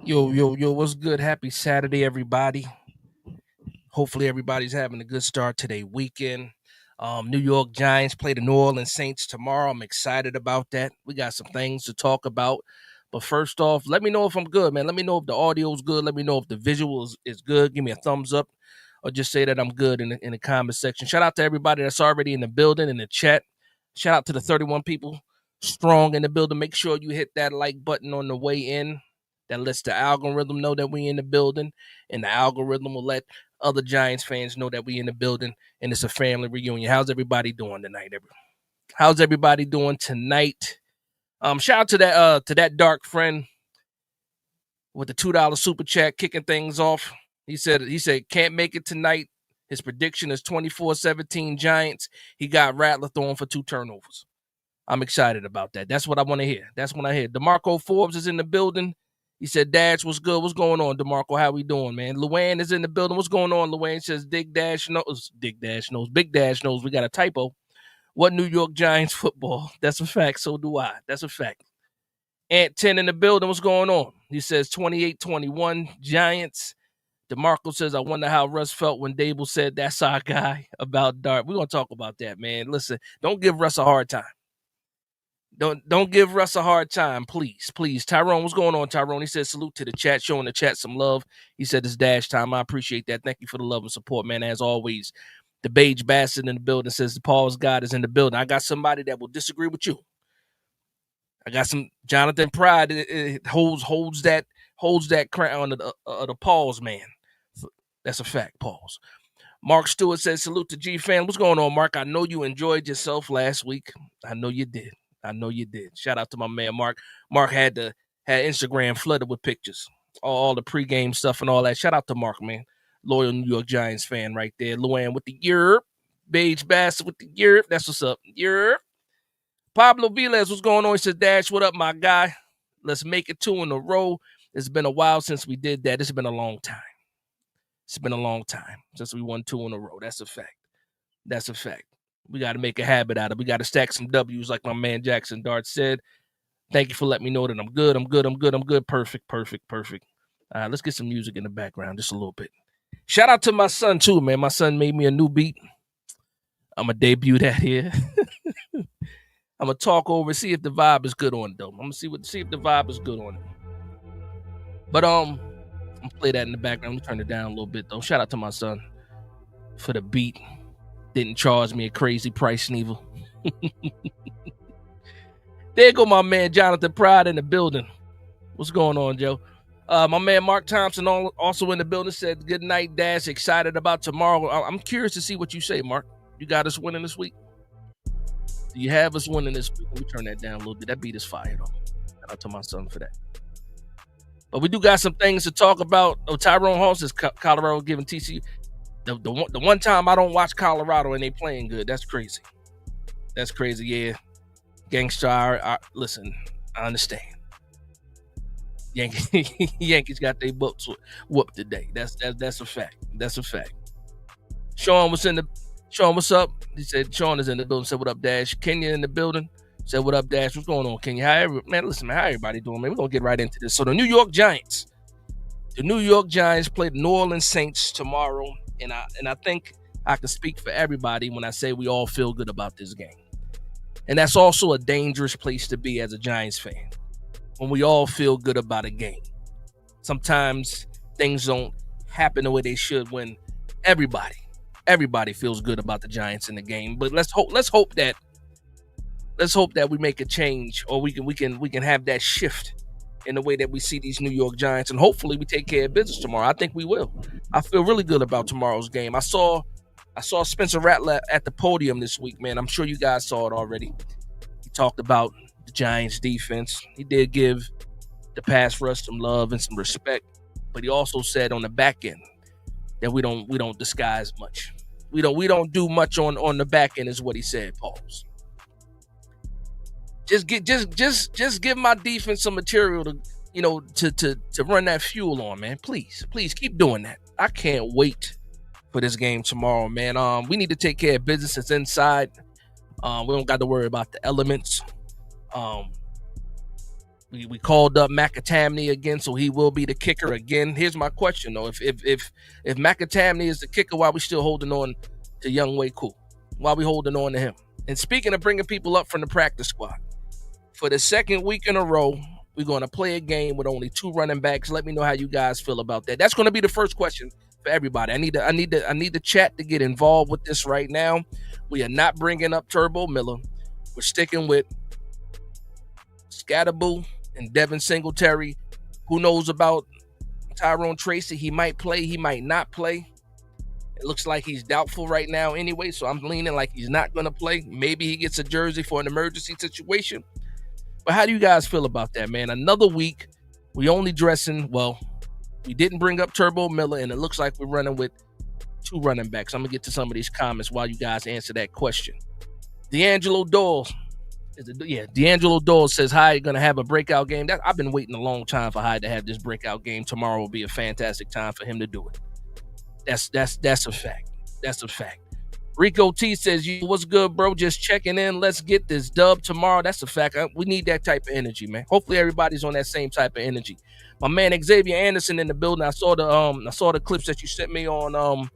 Yo, what's good? Happy Saturday, everybody. Hopefully, everybody's having a good start to their weekend. New York Giants play the New Orleans Saints tomorrow. I'm excited about that. We got some things to talk about. But first off, let me know if I'm good, man. Let me know if the audio is good. Let me know if the visual is good. Give me a thumbs up or just say that I'm good in the comment section. Shout out to everybody that's already in the building, in the chat. Shout out to the 31 people strong in the building. Make sure you hit that like button on the way in. That lets the algorithm know that we in the building, and the algorithm will let other Giants fans know that we in the building, and it's a family reunion. How's everybody doing tonight? How's everybody doing tonight? Shout out to that dark friend with the $2 super chat kicking things off. He said can't make it tonight. His prediction is 24-17 Giants. He got Rattler throwing for 2 turnovers. I'm excited about that. That's what I want to hear. That's what I hear. DeMarco Forbes is in the building. He said, Dash, what's good? What's going on, DeMarco? How we doing, man? Luann is in the building. What's going on, Luann? Says, Big Dash knows. We got a typo. What New York Giants football? That's a fact. So do I. That's a fact. Ant 10 in the building. What's going on? He says 28-21 Giants. DeMarco says, I wonder how Russ felt when Dable said that's our guy about Dart. We're going to talk about that, man. Listen, don't give Russ a hard time. Don't give Russ a hard time, please. Tyrone, what's going on, Tyrone? He said salute to the chat, showing the chat some love. He said it's Dash time. I appreciate that. Thank you for the love and support, man. As always, the Beige Bastard in the building says the Paul's God is in the building. I got somebody that will disagree with you. I got some Jonathan Pride holds that crown of the Paul's man. That's a fact, Paul's. Mark Stewart says salute to G fan. What's going on, Mark? I know you enjoyed yourself last week. I know you did. Shout out to my man Mark. Mark had Instagram flooded with pictures, all the pregame stuff and all that. Shout out to Mark, man. Loyal New York Giants fan right there. Luann with the Europe. Beige Bastard with the Europe. That's what's up. Europe. Pablo Viles, what's going on? He says, Dash, what up, my guy? Let's make it 2 in a row. It's been a while since we did that. It's been a long time. It's been a long time since we won 2 in a row. That's a fact. We got to make a habit out of it. We got to stack some W's like my man Jackson Dart said. Thank you for letting me know that I'm good. Perfect. Let's get some music in the background just a little bit. Shout out to my son too, man. My son made me a new beat. I'm going to debut that here. I'm going to talk over, see if the vibe is good on it, though. I'm going to see if the vibe is good on it. But I'm going to play that in the background. Let me turn it down a little bit, though. Shout out to my son for the beat. Didn't charge me a crazy price, neither. There go my man Jonathan Pride in the building. What's going on, Joe? My man Mark Thompson also in the building said, good night, Dash. Excited about tomorrow. I'm curious to see what you say, Mark. You got us winning this week? Do you have us winning this week? Let me turn that down a little bit. That beat is fire, though. Shout out to my son for that. But we do got some things to talk about. Oh, Tyrone Hall says Colorado giving TCU. The one time I don't watch Colorado and they playing good, that's crazy. Yeah. Gangster, listen, I understand. Yankees got their butts whooped today. That's a fact. Sean, what's up? He said Sean is in the building. Said what up, Dash? Kenya in the building. Said what up, Dash? What's going on, Kenya? How everybody doing, man? We're gonna get right into this. So the New York Giants play the New Orleans Saints tomorrow. And I think I can speak for everybody when I say we all feel good about this game. And that's also a dangerous place to be as a Giants fan, when we all feel good about a game. Sometimes things don't happen the way they should when everybody feels good about the Giants in the game. But let's hope that we make a change, or we can have that shift in the way that we see these New York Giants, and hopefully we take care of business tomorrow. I think we will. I feel really good about tomorrow's game. I saw Spencer Rattler at the podium this week, man. I'm sure you guys saw it already. He talked about the Giants defense. He did give the pass rush some love and some respect, but he also said on the back end that we don't disguise much. We don't do much on the back end, is what he said, Pauls. Just give my defense some material to run that fuel on, man. Please keep doing that. I can't wait for this game tomorrow, man. We need to take care of business. It's inside. We don't got to worry about the elements. We called up McAtamney again, so he will be the kicker again. Here's my question though: if McAtamney is the kicker, why we still holding on to Young Wei Koo? Why we holding on to him? And speaking of bringing people up from the practice squad, for the second week in a row, we're going to play a game with only 2 running backs. Let me know how you guys feel about that. That's going to be the first question for everybody. I need the chat to get involved with this right now. We are not bringing up Turbo Miller. We're sticking with Scatterboo and Devin Singletary. Who knows about Tyrone Tracy? He might play, he might not play. It looks like he's doubtful right now anyway, so I'm leaning like he's not going to play. Maybe he gets a jersey for an emergency situation. But how do you guys feel about that, man? Another week, we only dressing, well, we didn't bring up Turbo Miller, and it looks like we're running with 2 running backs. I'm going to get to some of these comments while you guys answer that question. D'Angelo Dawes. D'Angelo Dawes says Hyde going to have a breakout game. I've been waiting a long time for Hyde to have this breakout game. Tomorrow will be a fantastic time for him to do it. That's a fact. That's a fact. Rico T says, what's good, bro? Just checking in. Let's get this dub tomorrow. That's a fact. We need that type of energy, man. Hopefully everybody's on that same type of energy. My man Xavier Anderson in the building. I saw the clips that you sent me on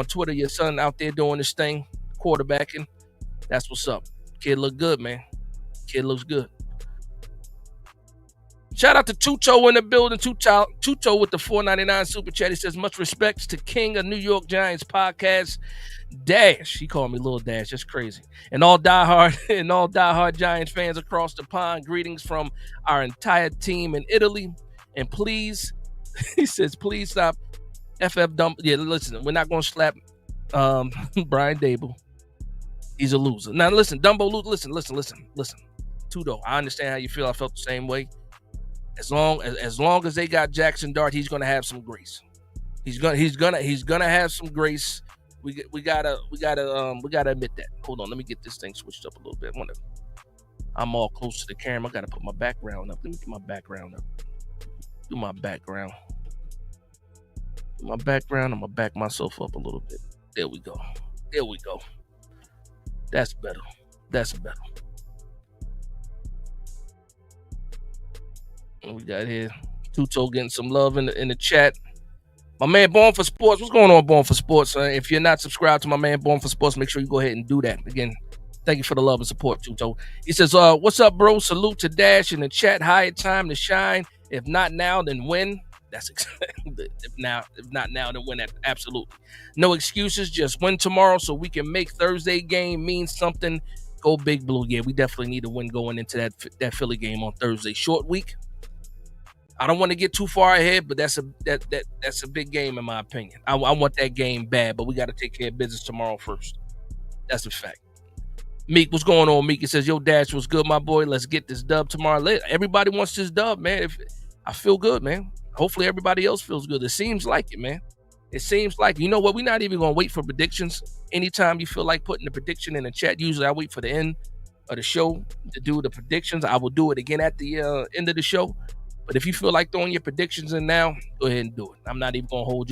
Twitter. Your son out there doing this thing, quarterbacking. That's what's up. Kid look good, man. Kid looks good. Shout out to Tuto in the building. Tuto with the $4.99 super chat. He says, much respects to King of New York Giants podcast, Dash. He called me Little Dash. That's crazy. And all diehard Giants fans across the pond. Greetings from our entire team in Italy. And please, he says, please stop FF dump. Yeah, listen, we're not going to slap Brian Dable. He's a loser. Now, listen, Dumbo, listen. Tudo, I understand how you feel. I felt the same way. As long as they got Jackson Dart, he's gonna have some grace. He's gonna have some grace. We gotta admit that. Hold on, let me get this thing switched up a little bit. I'm all close to the camera. I gotta put my background up. Let me get my background up. Do my background. I'm gonna back myself up a little bit. There we go. That's better. What we got here? Tuto getting some love in the chat. My man Born for Sports. What's going on, Born for Sports? If you're not subscribed to my man Born for Sports, make sure you go ahead and do that. Again, thank you for the love and support, Tuto. He says, what's up, bro? Salute to Dash in the chat. High time to shine. If not now, then when? That's exactly. If not now, then when? Absolutely. No excuses. Just win tomorrow so we can make Thursday game mean something. Go Big Blue. Yeah, we definitely need a win going into that Philly game on Thursday. Short week. I don't want to get too far ahead, but that's a big game in my opinion. I want that game bad, but we got to take care of business tomorrow first. That's a fact. Meek, what's going on, Meek? It says, yo, Dash, what's good, my boy? Let's get this dub tomorrow. Everybody wants this dub, man. I feel good, man. Hopefully everybody else feels good. It seems like it, man. It seems like, you know what? We're not even going to wait for predictions. Anytime you feel like putting the prediction in the chat, usually I wait for the end of the show to do the predictions. I will do it again at the end of the show. But if you feel like throwing your predictions in now, go ahead and do it. I'm not even going to hold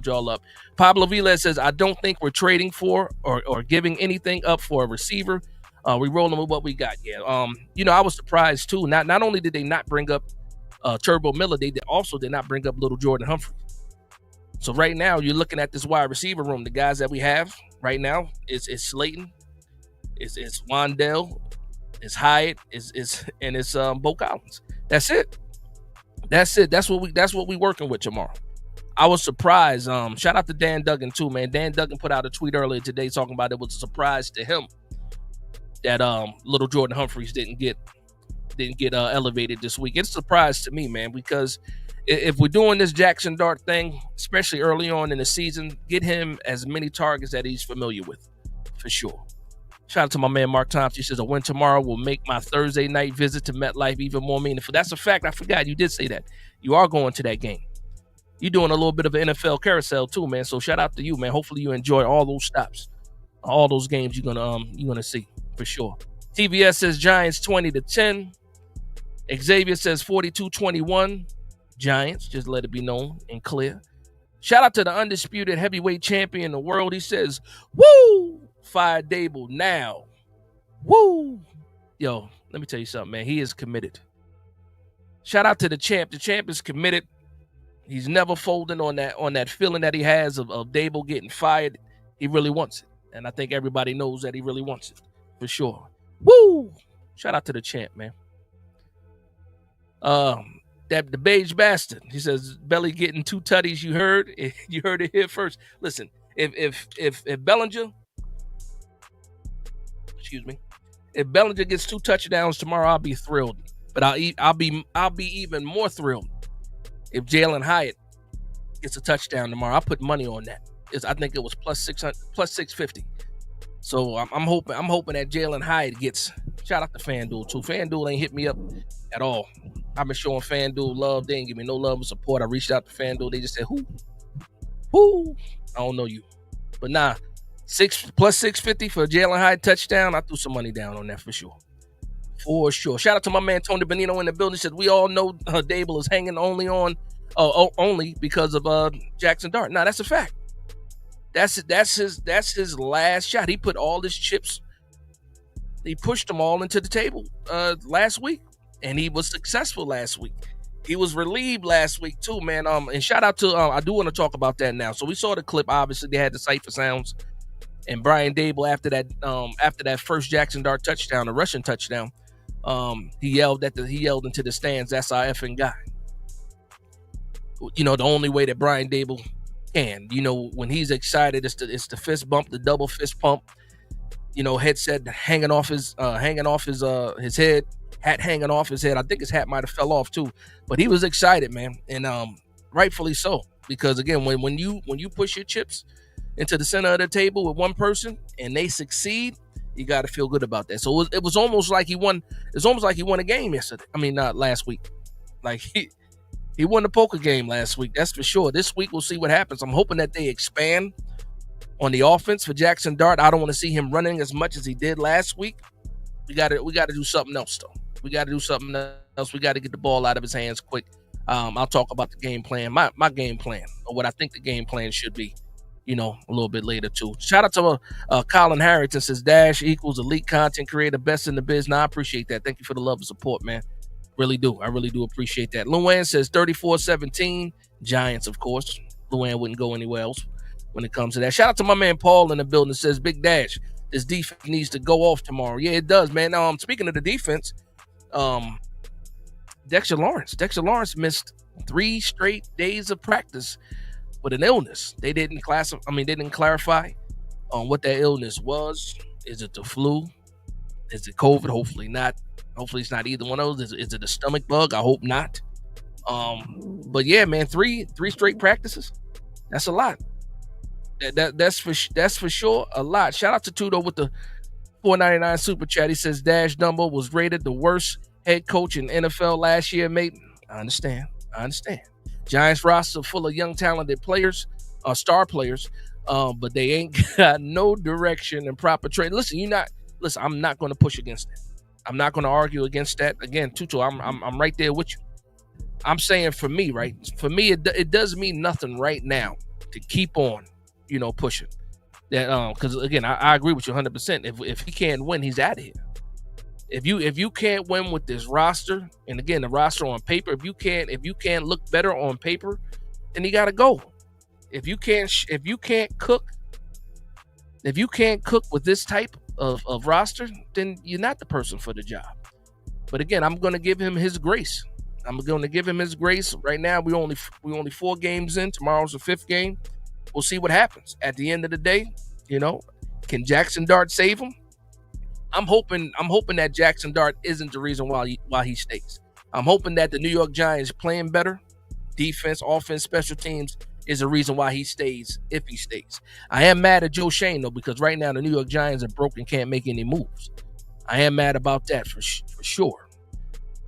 y'all up. Pablo Villas says, I don't think we're trading for or giving anything up for a receiver. We rolling with what we got. Yeah. I was surprised too. Not only did they not bring up Turbo Miller, they also did not bring up little Jordan Humphrey. So right now, you're looking at this wide receiver room. The guys that we have right now is Slayton, it's Wandell, it's Hyatt, and it's Bo Collins. That's it. That's what we working with tomorrow. I was surprised. Shout out to Dan Duggan too, man. Dan Duggan put out a tweet earlier today talking about it was a surprise to him that little Jordan Humphreys didn't get elevated this week. It's a surprise to me, man, because if we're doing this Jackson Dart thing, especially early on in the season, get him as many targets that he's familiar with, for sure. Shout out to my man Mark Thompson. He says, a win tomorrow will make my Thursday night visit to MetLife even more meaningful. That's a fact. I forgot you did say that. You are going to that game. You're doing a little bit of an NFL carousel too, man. So shout out to you, man. Hopefully you enjoy all those stops, all those games you're gonna see for sure. TVS says Giants 20-10. Xavier says 42-21. Giants, just let it be known and clear. Shout out to the undisputed heavyweight champion in the world. He says, woo! Fire Dable now. Woo! Yo, let me tell you something, man. He is committed. Shout out to the champ. The champ is committed. He's never folding on that feeling that he has of Dable getting fired. He really wants it. And I think everybody knows that he really wants it. For sure. Woo! Shout out to the champ, man. That the beige bastard. He says Belly getting 2 tutties. You heard it here first. Listen, if Bellinger, excuse me, if Bellinger gets 2 touchdowns tomorrow, I'll be thrilled. But I'll be even more thrilled if Jalen Hyatt gets a touchdown tomorrow. I'll put money on that. I think it was plus 650. So I'm hoping that Jalen Hyatt gets. Shout out to FanDuel too. FanDuel ain't hit me up at all. I've been showing FanDuel love. They ain't give me no love and support. I reached out to FanDuel. They just said, who? I don't know you. But nah, plus 650 for Jalen Hyatt touchdown. I threw some money down on that for sure. For sure. Shout out to my man Tony Benino in the building. He said we all know Dable is hanging only because of Jackson Dart. Nah, that's a fact. That's his last shot. He put all his chips. He pushed them all into the table last week, and he was successful last week. He was relieved last week too, man. And shout out to I do want to talk about that now. So we saw the clip. Obviously, they had the Cypher sounds, and Brian Dable after that first Jackson Dart touchdown, a rushing touchdown, he yelled into the stands. That's our effing guy. You know, the only way that Brian Dable can. You know, when he's excited, it's the fist bump, the double fist pump. You know, headset hanging off his head, hat hanging off his head. I think his hat might have fell off too, but he was excited, man, and rightfully so. Because again, when you push your chips into the center of the table with one person and they succeed, you got to feel good about that. So it was almost like he won. It's almost like he won a game yesterday. I mean, not last week. Like he won the poker game last week. That's for sure. This week we'll see what happens. I'm hoping that they expand on the offense for Jackson Dart. I don't want to see him running as much as he did last week. We got to do something else though. We got to do something else. We got to get the ball out of his hands quick. I'll talk about the game plan, my game plan, or what I think the game plan should be, you know, a little bit later too. Shout out to Colin Harrington says Dash equals elite content creator, best in the biz. Now I appreciate that. Thank you for the love and support, man. Really do. I really do appreciate that. Luann says 34-17. Giants, of course. Luann wouldn't go anywhere else when it comes to that. Shout out to my man Paul in the building that says Big Dash, this defense needs to go off tomorrow. Yeah, it does, man. Speaking of the defense, Dexter Lawrence missed 3 straight days of practice with an illness. They didn't clarify on what that illness was. Is it the flu? Is it COVID? Hopefully not. Hopefully it's not either one of those. Is it a stomach bug? I hope not. But yeah, man, three straight practices. That's a lot. That's for sure a lot. Shout out to Tudo with the $4.99 super chat. He says Dash Dumbo was rated the worst head coach in NFL last year, mate. I understand. Giants roster full of young talented players, star players, but they ain't got no direction and proper training. Listen, I'm not going to push against that. I'm not going to argue against that. Again, Tutu, I'm right there with you. I'm saying for me, right? For me, it does mean nothing right now to keep on, you know, pushing. That because again, I agree with you 100%. If he can't win, he's out of here. If you can't win with this roster, and again, the roster on paper, if you can't look better on paper, then you got to go. If you can't cook with this type of roster, then you're not the person for the job. But again, I'm going to give him his grace. Right now, we only 4 games in. Tomorrow's the 5th game. We'll see what happens. At the end of the day, you know, can Jackson Dart save him? I'm hoping that Jackson Dart isn't the reason why he stays. I'm hoping that the New York Giants playing better, defense, offense, special teams is the reason why he stays, if he stays. I am mad at Joe Shane, though, because right now the New York Giants are broke and can't make any moves. I am mad about that for sure.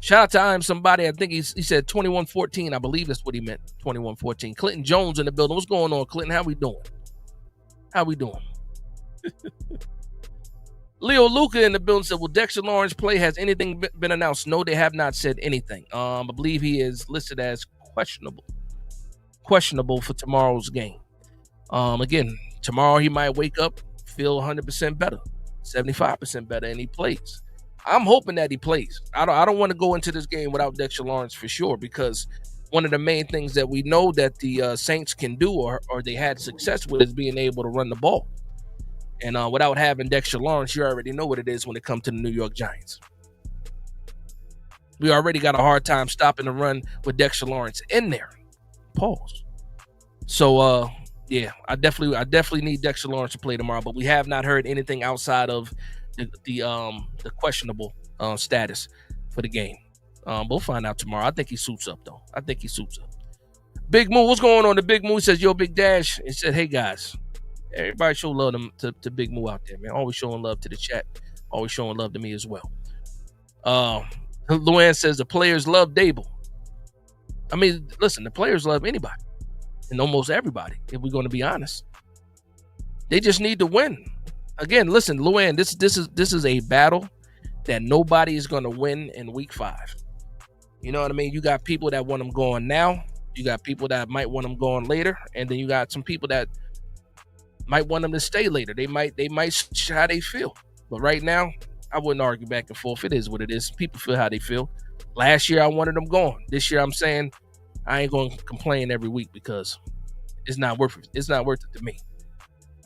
Shout out to I Am Somebody. I think he said 21-14. I believe that's what he meant, 21-14. Clinton Jones in the building. What's going on, Clinton? How we doing? Leo Luca in the building said, will Dexter Lawrence play? Has anything been announced? No, they have not said anything. I believe he is listed as questionable for tomorrow's game. Again, tomorrow he might wake up, feel 100% better, 75% better, and he plays. I'm hoping that he plays. I don't want to go into this game without Dexter Lawrence for sure, because one of the main things that we know that the Saints can do, or they had success with, is being able to run the ball. And without having Dexter Lawrence, you already know what it is when it comes to the New York Giants. We already got a hard time stopping the run with Dexter Lawrence in there. Pause. So yeah, I definitely need Dexter Lawrence to play tomorrow, but we have not heard anything outside of the questionable status for the game. We'll find out tomorrow. I think he suits up though. I think he suits up. Big Moo, what's going on? The Big Moo says, "Yo, Big Dash." He said, "Hey guys, everybody show love to Big Moo out there, man. Always showing love to the chat. Always showing love to me as well." Luann says the players love Dable. I mean, listen, the players love anybody and almost everybody, if we're going to be honest. They just need to win. Again, listen, Luann, this is a battle that nobody is going to win in week 5. You know what I mean? You got people that want them going now. You got people that might want them going later, and then you got some people that might want them to stay later. They might see how they feel. But right now, I wouldn't argue back and forth. It is what it is. People feel how they feel. Last year, I wanted them going. This year, I'm saying I ain't going to complain every week because it's not worth it. It's not worth it to me.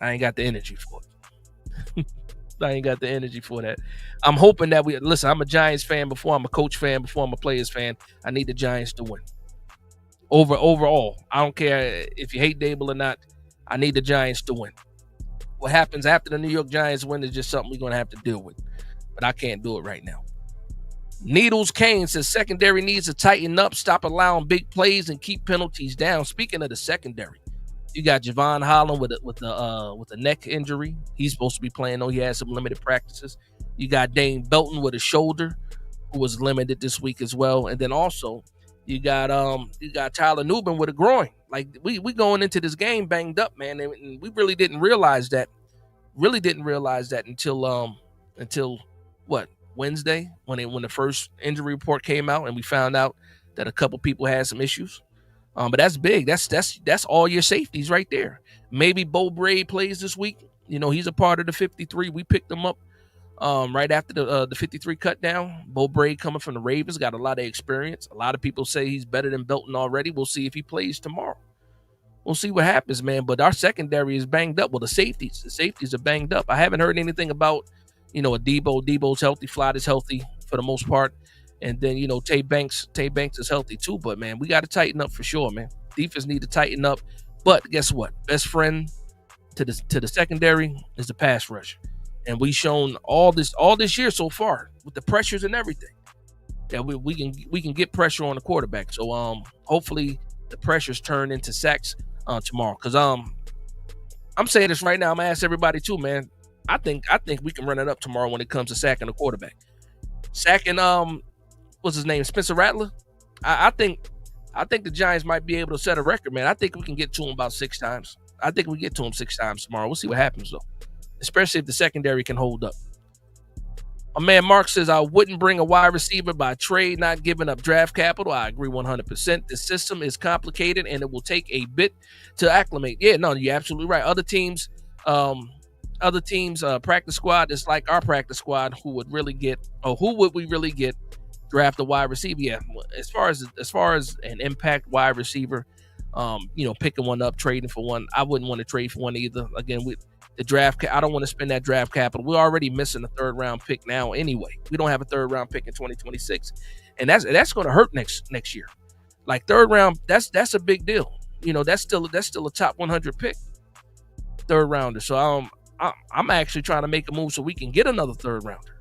I ain't got the energy for it. I ain't got the energy for that. I'm hoping that listen, I'm a Giants fan before I'm a coach fan, before I'm a players fan. I need the Giants to win. Overall, I don't care if you hate Dable or not. I need the Giants to win. What happens after the New York Giants win is just something we're going to have to deal with. But I can't do it right now. Needles Kane says secondary needs to tighten up, stop allowing big plays, and keep penalties down. Speaking of the secondary, you got Javon Holland with a neck injury. He's supposed to be playing, though he had some limited practices. You got Dane Belton with a shoulder, who was limited this week as well. And then also you got Tyler Nubin with a groin. Like we going into this game banged up, man, and we really didn't realize that. Really didn't realize that until what, Wednesday, when the first injury report came out and we found out that a couple people had some issues. But that's big. That's all your safeties right there. Maybe Bo Braid plays this week. You know, he's a part of the 53. We picked him up right after the 53 cut down. Bo Braid, coming from the Ravens, got a lot of experience. A lot of people say he's better than Belton already. We'll see if he plays tomorrow. We'll see what happens, man. But our secondary is banged up. Well, the safeties are banged up. I haven't heard anything about, a Debo. Debo's healthy. Flott is healthy for the most part. And then, Tay Banks is healthy too. But, man, we got to tighten up for sure, man. Defense need to tighten up. But guess what? Best friend to the secondary is the pass rush. And we've shown all this year so far with the pressures and everything that we can get pressure on the quarterback. So hopefully the pressures turn into sacks tomorrow. Because I'm saying this right now. I'm gonna ask everybody too, man. I think we can run it up tomorrow when it comes to sacking the quarterback. Sacking what's his name? Spencer Rattler. I think the Giants might be able to set a record, man. I think we can get to him about 6 times. I think we get to him 6 times tomorrow. We'll see what happens though. Especially if the secondary can hold up. My man Mark says, I wouldn't bring a wide receiver by trade, not giving up draft capital. I agree 100%. The system is complicated and it will take a bit to acclimate. Yeah, no, you're absolutely right. Other teams, practice squad is like our practice squad. Who would we really get draft a wide receiver? Yeah, as far as an impact wide receiver, picking one up, trading for one, I wouldn't want to trade for one either. Again, the draft, I don't want to spend that draft capital. We're already missing a 3rd round pick now anyway. We don't have a 3rd round pick in 2026, and that's going to hurt next year. Like 3rd round, that's a big deal. That's still a top 100 pick, 3rd rounder. So I'm actually trying to make a move so we can get another 3rd rounder.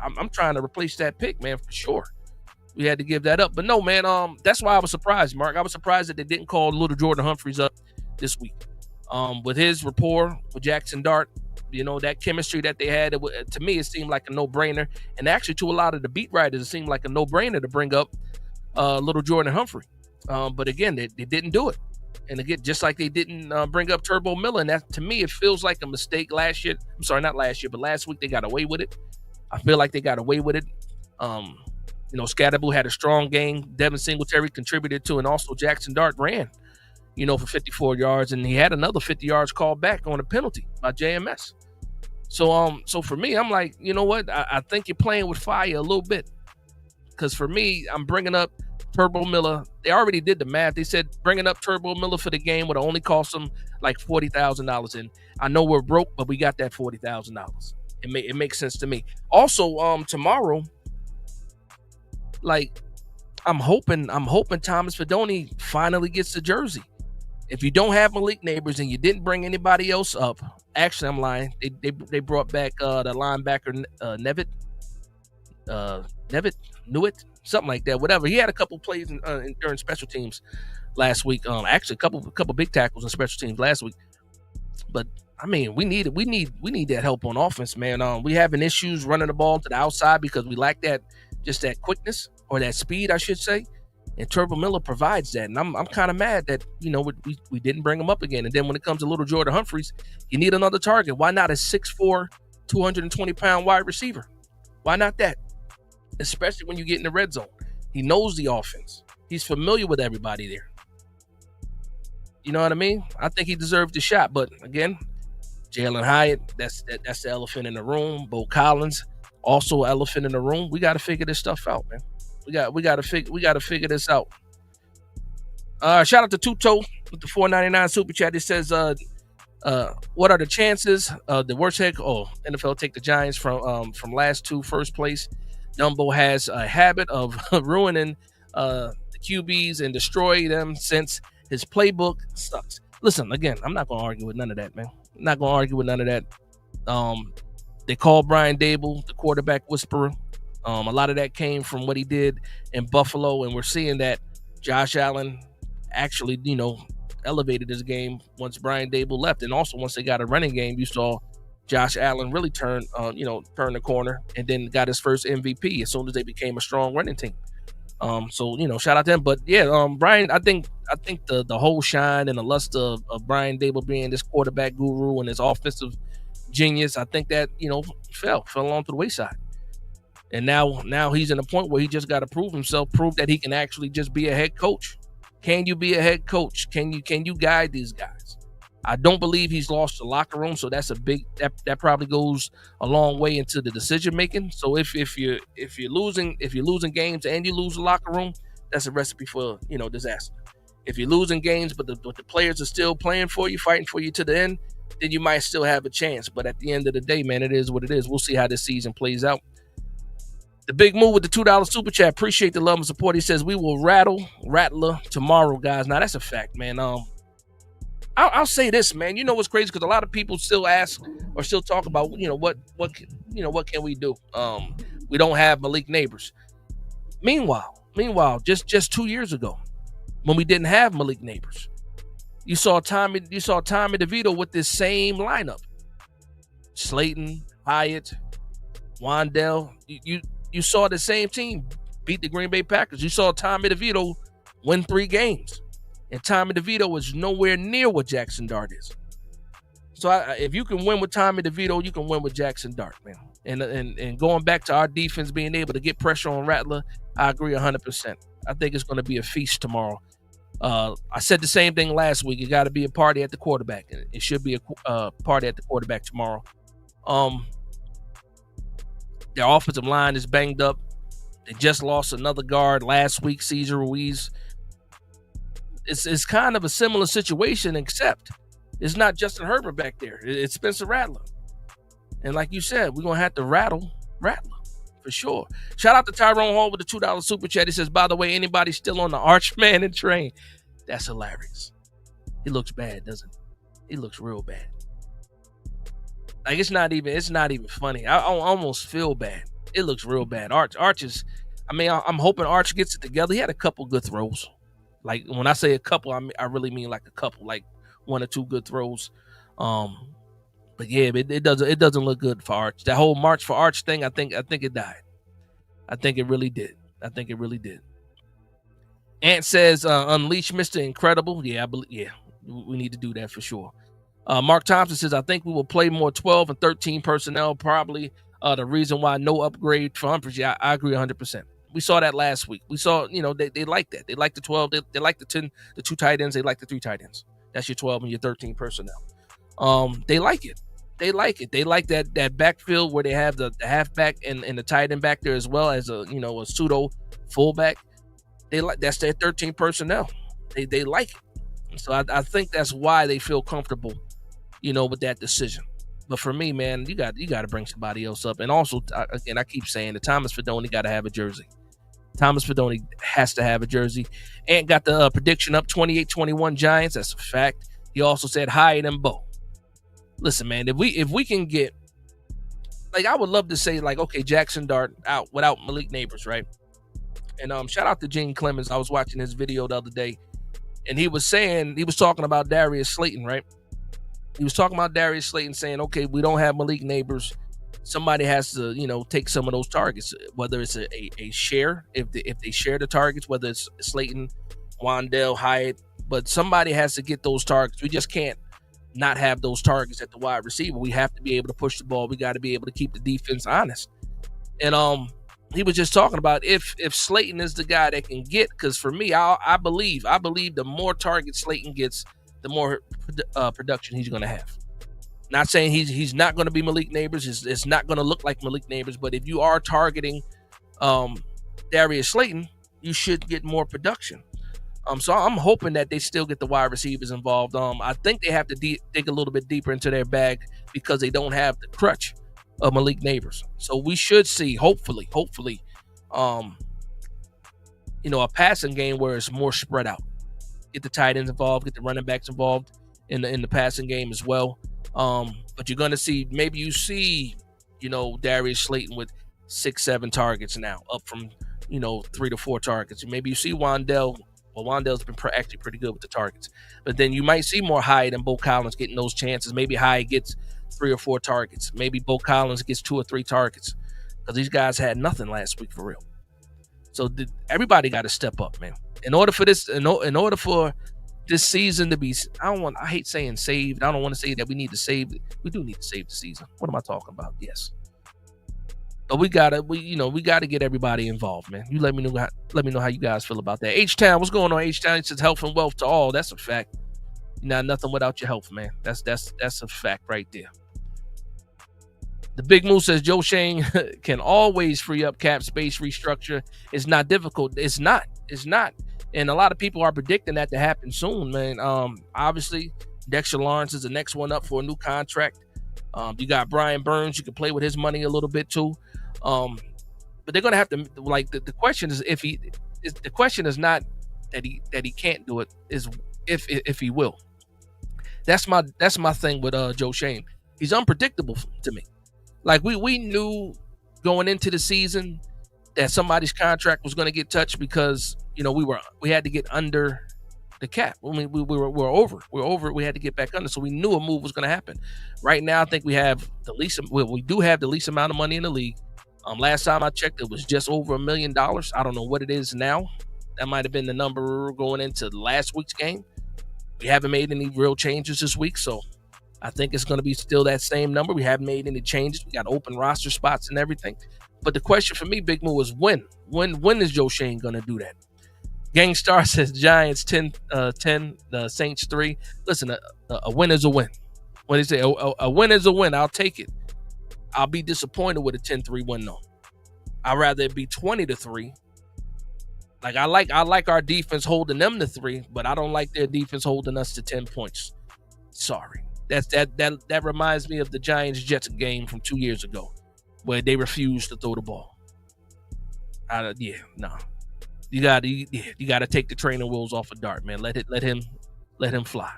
I'm trying to replace that pick, man, for sure. We had to give that up, but no, man. That's why I was surprised, Mark. I was surprised that they didn't call little Jordan Humphreys up this week. With his rapport with Jackson Dart, that chemistry that they had, to me, it seemed like a no-brainer. And actually, to a lot of the beat writers, it seemed like a no-brainer to bring up little Jordan Humphrey. But again, they didn't do it. And again, just like they didn't bring up Turbo Miller. And that, to me, it feels like a mistake last year. I'm sorry, not last year, but last week they got away with it. I feel like they got away with it. Scatterboo had a strong game. Devin Singletary contributed to, and also Jackson Dart ran, for 54 yards, and he had another 50 yards called back on a penalty by JMS. So for me, I'm like, you know what? I think you're playing with fire a little bit. Because for me, I'm bringing up Turbo Miller. They already did the math. They said bringing up Turbo Miller for the game would only cost them like $40,000. And I know we're broke, but we got that $40,000. It makes sense to me. Also, tomorrow, like I'm hoping Thomas Fidone finally gets the jersey. If you don't have Malik Neighbors and you didn't bring anybody else up, actually I'm lying. They brought back the linebacker uh, Nevitt, Newitt, something like that. Whatever. He had a couple plays during special teams last week. Actually, a couple big tackles in special teams last week. But I mean, we need that help on offense, man. We having issues running the ball to the outside because we lack that quickness or that speed, I should say. And Turbo Miller provides that, and I'm kind of mad that we didn't bring him up again. And then when it comes to little Jordan Humphreys, you need another target. Why not a 6'4", 220-pound wide receiver? Why not that? Especially when you get in the red zone. He knows the offense. He's familiar with everybody there. You know what I mean? I think he deserved the shot. But again, Jalen Hyatt, that's the elephant in the room. Bo Collins, also elephant in the room. We got to figure this stuff out, man. We got to figure this out. Shout out to Tuto with the $4.99 super chat. It says, what are the chances the worst head? NFL take the Giants from last to first place. Dumbo has a habit of ruining the QBs and destroy them since his playbook sucks. Listen, again, I'm not going to argue with none of that, man. I'm not going to argue with none of that. They call Brian Dable the quarterback whisperer. A lot of that came from what he did in Buffalo, and we're seeing that Josh Allen actually, elevated his game once Brian Dable left, and also once they got a running game, you saw Josh Allen really turn the corner, and then got his first MVP as soon as they became a strong running team. So shout out to him. But yeah, Brian, I think the whole shine and the luster of Brian Dable being this quarterback guru and his offensive genius, I think that fell along to the wayside. And now he's in a point where he just got to prove that he can actually just be a head coach. Can you be a head coach? Can you guide these guys? I don't believe he's lost the locker room, so that's a big that probably goes a long way into the decision making. So if you're losing games and you lose the locker room, that's a recipe for disaster. If you're losing games but the players are still playing for you, fighting for you to the end, then you might still have a chance. But at the end of the day, man, it is what it is. We'll see how this season plays out. The big move with the $2 super chat. Appreciate the love and support. He says we will rattler tomorrow, guys. Now that's a fact, man. I'll say this, man. You know what's crazy? Because a lot of people still ask or still talk about, what can we do? We don't have Malik Neighbors. Meanwhile, just 2 years ago, when we didn't have Malik Neighbors, you saw Tommy DeVito with this same lineup: Slayton, Hyatt, Wandell. You saw the same team beat the Green Bay Packers. You saw Tommy DeVito win 3 games. And Tommy DeVito is nowhere near what Jackson Dart is. So if you can win with Tommy DeVito, you can win with Jackson Dart, man. And going back to our defense being able to get pressure on Rattler, I agree 100%. I think it's going to be a feast tomorrow. I said the same thing last week. It got to be a party at the quarterback. It should be a party at the quarterback tomorrow. Their offensive line is banged up. They just lost another guard last week, Cesar Ruiz. It's kind of a similar situation, except it's not Justin Herbert back there. It's Spencer Rattler. And like you said, we're going to have to rattle Rattler for sure. Shout out to Tyrone Hall with the $2 super chat. He says, by the way, anybody still on the Arch Manning train? That's hilarious. He looks bad, doesn't he? He looks real bad. Like it's not even funny. I almost feel bad. It looks real bad. Arch is, I'm hoping Arch gets it together. He had a couple good throws. Like when I say a couple, I really mean like a couple, like 1 or 2 good throws. But yeah, it doesn't look good for Arch. That whole March for Arch thing, I think it died. I think it really did. Ant says, unleash Mr. Incredible. Yeah, we need to do that for sure. Mark Thompson says, I think we will play more 12 and 13 personnel. Probably the reason why no upgrade for Humphries. Yeah, I agree 100%. We saw that last week. We saw, they like that. They like the 12. They like the 10, the 2 tight ends. They like the 3 tight ends. That's your 12 and your 13 personnel. They like it. They like it. They like that backfield where they have the halfback and the tight end back there as well as a pseudo fullback. They like that's their 13 personnel. They like it. So I think that's why they feel comfortable, with that decision. But for me, man, you got to bring somebody else up. And also, again, I keep saying the Thomas Fedoni got to have a jersey. Thomas Fedoni has to have a jersey. And got the prediction up 28-21 Giants. That's a fact. He also said higher than Bo. Listen, man, if we can get, like, I would love to say, like, okay, Jackson Dart out without Malik Neighbors, right? And shout out to Gene Clemens. I was watching his video the other day, and he was talking about Darius Slayton, right? He was talking about Darius Slayton, saying, okay, we don't have Malik Neighbors. Somebody has to, take some of those targets, whether it's a share, if they share the targets, whether it's Slayton, Wandell, Hyatt, but somebody has to get those targets. We just can't not have those targets at the wide receiver. We have to be able to push the ball. We got to be able to keep the defense honest. And he was just talking about if Slayton is the guy that can get, because for me, I believe the more targets Slayton gets, the more production he's going to have. Not saying he's not going to be Malik Neighbors. It's not going to look like Malik Neighbors. But if you are targeting Darius Slayton, you should get more production. So I'm hoping that they still get the wide receivers involved. I think they have to dig a little bit deeper into their bag because they don't have the crutch of Malik Neighbors. So we should see, hopefully, a passing game where it's more spread out. Get the tight ends involved, get the running backs involved in the passing game as well. But you're going to see, maybe you see, Darius Slayton with 6-7 targets now, up from 3 to 4 targets. Maybe you see Wandell. Well, Wandell's been actually pretty good with the targets. But then you might see more Hyatt and Bo Collins getting those chances. Maybe Hyatt gets 3 or 4 targets. Maybe Bo Collins gets 2 or 3 targets. Because these guys had nothing last week for real. So everybody got to step up, man. In order for this season to be, I hate saying saved. I don't want to say that we need to save. We do need to save the season. What am I talking about? Yes. But we gotta get everybody involved, man. You let me know how you guys feel about that. H-Town, what's going on, H-Town? It says health and wealth to all. That's a fact. Nothing without your health, man. That's a fact right there. The Big Moose says Joe Shane can always free up cap space, restructure. It's not difficult. It's not. And a lot of people are predicting that to happen soon, man. Obviously, Dexter Lawrence is the next one up for a new contract. You got Brian Burns. You can play with his money a little bit too. But they're gonna have to, like, the question is the question is not that he can't do it, is if he will. That's my thing with Joe Shane. He's unpredictable to me. Like, we knew going into the season that somebody's contract was going to get touched because we had to get under the cap. I mean, we were over. We were over. We had to get back under. So we knew a move was going to happen. Right now, I think we have the least. We do have the least amount of money in the league. Last time I checked, it was just over $1 million. I don't know what it is now. That might have been the number going into last week's game. We haven't made any real changes this week, so I think it's going to be still that same number. We haven't made any changes. We got open roster spots and everything. But the question for me, Big Moo, is when? When is Joe Shane going to do that? Gangstar says Giants 10, the Saints 3. Listen, a win is a win. When they say a win is a win, I'll take it. I'll be disappointed with a 10-3 win, though. I'd rather it be 20-3. Like, I like our defense holding them to 3, but I don't like their defense holding us to 10 points. Sorry. That reminds me of the Giants-Jets game from 2 years ago, where they refused to throw the ball. You gotta take the training wheels off of Dart, man. Let him fly.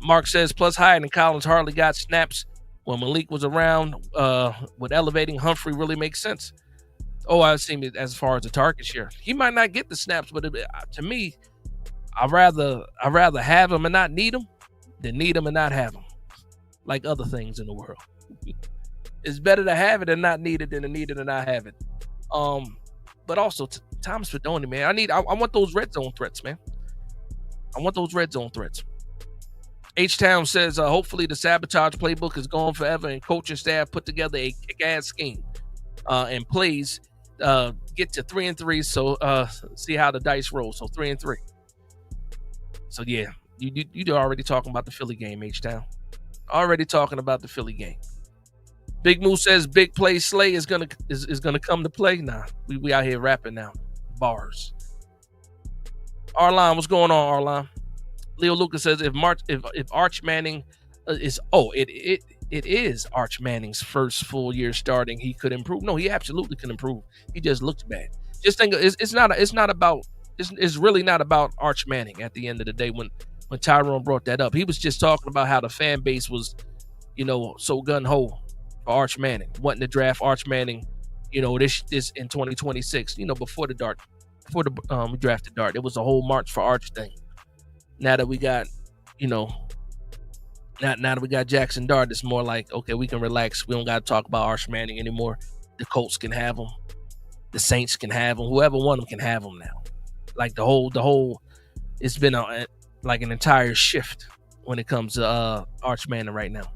Mark says, plus Hyatt and Collins hardly got snaps when Malik was around. With elevating Humphrey really makes sense. Oh, I see it as far as the target share. He might not get the snaps, but to me, I'd rather have him and not need him than need him and not have him. Like other things in the world. It's better to have it and not need it than to need it and not have it. But also, Thomas Fedoni, man, I want those red zone threats, man. I want those red zone threats. H-Town says, hopefully the sabotage playbook is gone forever and coaching staff put together a kick-ass scheme and plays get to 3-3. So see how the dice roll. So 3-3. So yeah, You already talking about the Philly game, H-Town. Already talking about the Philly game. Big Moose says big play Slay is gonna come to play. Nah, we out here rapping now. Bars. Arlon, what's going on, Arlon? Leo Lucas says if Arch Manning it is Arch Manning's first full year starting, he could improve. No, he absolutely can improve. He just looks bad. Just think it's really not about Arch Manning at the end of the day. When Tyrone brought that up, he was just talking about how the fan base was, so gun ho for Arch Manning, wanting to draft Arch Manning, this in 2026. Before we drafted Dart, it was a whole March for Arch thing. Now that we got, now that we got Jackson Dart, it's more like, okay, we can relax. We don't got to talk about Arch Manning anymore. The Colts can have him. The Saints can have him. Whoever won them can have him now. Like the whole, it's been like an entire shift when it comes to Arch Manning right now.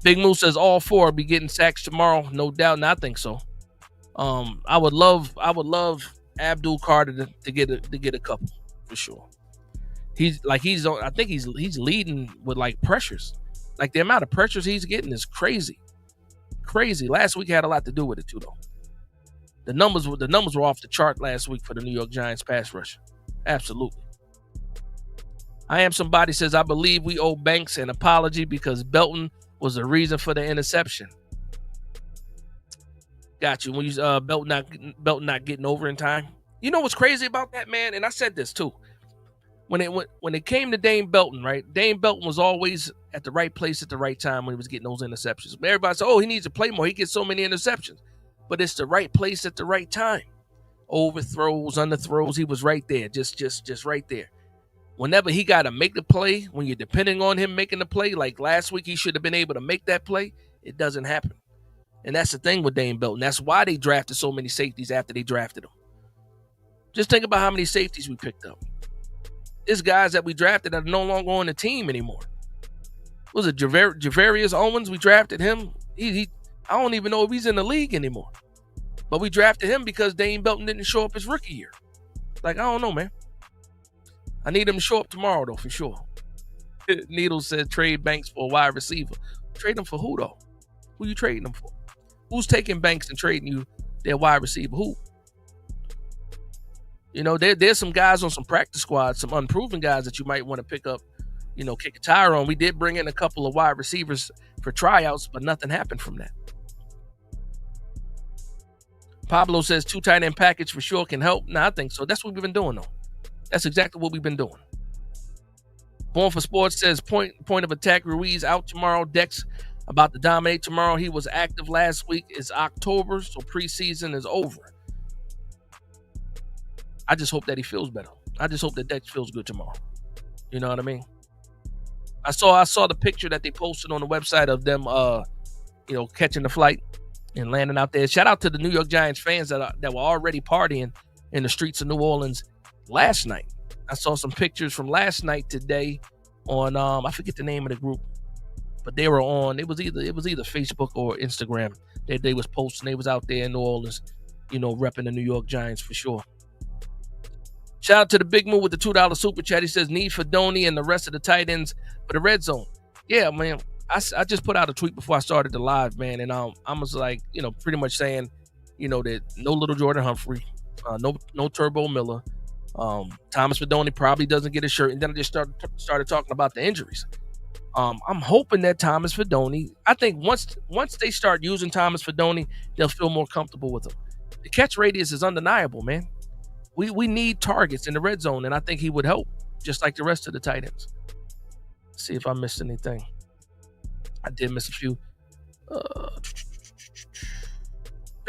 Big Moose says all four will be getting sacks tomorrow, no doubt, and I think so. I would love Abdul Carter to get a couple for sure. I think he's leading with like pressures. Like the amount of pressures he's getting is crazy. Crazy. Last week had a lot to do with it too, though. The numbers were off the chart last week for the New York Giants pass rush. Absolutely. I am somebody says I believe we owe Banks an apology because Belton was the reason for the interception. Got you. When you Belton not getting over in time. You know what's crazy about that, man? And I said this too. When it came to Dane Belton, right? Dane Belton was always at the right place at the right time when he was getting those interceptions. Everybody said, "Oh, he needs to play more. He gets so many interceptions." But it's the right place at the right time. Overthrows, underthrows, he was right there, just right there. Whenever he got to make the play, when you're depending on him making the play, like last week, he should have been able to make that play. It doesn't happen. And that's the thing with Dane Belton. That's why they drafted so many safeties after they drafted him. Just think about how many safeties we picked up. There's guys that we drafted that are no longer on the team anymore. Was it Javarius Owens? We drafted him. I don't even know if he's in the league anymore. But we drafted him because Dane Belton didn't show up his rookie year. Like, I don't know, man. I need him to show up tomorrow, though, for sure. Needles said trade Banks for a wide receiver. Trade him for who, though? Who you trading him for? Who's taking Banks and trading you their wide receiver? Who? There's some guys on some practice squads, some unproven guys that you might want to pick up, kick a tire on. We did bring in a couple of wide receivers for tryouts, but nothing happened from that. Pablo says 2 tight end package for sure can help. I think so. That's what we've been doing, though. That's exactly what we've been doing. Born for Sports says point of attack Ruiz out tomorrow. Dex about to dominate tomorrow. He was active last week. It's October, so preseason is over. I just hope that he feels better. I just hope that Dex feels good tomorrow. You know what I mean? I saw the picture that they posted on the website of them, catching the flight and landing out there. Shout out to the New York Giants fans that were already partying in the streets of New Orleans last night. I saw some pictures from last night today on I forget the name of the group, but they were on. It was either Facebook or Instagram. They was posting. They was out there in New Orleans, repping the New York Giants for sure. Shout out to the Big Move with the $2 super chat. He says need for Doney and the rest of the tight ends for the red zone. Yeah, man. I just put out a tweet before I started the live, man, and I was like, pretty much saying, that no little Jordan Humphrey, no Turbo Miller, Thomas Fedoni probably doesn't get a shirt, and then I just started talking about the injuries. I'm hoping that Thomas Fedoni, I think once they start using Thomas Fedoni, they'll feel more comfortable with him. The catch radius is undeniable, man. We need targets in the red zone, and I think he would help, just like the rest of the tight ends. Let's see if I missed anything. I did miss a few.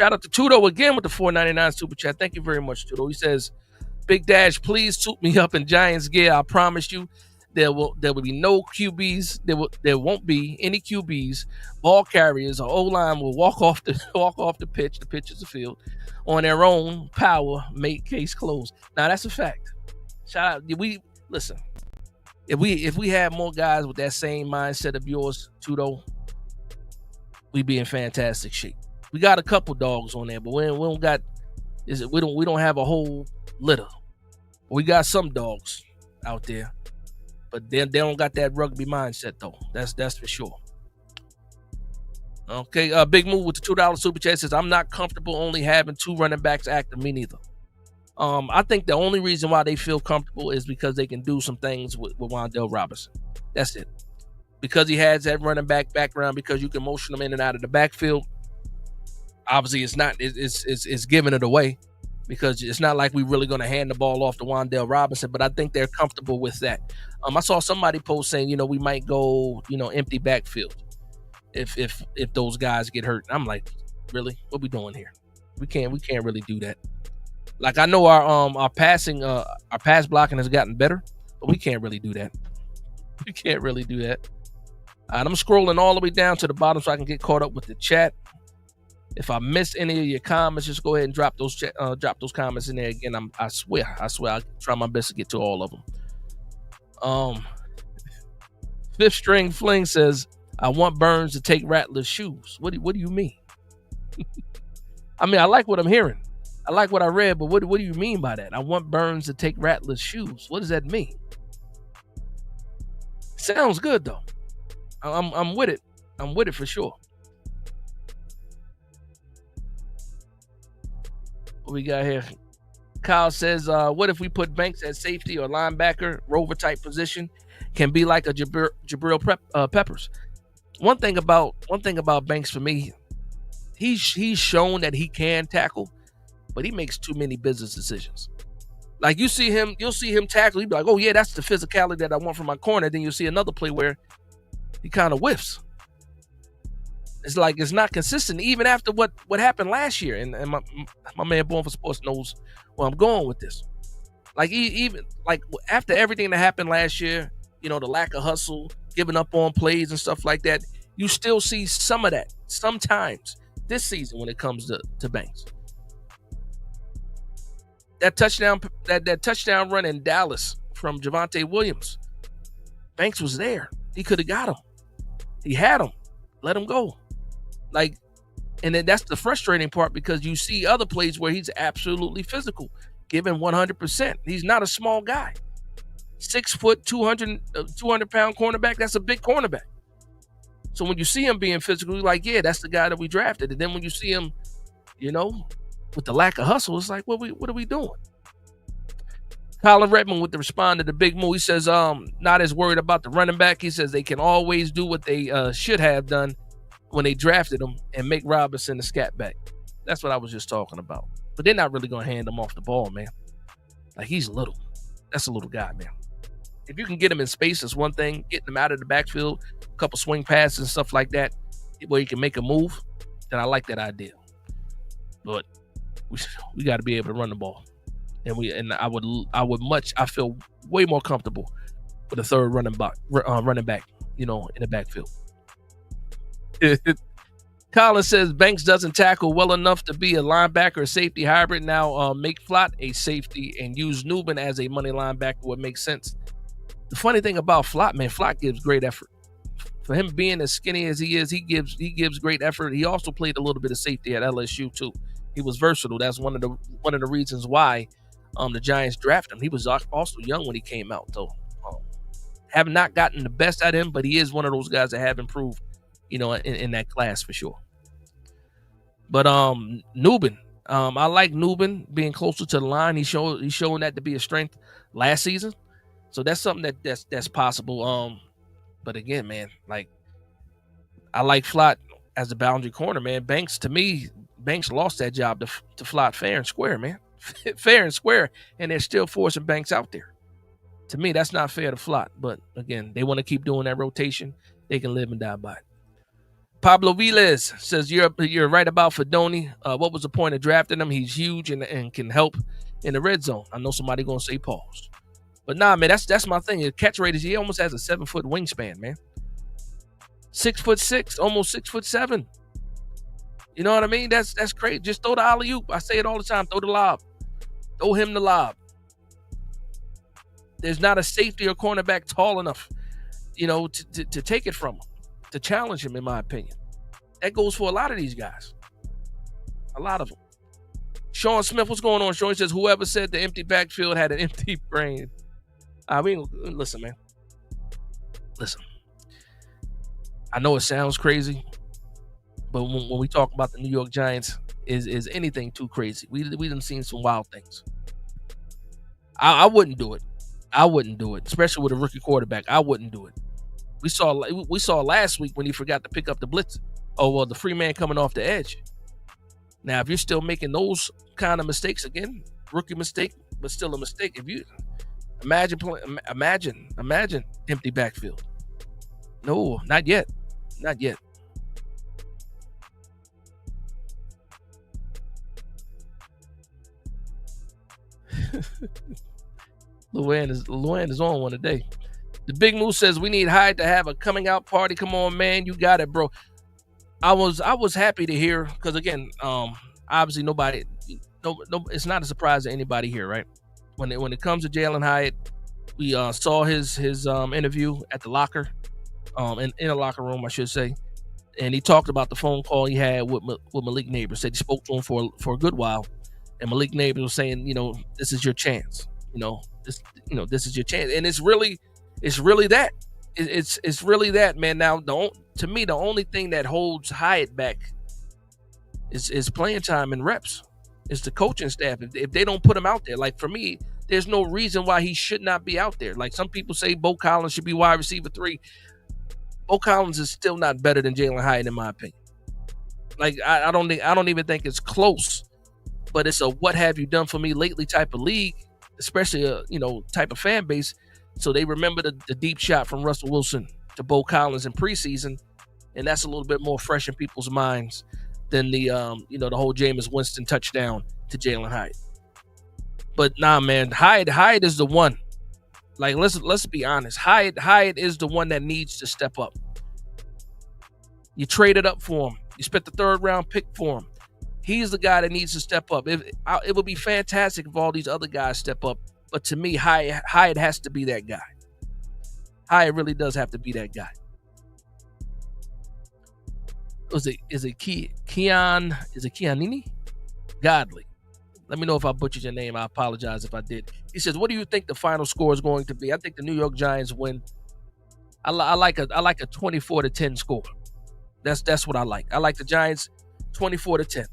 Shout out to Tudo again with the $4.99 super chat. Thank you very much, Tudo. He says, Big Dash, please suit me up in Giants gear. I promise you there will be no QBs. There won't be any QBs, ball carriers, or O-line will walk off the pitch. The pitch is the field on their own power. Make case closed. Now that's a fact. Shout out. Listen. If we had more guys with that same mindset of yours, Tudo, we'd be in fantastic shape. We got a couple dogs on there, but we don't got. We don't have a whole litter. We got some dogs. out there. But they don't got that rugby mindset though. That's for sure. Okay, Big Move with the $2 super chat says I'm not comfortable only having two running backs active. Me neither. I think the only reason why they feel comfortable is because they can do some things with Wan'Dale Robinson. That's it. Because he has that running back background, because you can motion him in and out of the backfield. Obviously, it's giving it away, because it's not like we're really going to hand the ball off to Wan'Dale Robinson. But I think they're comfortable with that. I saw somebody post saying, we might go, empty backfield if those guys get hurt. I'm like, really? What we doing here? We can't really do that. Like, I know our passing, our pass blocking has gotten better, but we can't really do that. We can't really do that. And I'm scrolling all the way down to the bottom so I can get caught up with the chat. If I missed any of your comments, just go ahead and drop those comments in there again. I swear, I'll try my best to get to all of them. Fifth String Fling says, I want Burns to take Rattler's shoes. What do you mean? I mean, I like what I'm hearing. I like what I read, but what do you mean by that? I want Burns to take Rattler's shoes. What does that mean? Sounds good though. I'm with it. I'm with it for sure. What we got here? Kyle says, what if we put Banks at safety or linebacker, rover type position? Can be like a Jabril Peppers. One thing about Banks for me, he's shown that he can tackle, but he makes too many business decisions. Like you'll see him tackle, you'll be like, oh yeah, that's the physicality that I want from my corner. Then you'll see another play where he kind of whiffs. It's like it's not consistent, even after what happened last year. And my man Born for Sports knows where I'm going with this. Like even like after everything that happened last year, the lack of hustle, giving up on plays and stuff like that, you still see some of that sometimes this season when it comes to Banks. That touchdown run in Dallas from Javonte Williams, Banks was there. He could have got him. He had him. Let him go. Like, and then that's the frustrating part, because you see other plays where he's absolutely physical, giving 100%. He's not a small guy. 6 foot, 200-pound cornerback. That's a big cornerback. So when you see him being physical, you're like, yeah, that's the guy that we drafted. And then when you see him, with the lack of hustle, it's like, what are we doing? Colin Redmond with the respond to the Big Move. He says, not as worried about the running back. He says they can always do what they should have done when they drafted him and make Robinson the scat back. That's what I was just talking about. But they're not really going to hand him off the ball, man. Like, he's little. That's a little guy, man. If you can get him in space, that's one thing. Getting him out of the backfield, a couple swing passes and stuff like that, where he can make a move, then I like that idea. But we got to be able to run the ball. And I feel way more comfortable with a third running back, in the backfield. Colin says Banks doesn't tackle well enough to be a linebacker or safety hybrid. Now make Flott a safety and use Newman as a money linebacker would make sense. The funny thing about Flott, man, Flott gives great effort. For him being as skinny as he is, he gives great effort. He also played a little bit of safety at LSU too. He was versatile. That's one of the reasons why the Giants drafted him. He was also young when he came out, though. Have not gotten the best out of him, but he is one of those guys that have improved, in that class for sure. But Newman, I like Newman being closer to the line. He's showing that to be a strength last season, so that's something that's possible. But again, man, like I like Flott as a boundary corner, man. Banks lost that job to Flott fair and square, man. Fair and square, and they're still forcing Banks out there. To me, that's not fair to Flott. But again, they want to keep doing that rotation. They can live and die by it. Pablo Viles says you're right about Fedoni. What was the point of drafting him? He's huge and can help in the red zone. I know somebody gonna say pause, but nah, man, that's my thing. His catch rate is he almost has a 7-foot wingspan, man. 6'6", almost 6'7". You know what I mean? That's crazy. Just throw the alley-oop. I say it all the time. Throw the lob. Throw him the lob. There's not a safety or cornerback tall enough, to take it from him, to challenge him, in my opinion. That goes for a lot of these guys. A lot of them. Sean Smith, what's going on? Sean says, whoever said the empty backfield had an empty brain. I mean, listen, man. Listen, I know it sounds crazy, but when we talk about the New York Giants, is anything too crazy? We done seen some wild things. I wouldn't do it. I wouldn't do it, especially with a rookie quarterback. I wouldn't do it. We saw last week when he forgot to pick up the blitz. Oh well, the free man coming off the edge. Now, if you're still making those kind of mistakes again, rookie mistake, but still a mistake. If you imagine empty backfield. No, not yet, not yet. Luann is on one today. The Big Moose says we need Hyde to have a coming out party. Come on, man, you got it, bro. I was happy to hear because again, obviously nobody, no, it's not a surprise to anybody here, right? When it comes to Jalen Hyatt, we saw his interview at the locker, in a locker room, I should say, and he talked about the phone call he had with Malik Neighbors. Said he spoke to him for a good while, and Malik Neighbors was saying, this is your chance. This is your chance, and it's really that. It's really that, man. Now, to me, the only thing that holds Hyatt back is playing time and reps. It's the coaching staff. If they don't put him out there, like for me, there's no reason why he should not be out there. Like some people say, Bo Collins should be wide receiver 3. Bo Collins is still not better than Jalen Hyatt, in my opinion. Like I don't even think it's close. But it's a what have you done for me lately type of league, especially a type of fan base. So they remember the deep shot from Russell Wilson to Bo Collins in preseason, and that's a little bit more fresh in people's minds than the whole Jameis Winston touchdown to Jalen Hyatt. But nah, man, Hyatt is the one. Like let's be honest, Hyatt is the one that needs to step up. You traded up for him. You spent the 3rd round pick for him. He's the guy that needs to step up. It would be fantastic if all these other guys step up, but to me, Hyatt has to be that guy. Hyatt really does have to be that guy. Is it Keon? Is it Keonini? Godly. Let me know if I butchered your name. I apologize if I did. He says, "What do you think the final score is going to be?" I think the New York Giants win. I like a 24-10 score. That's what I like. I like the Giants 24-10.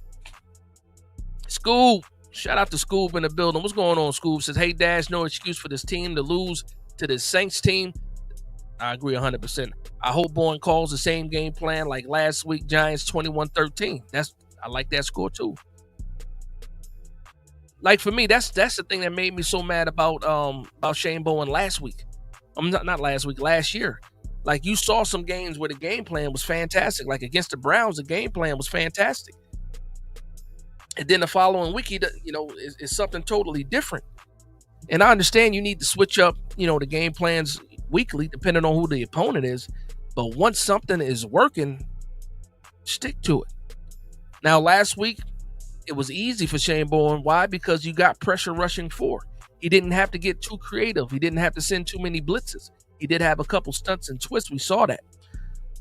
Scoob, shout out to Scoob in the building. What's going on, Scoob? Says, "Hey, Dash, no excuse for this team to lose to the Saints team." I agree 100%. I hope Bourne calls the same game plan like last week, Giants 21-13. I like that score too. Like for me, that's the thing that made me so mad about Shane Bowen last week. I'm not last week, last year. Like you saw some games where the game plan was fantastic. Like against the Browns, the game plan was fantastic. And then the following week, is something totally different. And I understand you need to switch up, the game plans weekly, depending on who the opponent is. But once something is working, stick to it. Now, last week, it was easy for Shane Bowen. Why? Because you got pressure rushing 4. He didn't have to get too creative. He didn't have to send too many blitzes. He did have a couple stunts and twists. We saw that.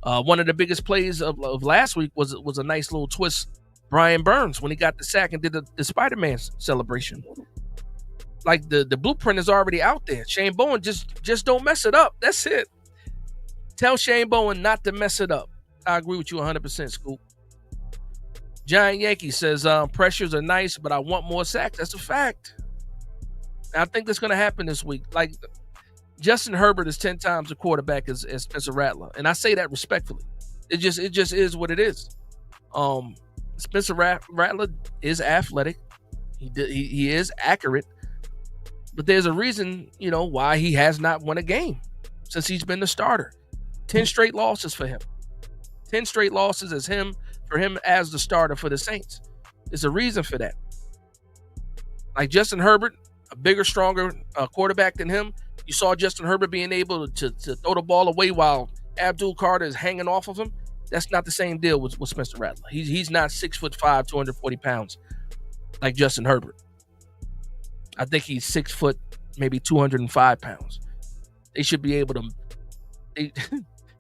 One of the biggest plays of last week was a nice little twist. Brian Burns, when he got the sack and did the Spider-Man celebration. Like the blueprint is already out there. Shane Bowen, just don't mess it up. That's it. Tell Shane Bowen not to mess it up. I agree with you 100%, Scoop. Giant Yankee says, pressures are nice, but I want more sacks. That's a fact. I think that's going to happen this week. Like, Justin Herbert is 10 times the quarterback as Spencer Rattler. And I say that respectfully. It just is what it is. Spencer Rattler is athletic. He is accurate. But there's a reason, why he has not won a game since he's been the starter. 10 straight losses for him. 10 straight losses for him as the starter for the Saints. There's a reason for that. Like Justin Herbert, a bigger, stronger quarterback than him. You saw Justin Herbert being able to throw the ball away while Abdul Carter is hanging off of him. That's not the same deal with Spencer Rattler. He's not 6'5", 240 pounds like Justin Herbert. I think he's 6 foot, maybe 205 pounds. They should be able to.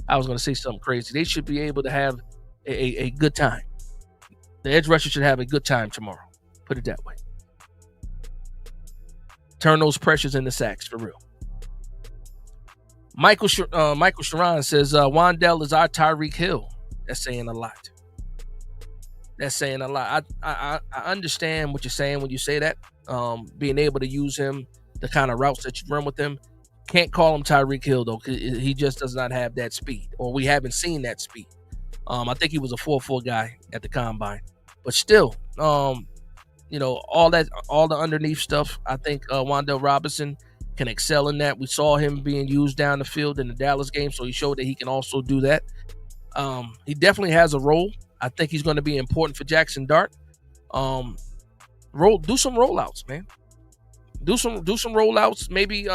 I was going to say something crazy. They should be able to have a good time. The edge rusher should have a good time tomorrow. Put it that way. Turn those pressures into sacks for real. Michael Sharon says Wandell is our Tyreek Hill. That's saying a lot. That's saying a lot. I understand what you're saying when you say that. Being able to use him, the kind of routes that you run with him. Can't call him Tyreek Hill though, because he just does not have that speed, or we haven't seen that speed. I think he was a 4.4 guy at the combine, but still, all the underneath stuff. I think Wandell Robinson can excel in that. We saw him being used down the field in the Dallas game, so he showed that he can also do that. He definitely has a role. I think he's going to be important for Jackson Dart. Do some rollouts, man. Do some rollouts. Maybe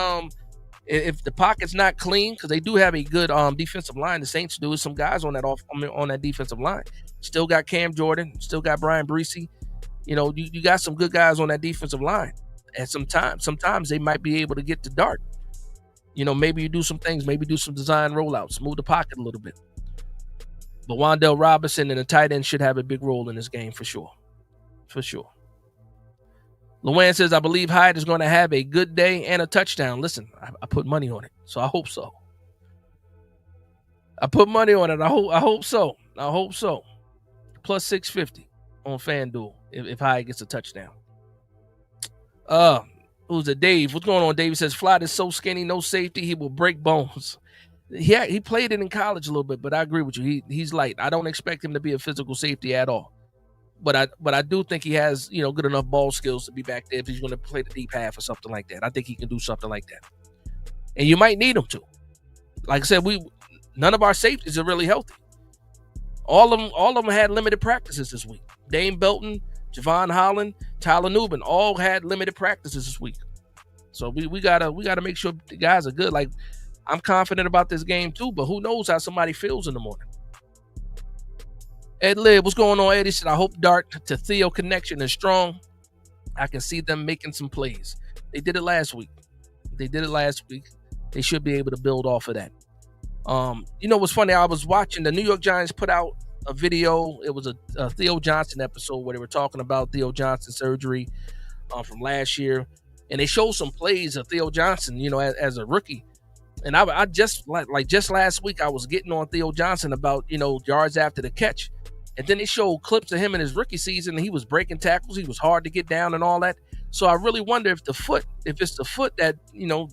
if the pocket's not clean, because they do have a good defensive line. The Saints do. Some guys on that defensive line. Still got Cam Jordan. Still got Brian Breesy. You got some good guys on that defensive line. And sometimes they might be able to get to Dart. Maybe you do some things. Maybe do some design rollouts. Move the pocket a little bit. But Wandell Robinson and the tight end should have a big role in this game for sure. For sure. Luann says, I believe Hyde is going to have a good day and a touchdown. Listen, I put money on it, so I hope so. I put money on it. I hope so. I hope so. Plus 650 on FanDuel if Hyde gets a touchdown. Who's it? Dave. What's going on, Dave? He says, Flott is so skinny, no safety, he will break bones. He played it in college a little bit, but I agree with you. He's light. I don't expect him to be a physical safety at all. But I do think he has, good enough ball skills to be back there if he's going to play the deep half or something like that. I think he can do something like that. And you might need him to. Like I said, none of our safeties are really healthy. All of them had limited practices this week. Dane Belton, Javon Holland, Tyler Nubin all had limited practices this week. So we gotta make sure the guys are good. Like, I'm confident about this game too, but who knows how somebody feels in the morning. Ed Lib, what's going on, Ed? He said, I hope Dart to Theo connection is strong. I can see them making some plays. They did it last week. They should be able to build off of that. What's funny? I was watching the New York Giants put out a video. It was a Theo Johnson episode where they were talking about Theo Johnson's surgery from last year. And they showed some plays of Theo Johnson, as a rookie. And I just last week, I was getting on Theo Johnson about, yards after the catch. And then they showed clips of him in his rookie season. And he was breaking tackles. He was hard to get down and all that. So I really wonder if it's the foot that,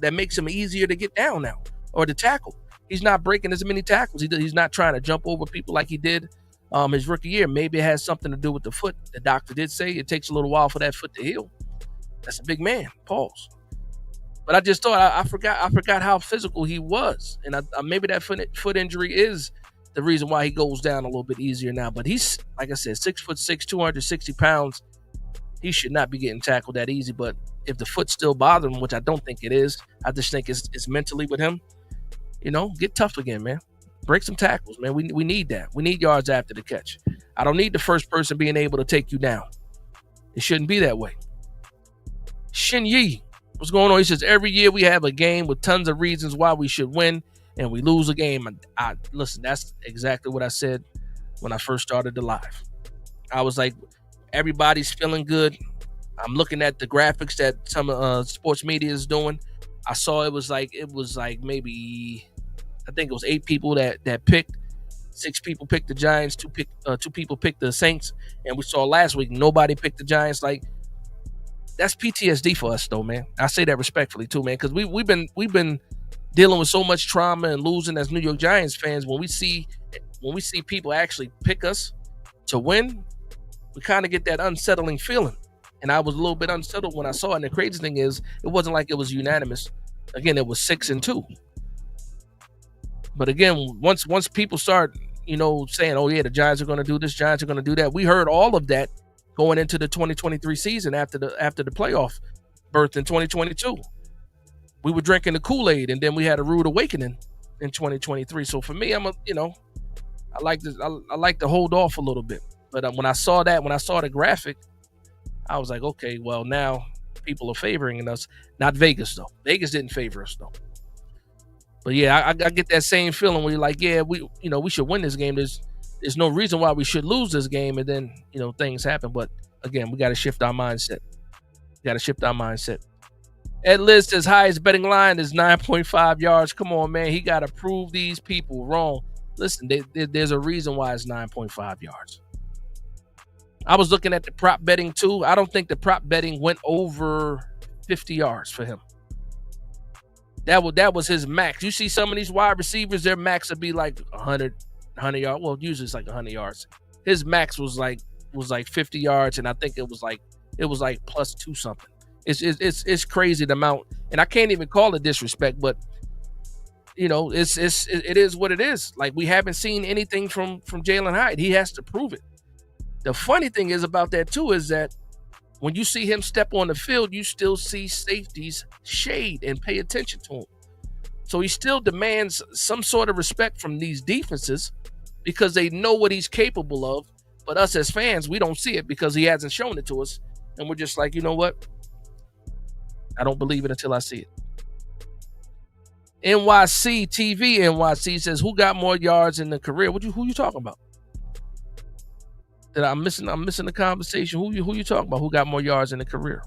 that makes him easier to get down now, or to tackle. He's not breaking as many tackles. He's not trying to jump over people like he did his rookie year. Maybe it has something to do with the foot. The doctor did say it takes a little while for that foot to heal. That's a big man. Pause. But I just thought I forgot how physical he was, and maybe that foot injury is the reason why he goes down a little bit easier now. But he's, like I said, 6'6", 260 pounds. He should not be getting tackled that easy. But if the foot's still bothering him, which I don't think it is, I just think it's mentally with him. Get tough again, man. Break some tackles, man. We need that. We need yards after the catch. I don't need the first person being able to take you down. It shouldn't be that way. Shin Yi, what's going on? He says, every year we have a game with tons of reasons why we should win, and we lose a game. Listen, that's exactly what I said when I first started the live. I was like, everybody's feeling good. I'm looking at the graphics that some sports media is doing. I saw it was like maybe, I think it was 8 people that picked. 6 people picked the Giants, 2 people picked the Saints, and we saw last week nobody picked the Giants. Like, that's PTSD for us, though, man. I say that respectfully too, man, because we've been dealing with so much trauma and losing as New York Giants fans. When we see people actually pick us to win, we kind of get that unsettling feeling. And I was a little bit unsettled when I saw it. And the crazy thing is, it wasn't like it was unanimous. Again, it was 6-2. But again, once people start, saying, "Oh yeah, the Giants are going to do this, Giants are going to do that," we heard all of that going into the 2023 season after the playoff berth in 2022. We were drinking the Kool-Aid, and then we had a rude awakening in 2023. So for me, I like to hold off a little bit. But when I saw the graphic, I was like, okay, well, now people are favoring us. Not Vegas, though. Vegas didn't favor us, though. But yeah, I get that same feeling where you're like, yeah, we should win this game. There's no reason why we should lose this game, and then things happen. But again, we got to shift our mindset. Ed Liz says highest betting line is 9.5 yards. Come on, man. He got to prove these people wrong. Listen, there's a reason why it's 9.5 yards. I was looking at the prop betting too. I don't think the prop betting went over 50 yards for him. That was his max. You see some of these wide receivers, their max would be like 100 yards. Well, usually it's like 100 yards. His max was like 50 yards, and I think it was like plus two something. It's crazy the amount, and I can't even call it disrespect, but it is what it is. Like, we haven't seen anything from Jalen Hyde. He has to prove it. The funny thing is about that too is that when you see him step on the field, you still see safeties shade and pay attention to him. So he still demands some sort of respect from these defenses because they know what he's capable of. But us as fans, we don't see it because he hasn't shown it to us. And we're just like, you know what? I don't believe it until I see it. NYC TV NYC says, who got more yards in the career? Who you talking about? That I'm missing the conversation. Who you talking about? Who got more yards in the career?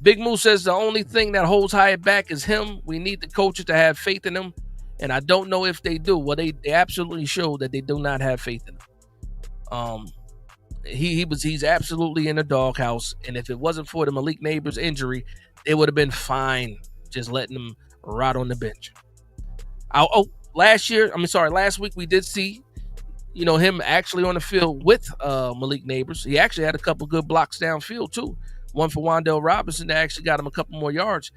Big Moose says the only thing that holds Hyatt back is him. We need the coaches to have faith in him, and I don't know if they do. Well, they absolutely show that they do not have faith in him. He's absolutely in the doghouse, and if it wasn't for the Malik Neighbors injury, it would have been fine just letting him rot on the bench. Last week we did see him actually on the field with Malik Neighbors. He actually had a couple good blocks downfield too. One for Wan'Dale Robinson that actually got him a couple more yards.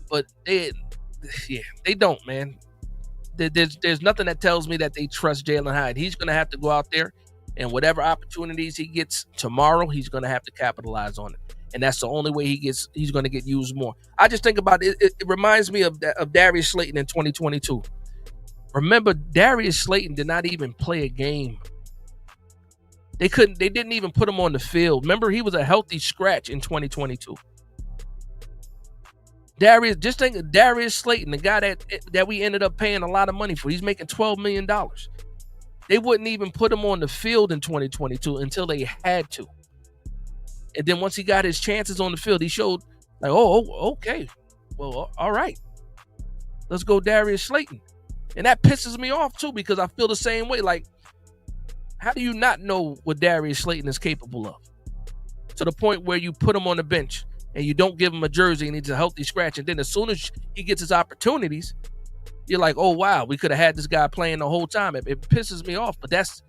But they don't, man. There's nothing that tells me that they trust Jalen Hyde. He's going to have to go out there, and whatever opportunities he gets tomorrow, he's going to have to capitalize on it. And that's the only way he's going to get used more. I just think about it. It reminds me of Darius Slayton in 2022. Remember, Darius Slayton did not even play a game. They didn't even put him on the field. Remember, he was a healthy scratch in 2022. Darius Slayton, the guy that we ended up paying a lot of money for. He's making $12 million. They wouldn't even put him on the field in 2022 until they had to. And then once he got his chances on the field, he showed like, okay. Well, all right. Let's go Darius Slayton. And that pisses me off too, because I feel the same way. Like, how do you not know what Darius Slayton is capable of? To the point where you put him on the bench and you don't give him a jersey and he's a healthy scratch. And then as soon as he gets his opportunities, you're like, oh, wow, we could have had this guy playing the whole time. It pisses me off, but that's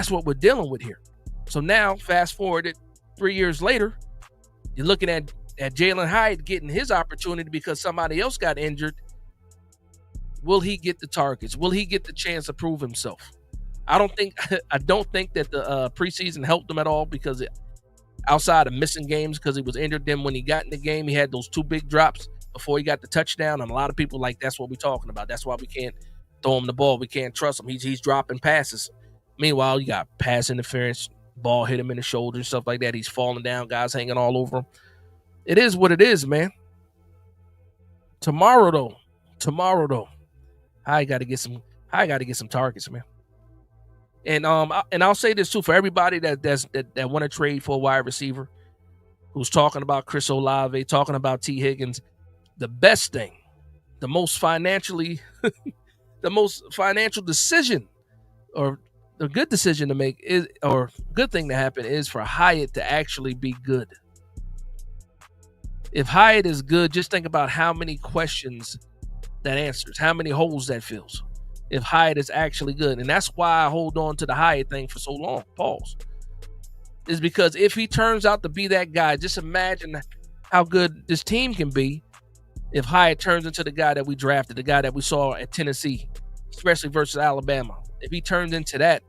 what we're dealing with here. So now, fast forward it 3 years later, you're looking at Jalen Hyde getting his opportunity because somebody else got injured. Will he get the targets? Will he get the chance to prove himself? I don't think that the preseason helped him at all, because outside of missing games because he was injured, then when he got in the game, he had those two big drops before he got the touchdown, and a lot of people like, that's what we're talking about. That's why we can't throw him the ball. We can't trust him. He's dropping passes. Meanwhile, you got pass interference, ball hit him in the shoulder and stuff like that. He's falling down, guys hanging all over him. It is what it is, man. Tomorrow though, I got to get some targets, man. And I'll say this too, for everybody that want to trade for a wide receiver, who's talking about Chris Olave, talking about T. Higgins, the best thing, the most financial decision, or a good decision to make is, or good thing to happen, is for Hyatt to actually be good. If Hyatt is good, just think about how many questions that answers, how many holes that fills. If Hyatt is actually good. And that's why I hold on to the Hyatt thing for so long. Pause. Is because if he turns out to be that guy, just imagine how good this team can be if Hyatt turns into the guy that we drafted, the guy that we saw at Tennessee, especially versus Alabama. If he turns into that,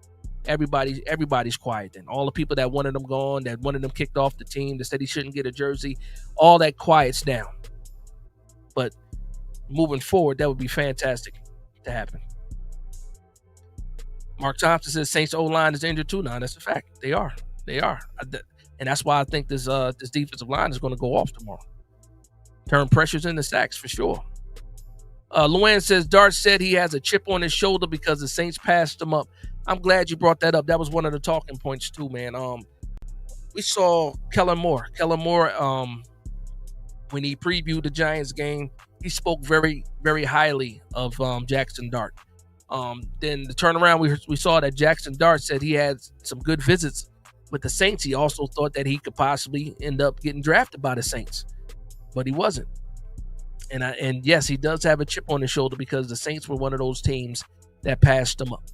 everybody's quiet then. All the people that wanted him gone, that wanted him kicked off the team, that said he shouldn't get a jersey, all that quiets down. But moving forward, that would be fantastic to happen. Mark Thompson says Saints O-line is injured too. Now, that's a fact. They are. And that's why I think this defensive line is going to go off tomorrow. Turn pressures into sacks for sure. Luann says Dart said he has a chip on his shoulder because the Saints passed him up. I'm glad you brought that up. That was one of the talking points too, man. We saw Kellen Moore. Kellen Moore when he previewed the Giants game, he spoke very, very highly of Jackson Dart. Then the turnaround, we saw that Jackson Dart said he had some good visits with the Saints. He also thought that he could possibly end up getting drafted by the Saints, but he wasn't. And yes, he does have a chip on his shoulder because the Saints were one of those teams that passed him up.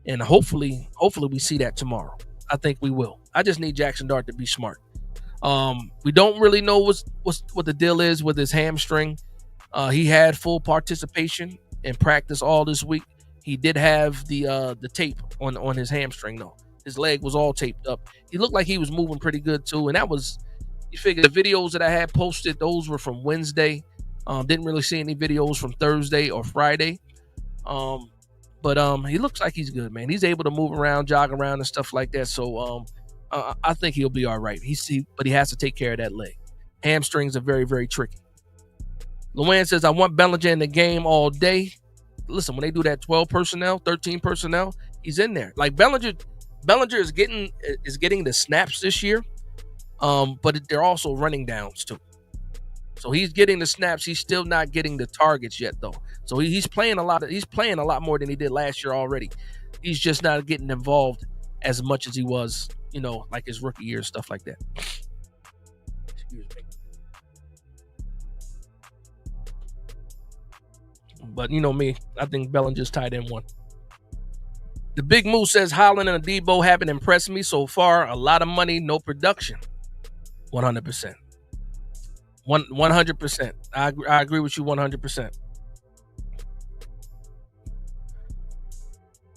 And hopefully we see that tomorrow. I think we will. I just need Jackson Dart to be smart. We don't really know what the deal is with his hamstring. He had full participation in practice all this week. He did have the tape on his hamstring though. His leg was all taped up. He looked like he was moving pretty good too. And that was, you figure the videos that I had posted, those were from Wednesday. Didn't really see any videos from Thursday or Friday. But he looks like he's good, man. He's able to move around, jog around, and stuff like that. So I think he'll be all right. But he has to take care of that leg. Hamstrings are very, very tricky. Luann says, I want Bellinger in the game all day. Listen, when they do that 12 personnel, 13 personnel, he's in there. Like Bellinger is getting the snaps this year, but they're also running downs too. So he's getting the snaps. He's still not getting the targets yet, though. So he's playing a lot more than he did last year already. He's just not getting involved as much as he was, like his rookie year, stuff like that. Excuse me. But you know me, I think Bellinger's tied in one. The Big Moose says Holland and Debo haven't impressed me so far. A lot of money, no production. 100%. 100%. I agree with you 100%.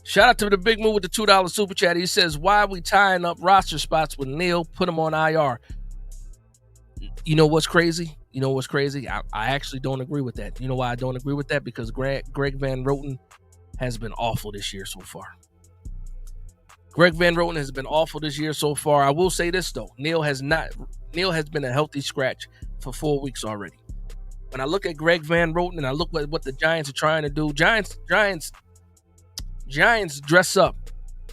Shout out to the Big Move with the $2 super chat. He says, why are we tying up roster spots with Neal? Put him on IR. You know what's crazy? I actually don't agree with that. You know why I don't agree with that? Because Greg Van Roten has been awful this year so far. Greg Van Roten has been awful this year so far. I will say this, though. Neal has been a healthy scratch for 4 weeks already. When I look at Greg Van Roten and I look at what the Giants are trying to do, Giants dress up,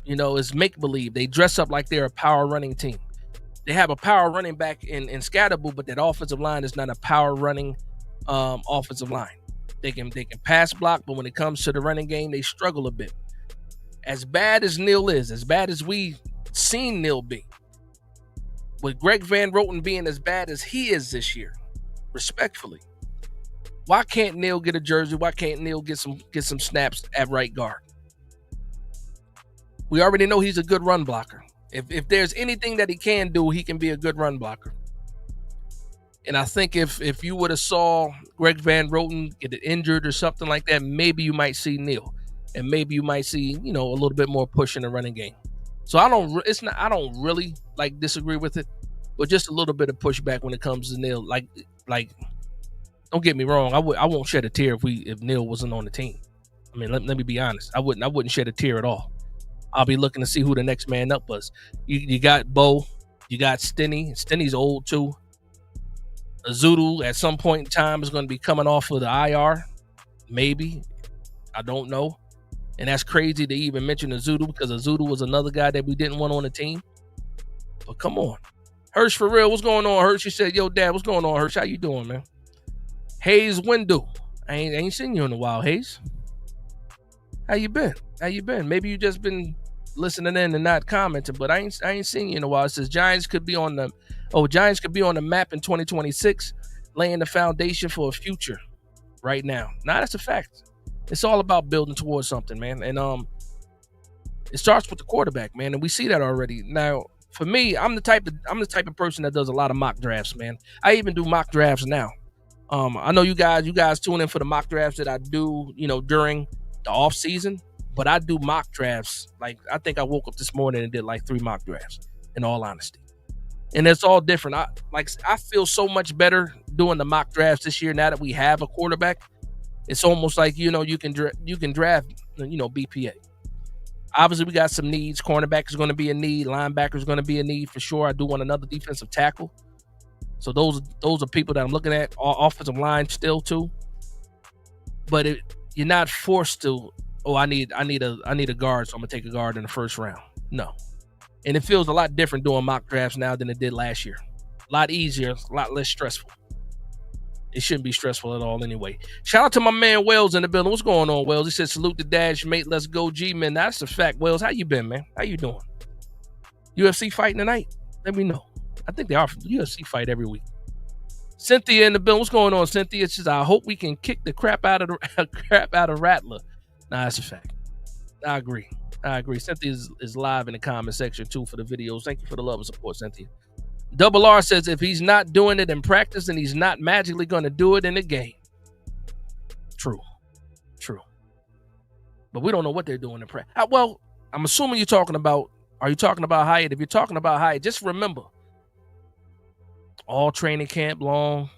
it's make-believe. They dress up like they're a power running team. They have a power running back in Scatterbo, but that offensive line is not a power running offensive line. They can pass block, but when it comes to the running game, they struggle a bit. As bad as Neal is, as bad as we've seen Neal be, with Greg Van Roten being as bad as he is this year, respectfully, why can't Neal get a jersey? Why can't Neal get some snaps at right guard? We already know he's a good run blocker. If there's anything that he can do, he can be a good run blocker. And I think if you would have saw Greg Van Roten get injured or something like that, maybe you might see Neal, and maybe you might see a little bit more push in the running game. So I don't really disagree with it, but just a little bit of pushback when it comes to Neal. Like don't get me wrong, I won't shed a tear if Neal wasn't on the team. I mean, let me be honest, I wouldn't shed a tear at all. I'll be looking to see who the next man up was. You got Bo, you got Stinny. Stinny's old too. Azudu at some point in time is going to be coming off of the IR, maybe. I don't know. And that's crazy to even mention Azudu because Azudu was another guy that we didn't want on the team. But come on. Hirsch, for real, what's going on, Hirsch? He said, yo, Dad, what's going on, Hirsch? How you doing, man? Hayes Windu. I ain't seen you in a while, Hayes. How you been? Maybe you just been listening in and not commenting, but I ain't seen you in a while. It says Giants could be on the map in 2026, laying the foundation for a future right now. Now that's a fact. It's all about building towards something, man. And it starts with the quarterback, man, and we see that already. Now, for me, I'm the type of person that does a lot of mock drafts, man. I even do mock drafts now. I know you guys tune in for the mock drafts that I do, during the off season, but I do mock drafts. Like, I think I woke up this morning and did 3 mock drafts, in all honesty. And it's all different. I feel so much better doing the mock drafts this year now that we have a quarterback. It's almost like, you can draft, BPA. Obviously, we got some needs. Cornerback is going to be a need. Linebacker is going to be a need for sure. I do want another defensive tackle. So those are people that I'm looking at. Offensive line still too. But you're not forced to. Oh, I need a guard, so I'm gonna take a guard in the first round. No, and it feels a lot different doing mock drafts now than it did last year. A lot easier, a lot less stressful. It shouldn't be stressful at all anyway. Shout out to my man Wells in the building. What's going on, Wells? He said, salute the dash, mate. Let's go, G-Man. That's a fact. Wells, how you been, man? How you doing? UFC fighting tonight? Let me know. I think they are UFC fight every week. Cynthia in the building. What's going on, Cynthia? She says, I hope we can kick the crap out of Rattler. Nah, that's a fact. I agree. Cynthia is live in the comment section too for the videos. Thank you for the love and support, Cynthia. Double R says, if he's not doing it in practice, then he's not magically going to do it in the game. True. But we don't know what they're doing in practice. Well, I'm assuming are you talking about Hyatt? If you're talking about Hyatt, just remember, all training camp long,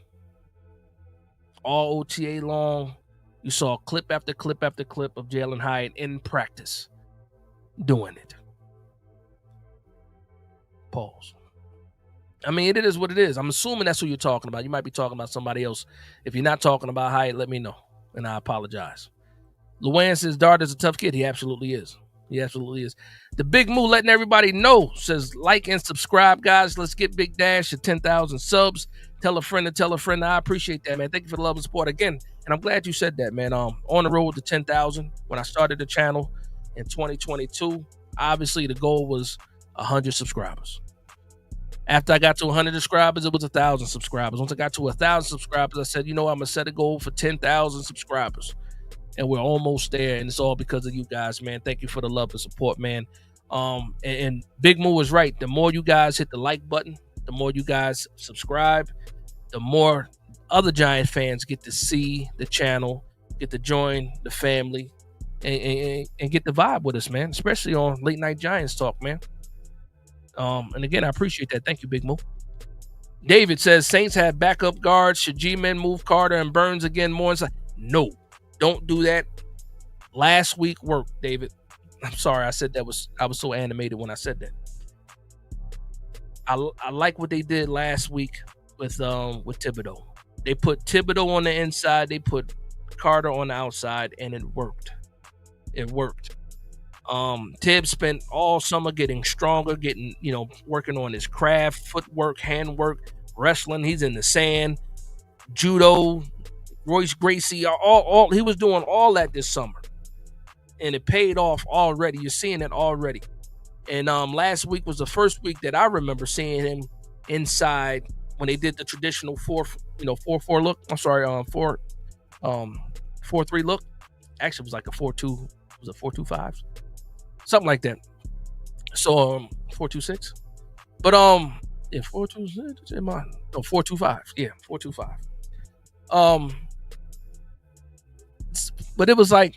all OTA long, you saw clip after clip after clip of Jalen Hyatt in practice doing it. Pause. I mean, it is what it is. I'm assuming that's who you're talking about. You might be talking about somebody else. If you're not talking about Hyatt, let me know, and I apologize. Luann says, Dart is a tough kid. He absolutely is. The Big Moo letting everybody know says, like and subscribe, guys. Let's get Big Dash to 10,000 subs. Tell a friend to tell a friend. I appreciate that, man. Thank you for the love and support again. And I'm glad you said that, man. On the road to 10,000. When I started the channel in 2022, obviously the goal was 100 subscribers. After I got to 100 subscribers, it was 1,000 subscribers. Once I got to 1,000 subscribers, I said, I'm going to set a goal for 10,000 subscribers. And we're almost there, and it's all because of you guys, man. Thank you for the love and support, man. And Big Moo was right. The more you guys hit the like button, the more you guys subscribe, the more other Giant fans get to see the channel, get to join the family, and get the vibe with us, man, especially on Late Night Giants Talk, man. And again, I appreciate that. Thank you, Big Moo. David says, Saints have backup guards. Should G-Men move Carter and Burns again more inside? No, don't do that. Last week worked, David. I'm sorry, I said I was so animated when I said that. I like what they did last week with Thibodeau. They put Thibodeau on the inside, they put Carter on the outside, and it worked. Tibbs spent all summer getting stronger, working on his craft, footwork, handwork, wrestling. He's in the sand, judo, Royce Gracie, all he was doing all that this summer. And it paid off already. You're seeing it already. And last week was the first week that I remember seeing him inside when they did the traditional 4-4 look. I'm sorry, 4-3 look. Actually, it was like a 4-2. Was it 4-2-5? Something like that. So 4-2-6. But 4-2-6. No, 4-2-5. Yeah, 4-2-5. But it was like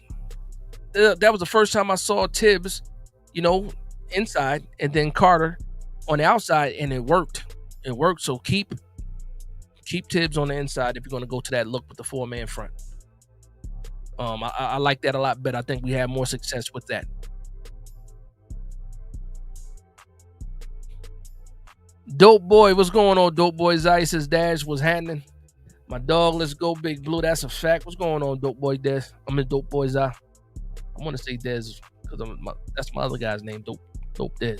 that was the first time I saw Tibbs, inside, and then Carter on the outside, and it worked. So keep Tibbs on the inside if you're going to go to that look with the 4-man front. I like that a lot better. I think we had more success with that. Dope Boy, what's going on, Dope Boy? Zai says Dash was handling my dog. Let's go, Big Blue. That's a fact. What's going on, Dope Boy Des? Dope Boy Zai. I want to say Des because that's my other guy's name, Dope Des.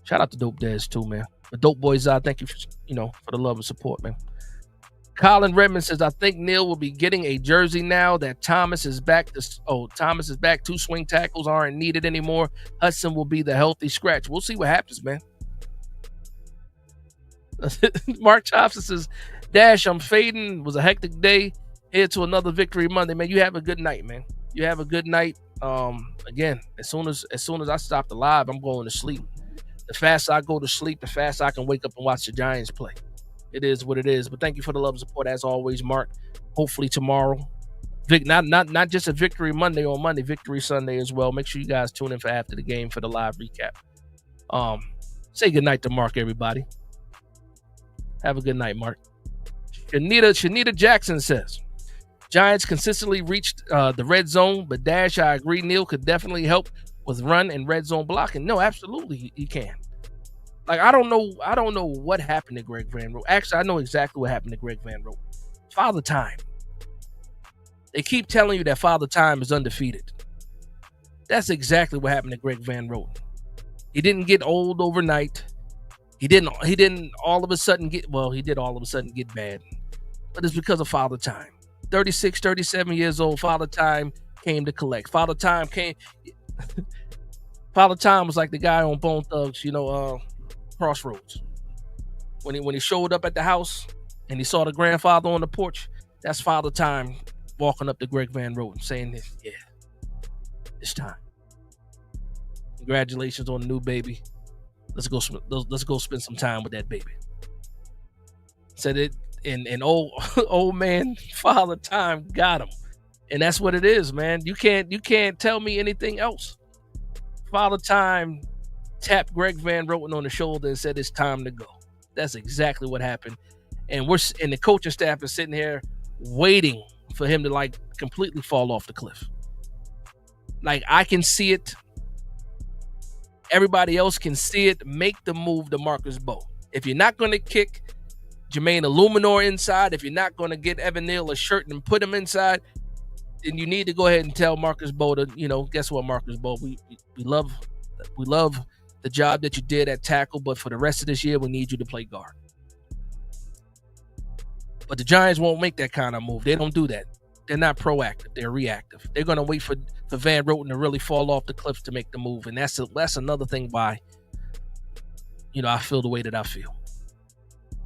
Shout out to Dope Des too, man. But Dope Boy Zai, thank you for the love and support, man. Colin Redmond says, I think Neal will be getting a jersey now that Thomas is back. Thomas is back. 2 swing tackles aren't needed anymore. Hudson will be the healthy scratch. We'll see what happens, man. Mark Chopson says, Dash, I'm fading. It was a hectic day. Head to another Victory Monday, man. You have a good night, man. You have a good night. Again, as soon as I stop the live, I'm going to sleep. The faster I go to sleep, the faster I can wake up and watch the Giants play. It is what it is. But thank you for the love and support as always, Mark. Hopefully tomorrow, not just a Victory Monday on Monday, Victory Sunday as well. Make sure you guys tune in for after the game for the live recap. Say good night to Mark, everybody. Have a good night, Mark. Shanita Jackson says, Giants consistently reached the red zone, but Dash, I agree, Neal could definitely help with run and red zone blocking. No, absolutely he can. Like, I don't know what happened to Greg Van Rote. Actually, I know exactly what happened to Greg Van Rote. Father Time. They keep telling you that Father Time is undefeated. That's exactly what happened to Greg Van Rote. He didn't get old overnight. He didn't all of a sudden get, well, he did all of a sudden get bad. but it's because of Father Time. 36, 37 years old, Father Time came to collect. Father Time was like the guy on Bone Thugs, Crossroads. When he showed up at the house and he saw the grandfather on the porch, that's Father Time walking up to Greg Van Roten saying this, yeah, it's time. Congratulations on the new baby. Let's go spend some time with that baby. Said it, and old man Father Time got him, and that's what it is, man. You can't tell me anything else. Father Time tapped Greg Van Roten on the shoulder and said it's time to go. That's exactly what happened, and the coaching staff is sitting here waiting for him to like completely fall off the cliff. Like, I can see it. Everybody else can see it. Make the move to Marcus Bowe. If you're not going to kick Jermaine Illuminor inside, if you're not going to get Evan Neal a shirt and put him inside, then you need to go ahead and tell Marcus Bowe to, guess what, Marcus Bowe, we love the job that you did at tackle, but for the rest of this year, we need you to play guard. But the Giants won't make that kind of move. They don't do that. They're not proactive. They're reactive. They're going to wait for Van Roten to really fall off the cliff to make the move. And that's another thing why, I feel the way that I feel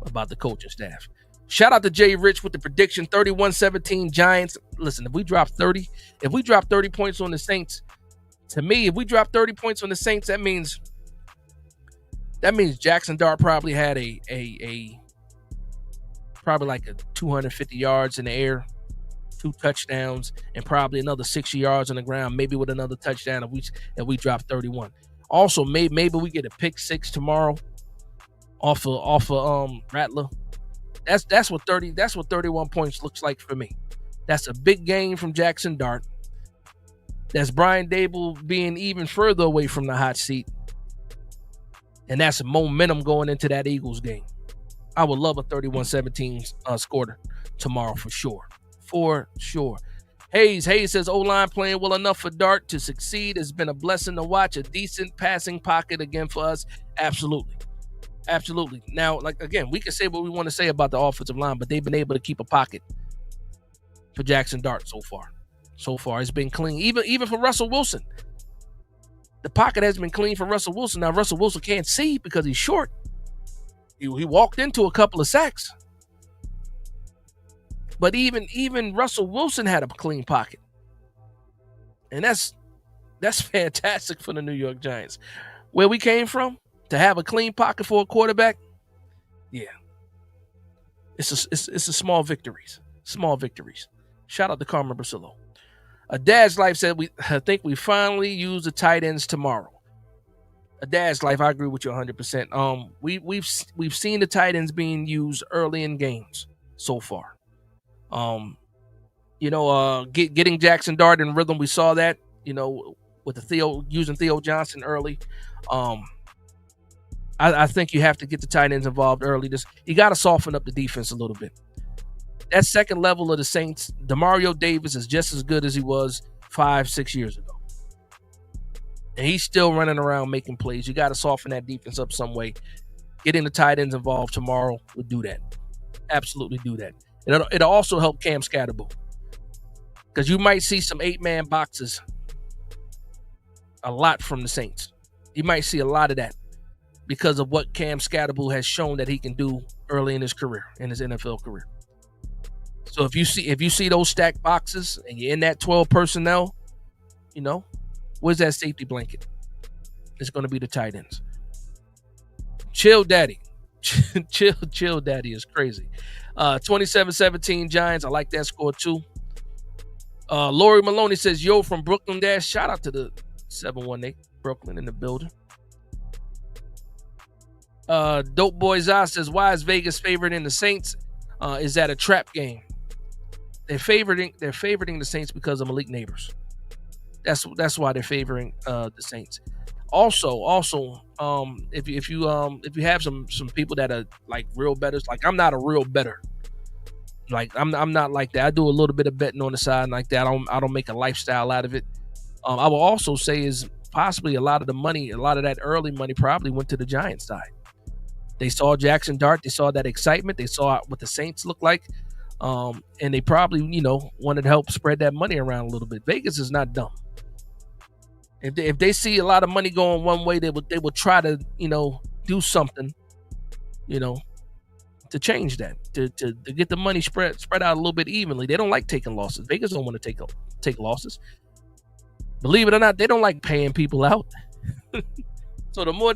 about the coaching staff. Shout out to Jay Rich with the prediction, 31-17 Giants. Listen, if we drop 30 points on the Saints, to me, if we drop 30 points on the Saints, that means Jackson Dart probably had probably like a 250 yards in the air, 2 touchdowns, and probably another 60 yards on the ground, maybe with another touchdown if we drop 31. Also, maybe we get a pick 6 tomorrow off of Rattler. That's what 31 points looks like for me. That's a big gain from Jackson Dart. That's Brian Dable being even further away from the hot seat. And that's momentum going into that Eagles game. I would love a 31-17 score tomorrow for sure. For sure. Hayes says O-line playing well enough for Dart to succeed. It's been a blessing to watch. A decent passing pocket again for us. Absolutely. Now, like, again, we can say what we want to say about the offensive line, but they've been able to keep a pocket for Jackson Dart so far. It's been clean. Even for Russell Wilson. The pocket has been clean for Russell Wilson. Now, Russell Wilson can't see because he's short. He walked into a couple of sacks. But even Russell Wilson had a clean pocket. And that's fantastic for the New York Giants. Where we came from, to have a clean pocket for a quarterback, yeah. It's a small victories. Small victories. Shout out to Carmen Brasillo. A Dad's Life said, I think we finally use the tight ends tomorrow. A Dad's Life, I agree with you 100%. We've seen the tight ends being used early in games so far. Getting Jackson Dart in rhythm, we saw that, with using Theo Johnson early. I think you have to get the tight ends involved early. You got to soften up the defense a little bit. That second level of the Saints, Demario Davis is just as good as he was 5-6 years ago. And he's still running around making plays. You got to soften that defense up some way. Getting the tight ends involved tomorrow would do that. Absolutely do that. It'll also help Cam Scatterbo. Because you might see some 8-man boxes a lot from the Saints. You might see a lot of that because of what Cam Scatterbo has shown that he can do early in his career, in his NFL career. So if you see those stacked boxes and you're in that 12 personnel, where's that safety blanket? It's going to be the tight ends. Chill Daddy. Chill Daddy is crazy. 27-17 Giants. I like that score too. Lori Maloney says, yo, from Brooklyn Dash. Shout out to the 718 Brooklyn in the building. Dope Boy Zah says, why is Vegas favoriting the Saints? Is that a trap game? They're favoriting the Saints because of Malik Neighbors. That's why they're favoring the Saints. Also, if you have some people that are like real bettors, like I'm not a real bettor. Like I'm not like that. I do a little bit of betting on the side like that. I don't make a lifestyle out of it. I will also say is possibly a lot of that early money probably went to the Giants side. They saw Jackson Dart. They saw that excitement. They saw what the Saints look like. And they probably, wanted to help spread that money around a little bit. Vegas is not dumb. If they see a lot of money going one way, they will try to, do something, you know, to change that, to get the money spread out a little bit evenly. They don't like taking losses. Vegas don't want to take losses. Believe it or not, they don't like paying people out. So the more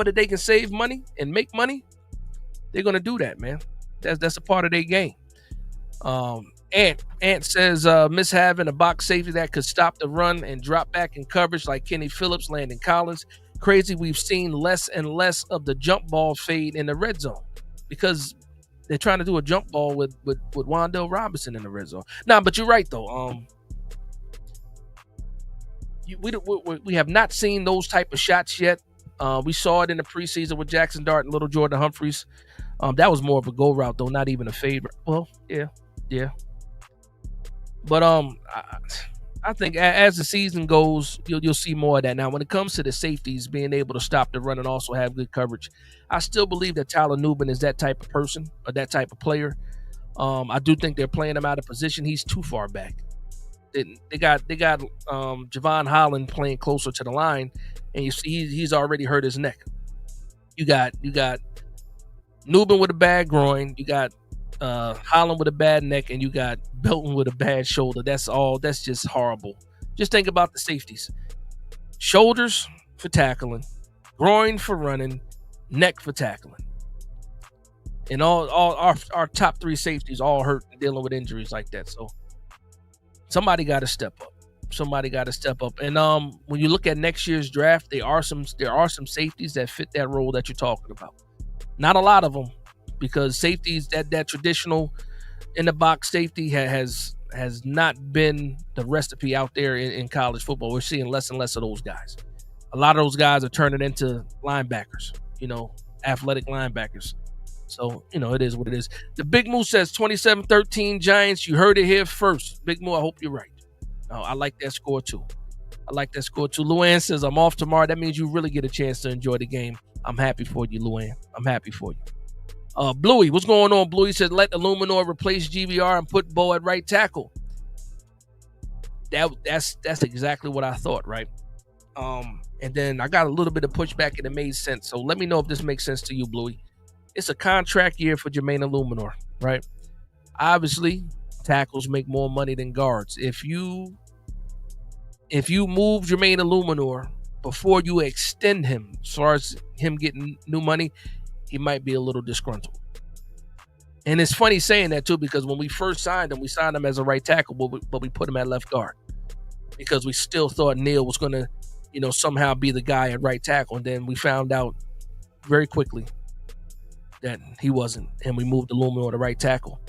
that they can save money and make money, they're gonna do that, man. That's a part of their game. Ant says miss having a box safety that could stop the run and drop back in coverage like Kenny Phillips, Landon Collins. Crazy, we've seen less and less of the jump ball fade in the red zone because they're trying to do a jump ball with Wan'Dale Robinson in the red zone. Nah, but you're right though. We have not seen those type of shots yet. We saw it in the preseason with Jackson Dart and Little Jordan Humphreys. That was more of a go route though, not even a fade. Well, yeah. But I think as the season goes, you'll see more of that. Now, when it comes to the safeties being able to stop the run and also have good coverage, I still believe that Tyler Nubin is that type of person or that type of player. I do think they're playing him out of position. He's too far back. They got Javon Holland playing closer to the line, and you see he's already hurt his neck. You got Nubin with a bad groin. You got Holland with a bad neck, and you got Belton with a bad shoulder. That's just horrible. Just think about the safeties: shoulders for tackling, groin for running, neck for tackling, and all our top three safeties all hurt and dealing with injuries like that. So somebody got to step up. And when you look at next year's draft, there are some safeties that fit that role that you're talking about. Not a lot of them, because safeties that traditional in the box safety has not been the recipe out there in college football. We're seeing less and less of those guys. A lot of those guys are turning into linebackers, athletic linebackers. So, it is what it is. The Big Moo says 27-13 Giants. You heard it here first. Big Moo, I hope you're right. I like that score too. Luann says, I'm off tomorrow. That means you really get a chance to enjoy the game. I'm happy for you, Luann. I'm happy for you. Bluey, what's going on, Bluey? Says, let Illuminor replace GBR and put Bo at right tackle. That's exactly what I thought, right? And then I got a little bit of pushback and it made sense. So let me know if this makes sense to you, Bluey. It's a contract year for Jermaine Illuminor, right? Obviously, tackles make more money than guards. If you move Jermaine Illuminor before you extend him, as far as him getting new money, he might be a little disgruntled. And it's funny saying that too, because when we first signed him, we signed him as a right tackle, but we put him at left guard because we still thought Neal was going to, somehow be the guy at right tackle. And then we found out very quickly that he wasn't, and we moved Illuminor to right tackle.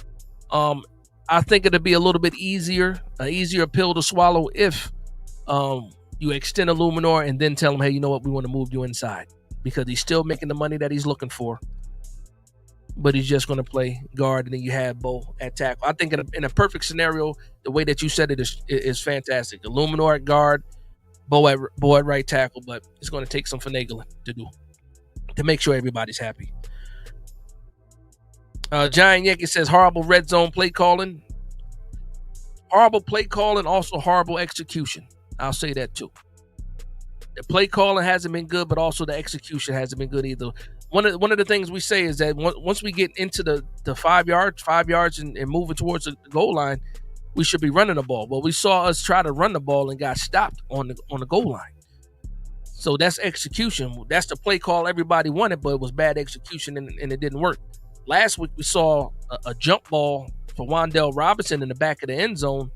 I think it'll be a little bit easier pill to swallow if you extend Illuminor and then tell him, hey, you know what, we want to move you inside, because he's still making the money that he's looking for, but he's just going to play guard, and then you have Bo at tackle. I think in a perfect scenario, the way that you said it is fantastic. Illuminor at guard, Bo at right tackle, but it's going to take some finagling to do to make sure everybody's happy. Giant Yankee says horrible red zone play calling. Horrible play calling, also horrible execution. I'll say that too. The play calling hasn't been good, but also the execution hasn't been good either. One of the things we say is that once we get into the 5 yards and moving towards the goal line, we should be running the ball. Well, we saw us try to run the ball and got stopped on the goal line. So that's execution. That's the play call everybody wanted, but it was bad execution and it didn't work. Last week we saw a jump ball for Wan'Dale Robinson in the back of the end zone,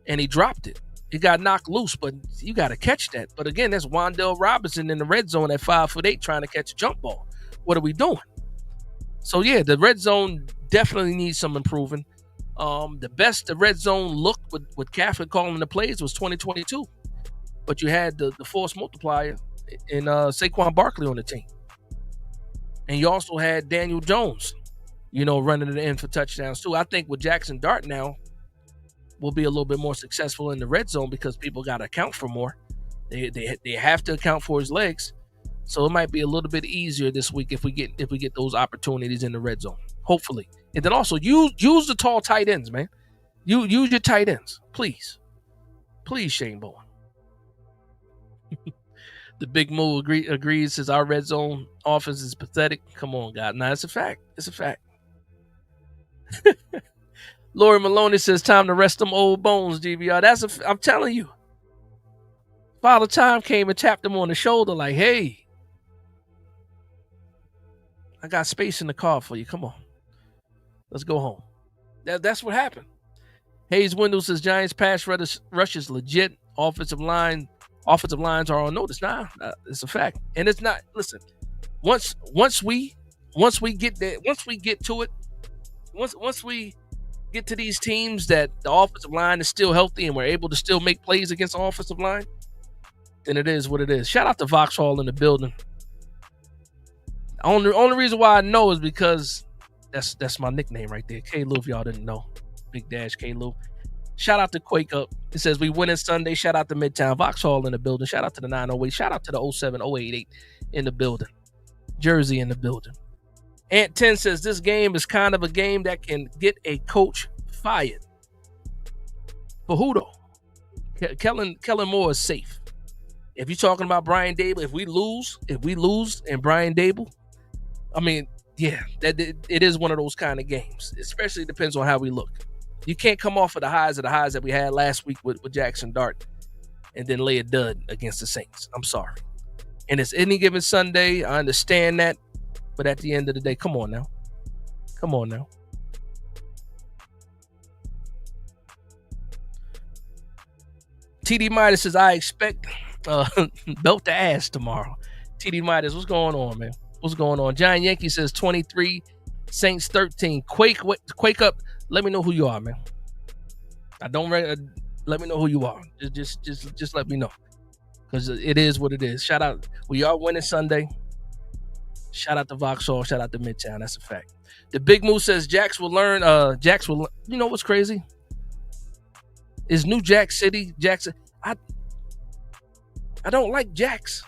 and he dropped it. It got knocked loose, but you got to catch that. But again, that's Wan'Dale Robinson in the red zone at 5'8" trying to catch a jump ball. What are we doing? So yeah, the red zone definitely needs some improving. The best the red zone looked with Catholic calling the plays was 2022, but you had the force multiplier in Saquon Barkley on the team. And you also had Daniel Jones, running it in for touchdowns too. I think with Jackson Dart now, we'll be a little bit more successful in the red zone because people got to account for more. They have to account for his legs, so it might be a little bit easier this week if we get those opportunities in the red zone. Hopefully, And then also use the tall tight ends, man. You use your tight ends, please. Please, Shane Bowen. The big move agrees, says our red zone offense is pathetic. Come on, God. Nah, it's a fact. It's a fact. Lori Maloney says time to rest them old bones, DVR. I'm telling you. Father Time came and tapped him on the shoulder like, hey, I got space in the car for you. Come on. Let's go home. That's what happened. Hayes Windows says Giants pass rush is legit. Offensive lines are on notice. Nah, it's a fact. And it's not, listen, once we get there, once we get to it, once we get to these teams that the offensive line is still healthy and we're able to still make plays against the offensive line, then it is what it is. Shout out to Vauxhall in the building. Only reason why I know is because that's my nickname right there. K-Lou, if y'all didn't know. Big Dash K-Lou. Shout out to Quake Up. It says we winning Sunday. Shout out to Midtown. Vauxhall in the building. Shout out to the 908. Shout out to the 07088 in the building. Jersey in the building. Ant 10 says this game is kind of a game that can get a coach fired. For who though? Kellen Moore is safe. If you're talking about Brian Dable, if we lose and Brian Dable, I mean, yeah, it is one of those kind of games. Especially depends on how we look. You can't come off of the highs that we had last week with Jackson Dart and then lay a dud against the Saints. I'm sorry. And it's any given Sunday. I understand that. But at the end of the day, come on now. Come on now. TD Midas says, I expect belt the ass tomorrow. TD Midas, what's going on, man? What's going on? Giant Yankee says 23, Saints 13. Quake Up. Let me know who you are, man. Let me know who you are. Just let me know. Because it is what it is. Shout out. We are winning Sunday. Shout out to Vauxhall. Shout out to Midtown. That's a fact. The Big Moose says Jax will learn. You know what's crazy? Is New Jack City, Jackson. I don't like Jax.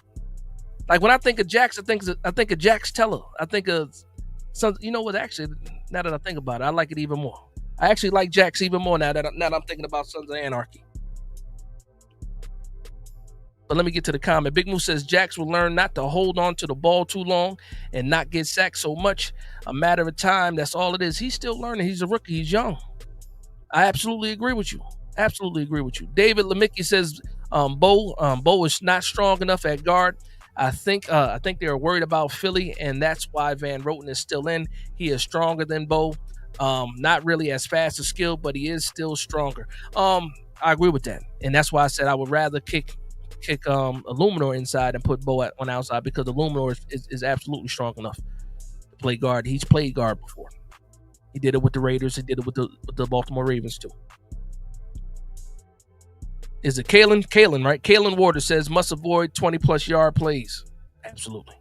Like when I think of Jax, I think of Jax Teller. I think of some. You know what? Actually, now that I think about it, I like it even more. I actually like Jax even more now that I'm thinking about Sons of Anarchy. But let me get to the comment. Big Moose says Jax will learn not to hold on to the ball too long and not get sacked so much. A matter of time. That's all it is. He's still learning. He's a rookie. He's young. I absolutely agree with you. David Lemicki says Bo is not strong enough at guard. I think they're worried about Philly, and that's why Van Roten is still in. He is stronger than Bo. Not really as fast or skilled, but he is still stronger. I agree with that, and that's why I said I would rather kick Illuminor inside and put Bo on outside because Illuminor is absolutely strong enough to play guard. He's played guard before. He did it with the Raiders. He did it with the Baltimore Ravens too. Is it Kalen? Kalen, right? Kalen Warder says must avoid 20-plus yard plays. Absolutely.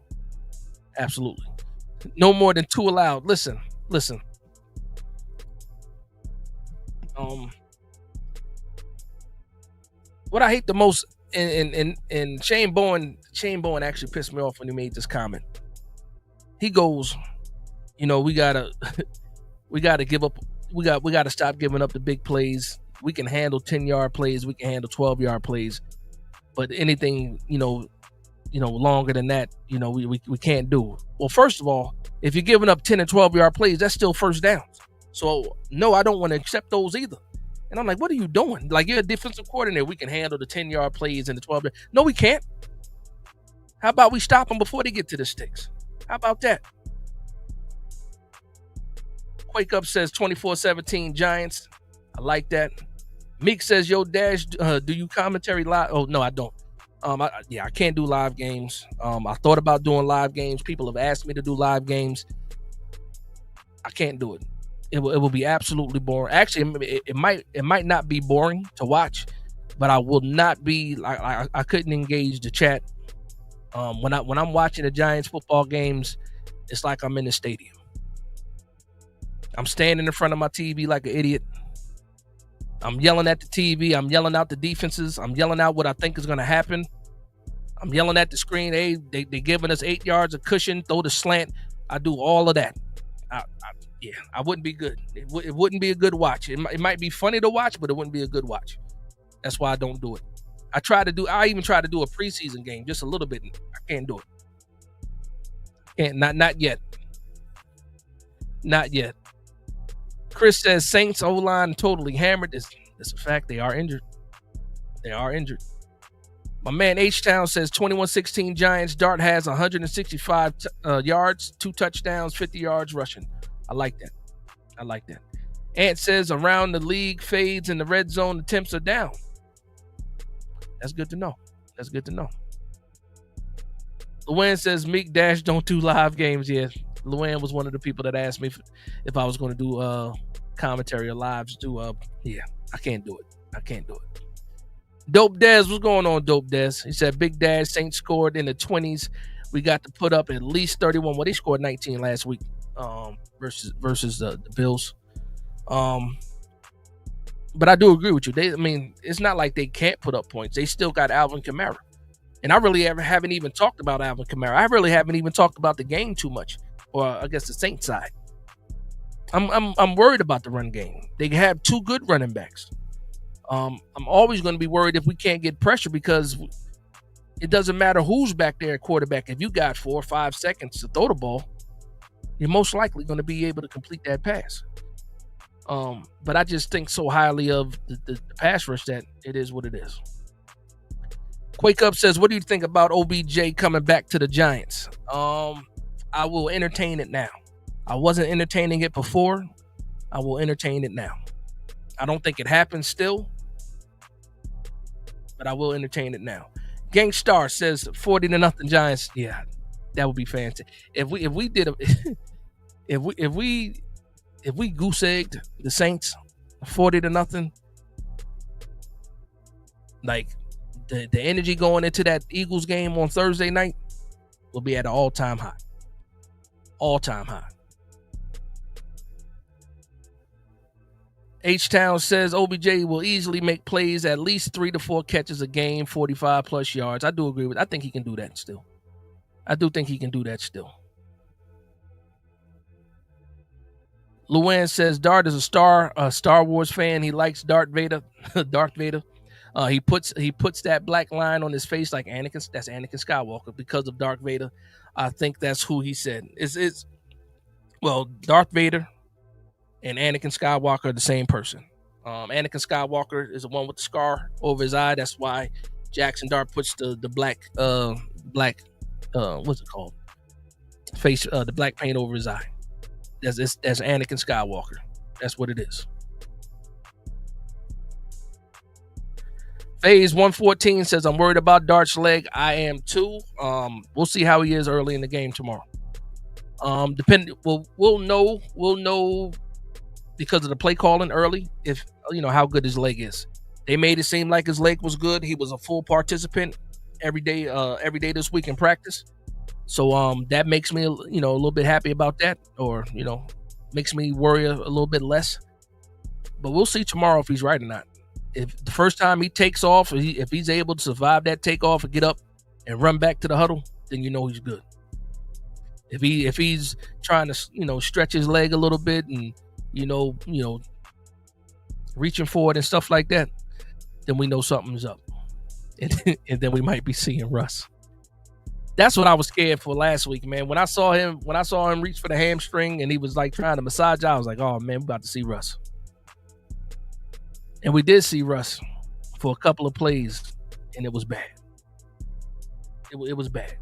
No more than 2 allowed. Listen. What I hate the most, and Shane Bowen actually pissed me off when he made this comment. He goes, we gotta give up. We gotta stop giving up the big plays. We can handle 10-yard plays. We can handle 12-yard plays. But anything, longer than that, we can't do. Well, first of all, if you're giving up 10 and 12-yard plays, that's still first downs. So, no, I don't want to accept those either. And I'm like, what are you doing? Like, you're a defensive coordinator. We can handle the 10-yard plays and the 12. No, we can't. How about we stop them before they get to the sticks? How about that? Quake Up says 24-17 Giants. I like that. Meek says, yo, Dash, do you commentary live? Oh, no, I don't. I can't do live games. I thought about doing live games. People have asked me to do live games. I can't do it. It will be absolutely boring. Actually, it might not be boring to watch, but I will not be like I couldn't engage the chat. When I'm watching the Giants football games, it's like I'm in the stadium. I'm standing in front of my TV like an idiot. I'm yelling at the TV. I'm yelling out the defenses. I'm yelling out what I think is going to happen. I'm yelling at the screen. Hey, they giving us 8 yards of cushion. Throw the slant. I do all of that. Yeah, I wouldn't be good. It wouldn't be a good watch. It might be funny to watch, but it wouldn't be a good watch. That's why I don't do it. I even try to do a preseason game just a little bit. I can't do it. Can't not yet. Not yet. Chris says Saints O-line totally hammered. It's a fact. They are injured. They are injured. My man H-Town says 21-16 Giants. Dart has 165 yards, 2 touchdowns, 50 yards rushing. I like that. I like that. Ant says around the league, fades in the red zone attempts are down. That's good to know. That's good to know. Luann says Meek Dash don't do live games yet. Luann was one of the people that asked me if I was going to do commentary or lives. Yeah, I can't do it. I can't do it. Dope Dez, what's going on, Dope Dez? He said Big Dash Saints scored in the 20s. We got to put up at least 31. Well, they scored 19 last week versus the Bills. But I do agree with you. It's not like they can't put up points. They still got Alvin Kamara. And I really haven't even talked about Alvin Kamara. I really haven't even talked about the game too much, or I guess the Saints side. I'm worried about the run game. They have 2 good running backs. I'm always going to be worried if we can't get pressure, because it doesn't matter who's back there at quarterback. If you got 4 or 5 seconds to throw the ball, you're most likely going to be able to complete that pass. But I just think so highly of the pass rush that it is what it is. Quake Up says, what do you think about OBJ coming back to the Giants? I will entertain it now. I wasn't entertaining it before. I will entertain it now. I don't think it happens still, but I will entertain it now. Gangstar says 40-0 Giants. Yeah, that would be fantastic. If we did a if we goose egged the Saints 40-0, like the energy going into that Eagles game on Thursday night will be at an all-time high. All-time high. H-Town says OBJ will easily make plays, at least 3 to 4 catches a game, 45 plus yards. I do agree with. I think he can do that still. I do think he can do that still. Luann says Dart is a Star Wars fan. He likes Darth Vader. Darth Vader. He puts that black line on his face like Anakin. That's Anakin Skywalker because of Darth Vader. I think that's who he said. Well, Darth Vader and Anakin Skywalker are the same person. Anakin Skywalker is the one with the scar over his eye. That's why Jackson Dart puts the black what's it called? Face the black paint over his eye. That's Anakin Skywalker. That's what it is. Phase 114 says I'm worried about Dart's leg. I am too. We'll see how he is early in the game tomorrow. We'll know because of the play calling early, if how good his leg is. They made it seem like his leg was good. He was a full participant every day this week in practice. So that makes me a little bit happy about that, or makes me worry a little bit less. But we'll see tomorrow if he's right or not. If the first time he takes off, if he's able to survive that takeoff and get up and run back to the huddle, then he's good. If he's trying to stretch his leg a little bit and reaching forward and stuff like that, then we know something's up, and then we might be seeing Russ. That's what I was scared for last week, man. When I saw him reach for the hamstring and he was like trying to massage, I was like, oh man, we're about to see Russ. And we did see Russ for a couple of plays, and it was bad. It was bad.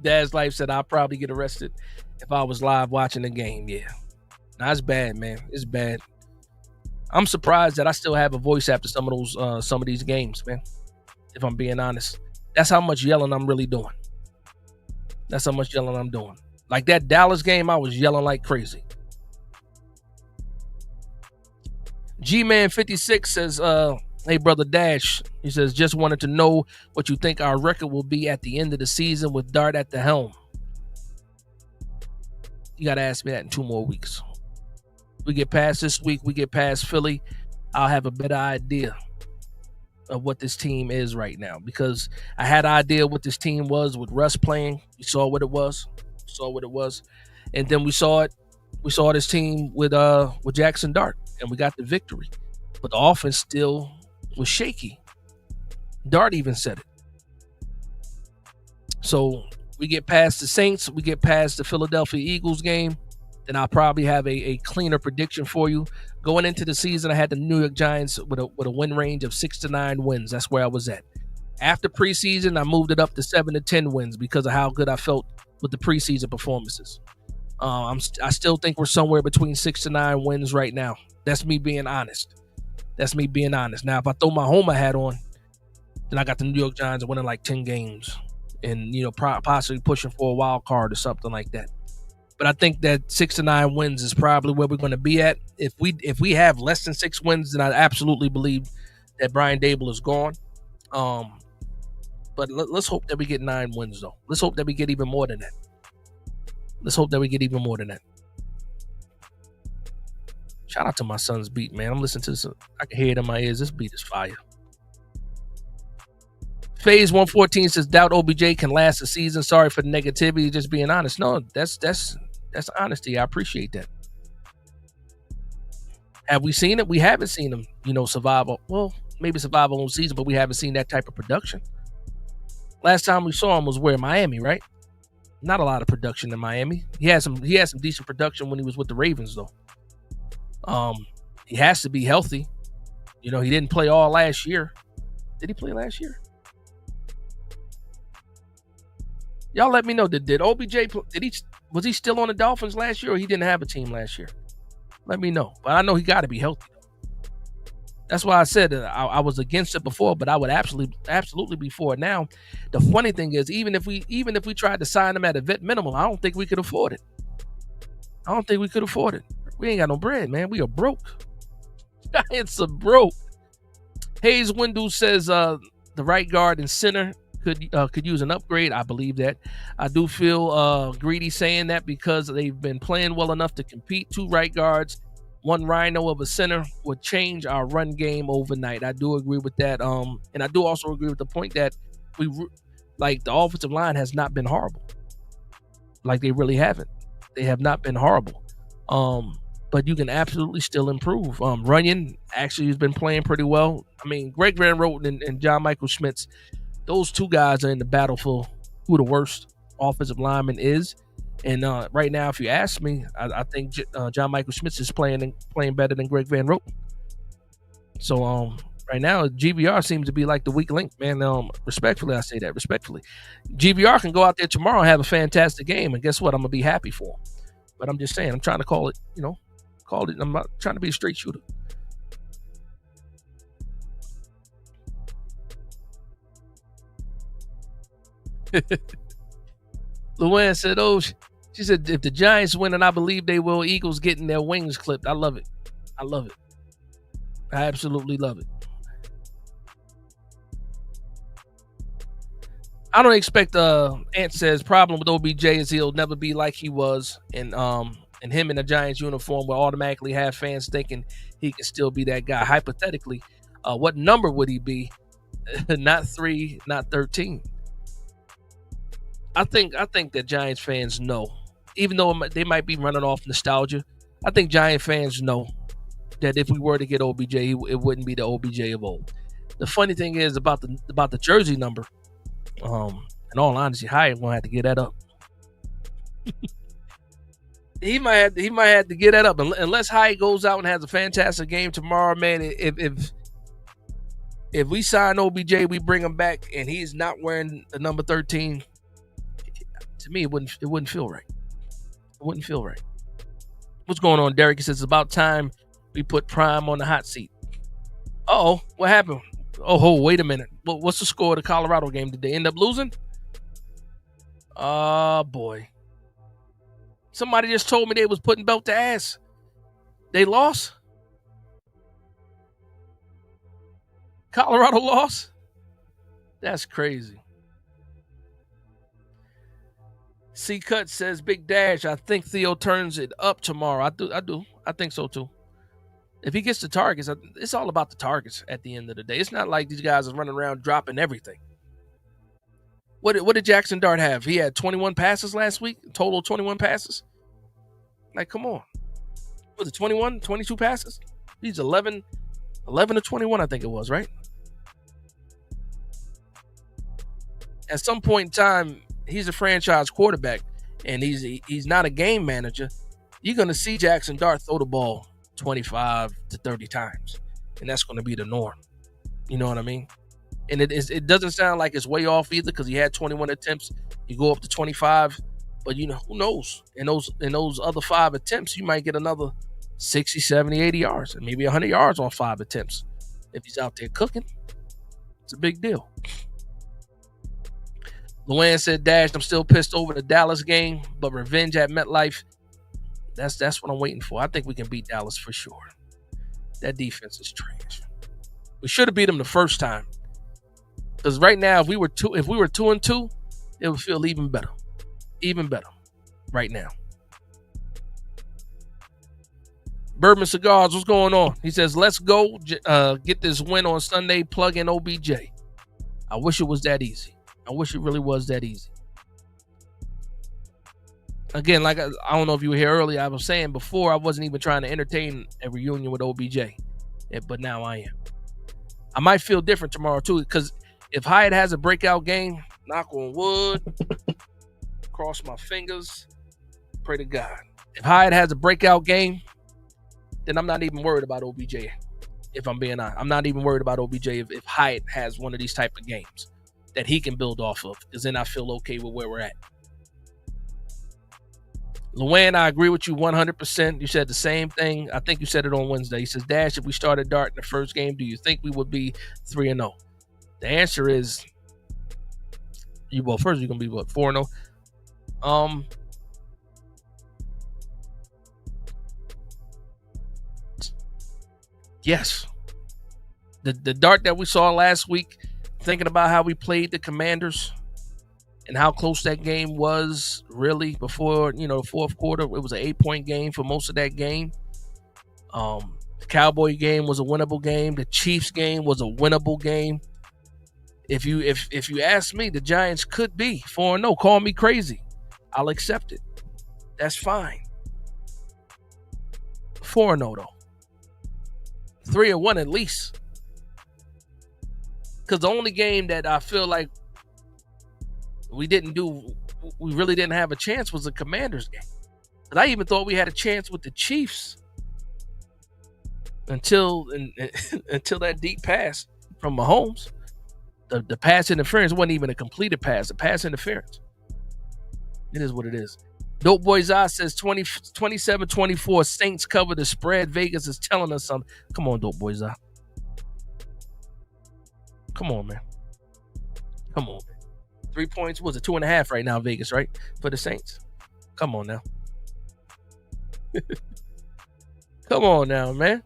Dad's Life said I'll probably get arrested if I was live watching the game. Yeah. Nah, it's bad, man. It's bad. I'm surprised that I still have a voice after some of these games, man. If I'm being honest. That's how much yelling I'm really doing. That's how much yelling I'm doing. Like that Dallas game, I was yelling like crazy. G-Man 56 says, hey, Brother Dash, he says, just wanted to know what you think our record will be at the end of the season with Dart at the helm. You got to ask me that in 2 more weeks. We get past this week, we get past Philly, I'll have a better idea. of what this team is right now, because I had an idea what this team was with Russ playing. We saw what it was, and then we saw it. We saw this team with Jackson Dart, and we got the victory. But the offense still was shaky. Dart even said it. So we get past the Saints, we get past the Philadelphia Eagles game, then I'll probably have a cleaner prediction for you. Going into the season, I had the New York Giants with a win range of 6 to 9 wins. That's where I was at. After preseason, I moved it up to 7 to 10 wins because of how good I felt with the preseason performances. I still think we're somewhere between 6 to 9 wins right now. That's me being honest. Now, if I throw my Homer hat on, then I got the New York Giants winning like 10 games, and possibly pushing for a wild card or something like that. But I think that 6 to 9 wins is probably where we're going to be at. If we have less than 6 wins, then I absolutely believe that Brian Dable is gone. Um, but let's hope that we get 9 wins, though. Let's hope that we get even more than that. Shout out to my son's beat, man. I'm listening to this. I can hear it in my ears. This beat is fire. Phase 114 says doubt OBJ can last a season. Sorry for the negativity. Just being honest. No, that's honesty. I appreciate that. Have we seen it? We haven't seen him, survive. Well, maybe survive a whole season, but we haven't seen that type of production. Last time we saw him was where? Miami, right? Not a lot of production in Miami. He had some decent production when he was with the Ravens, though. He has to be healthy. He didn't play all last year. Did he play last year? Y'all let me know. Did OBJ was he still on the Dolphins last year, or he didn't have a team last year? Let me know. But I know he got to be healthy. That's why I said that I was against it before, but I would absolutely be for it now. The funny thing is, even if we tried to sign him at a vet minimum, I don't think we could afford it. We ain't got no bread, man. We are broke. Giants are broke. Hayes Windu says the right guard and center could use an upgrade. I believe that. I do feel greedy saying that because they've been playing well enough to compete. 2 right guards, 1 rhino of a center would change our run game overnight. I do agree with that. And I do also agree with the point that the offensive line has not been horrible. Like, they really haven't. They have not been horrible. But you can absolutely still improve. Runyon actually has been playing pretty well. I mean, Greg Van Roten and John Michael Schmitz, those 2 guys are in the battle for who the worst offensive lineman is. And right now, if you ask me, I think John Michael Schmitz is playing better than Greg Van Roten. So right now, GVR seems to be like the weak link, man. Respectfully, I say that respectfully. GVR can go out there tomorrow and have a fantastic game, and guess what? I'm gonna be happy for him. But I'm just saying, I'm trying to call it. I'm not trying to be a straight shooter. Luann said, "Oh, she said if the Giants win, and I believe they will, Eagles getting their wings clipped. I love it. I absolutely love it. I don't expect. Ant says problem with OBJ is he'll never be like he was, and him in a Giants uniform will automatically have fans thinking he can still be that guy. Hypothetically, what number would he be? Not 3, not 13. I think that Giants fans know, even though they might be running off nostalgia. I think Giant fans know that if we were to get OBJ, it wouldn't be the OBJ of old. The funny thing is about the jersey number. In all honesty, Hyatt gonna have to get that up. He might have to get that up unless Hyatt goes out and has a fantastic game tomorrow, man. If we sign OBJ, we bring him back, and he's not wearing the number 13. To me, it wouldn't feel right. It wouldn't feel right. What's going on, Derek? He says it's about time we put Prime on the hot seat. Oh, what happened? Oh, wait a minute. What's the score of the Colorado game? Did they end up losing? Oh, boy. Somebody just told me they was putting belt to ass. They lost? Colorado lost? That's crazy. C Cut says Big Dash. I think Theo turns it up tomorrow. I do. I think so too. If he gets the targets, it's all about the targets at the end of the day. It's not like these guys are running around dropping everything. What did Jackson Dart have? He had 21 passes last week, total 21 passes. Like, come on. Was it 21, 22 passes? He's 11 to 21, I think it was, right? At some point in time, he's a franchise quarterback, and he's not a game manager. You're going to see Jackson Dart throw the ball 25 to 30 times, and that's going to be the norm. You know what I mean? And it doesn't sound like it's way off either because he had 21 attempts. You go up to 25, but who knows? In those other 5 attempts, you might get another 60, 70, 80 yards, and maybe 100 yards on 5 attempts. If he's out there cooking, it's a big deal. Luann said, Dash, I'm still pissed over the Dallas game, but revenge at MetLife, that's what I'm waiting for. I think we can beat Dallas for sure. That defense is trash. We should have beat them the first time. Because right now, if we were 2-2, it would feel even better. Even better right now. Bourbon Cigars, what's going on? He says, let's go get this win on Sunday, plug in OBJ. I wish it was that easy. I wish it really was that easy. Again, like I don't know if you were here earlier, I was saying before I wasn't even trying to entertain a reunion with OBJ. But now I am. I might feel different tomorrow too, because if Hyatt has a breakout game, knock on wood, cross my fingers, pray to God. If Hyatt has a breakout game, then I'm not even worried about OBJ. If I'm being honest, I'm not even worried about OBJ if Hyatt has one of these type of games that he can build off of, because then I feel okay with where we're at. Luann, I agree with you 100%. You said the same thing. I think you said it on Wednesday. He says, Dash, if we started Dart in the first game, do you think we would be 3-0? The answer is, first you're going to be, 4-0? Yes. The Dart that we saw last week, thinking about how we played the Commanders and how close that game was really before, the fourth quarter. It was an 8-point game for most of that game. The Cowboy game was a winnable game. The Chiefs game was a winnable game. If you ask me, the Giants could be 4-0. Call me crazy. I'll accept it. That's fine. 4-0 though. 3-1 at least. Because the only game that I feel like we really didn't have a chance was the Commanders game. But I even thought we had a chance with the Chiefs until that deep pass from Mahomes. The pass interference wasn't even a completed pass. The pass interference. It is what it is. Dope Boy Zah says 27-24 Saints cover the spread. Vegas is telling us something. Come on, Dope Boy Zah. Come on, man. Come on, man. 3 points. Was it 2.5 right now, Vegas, right? For the Saints. Come on now. Come on now, man.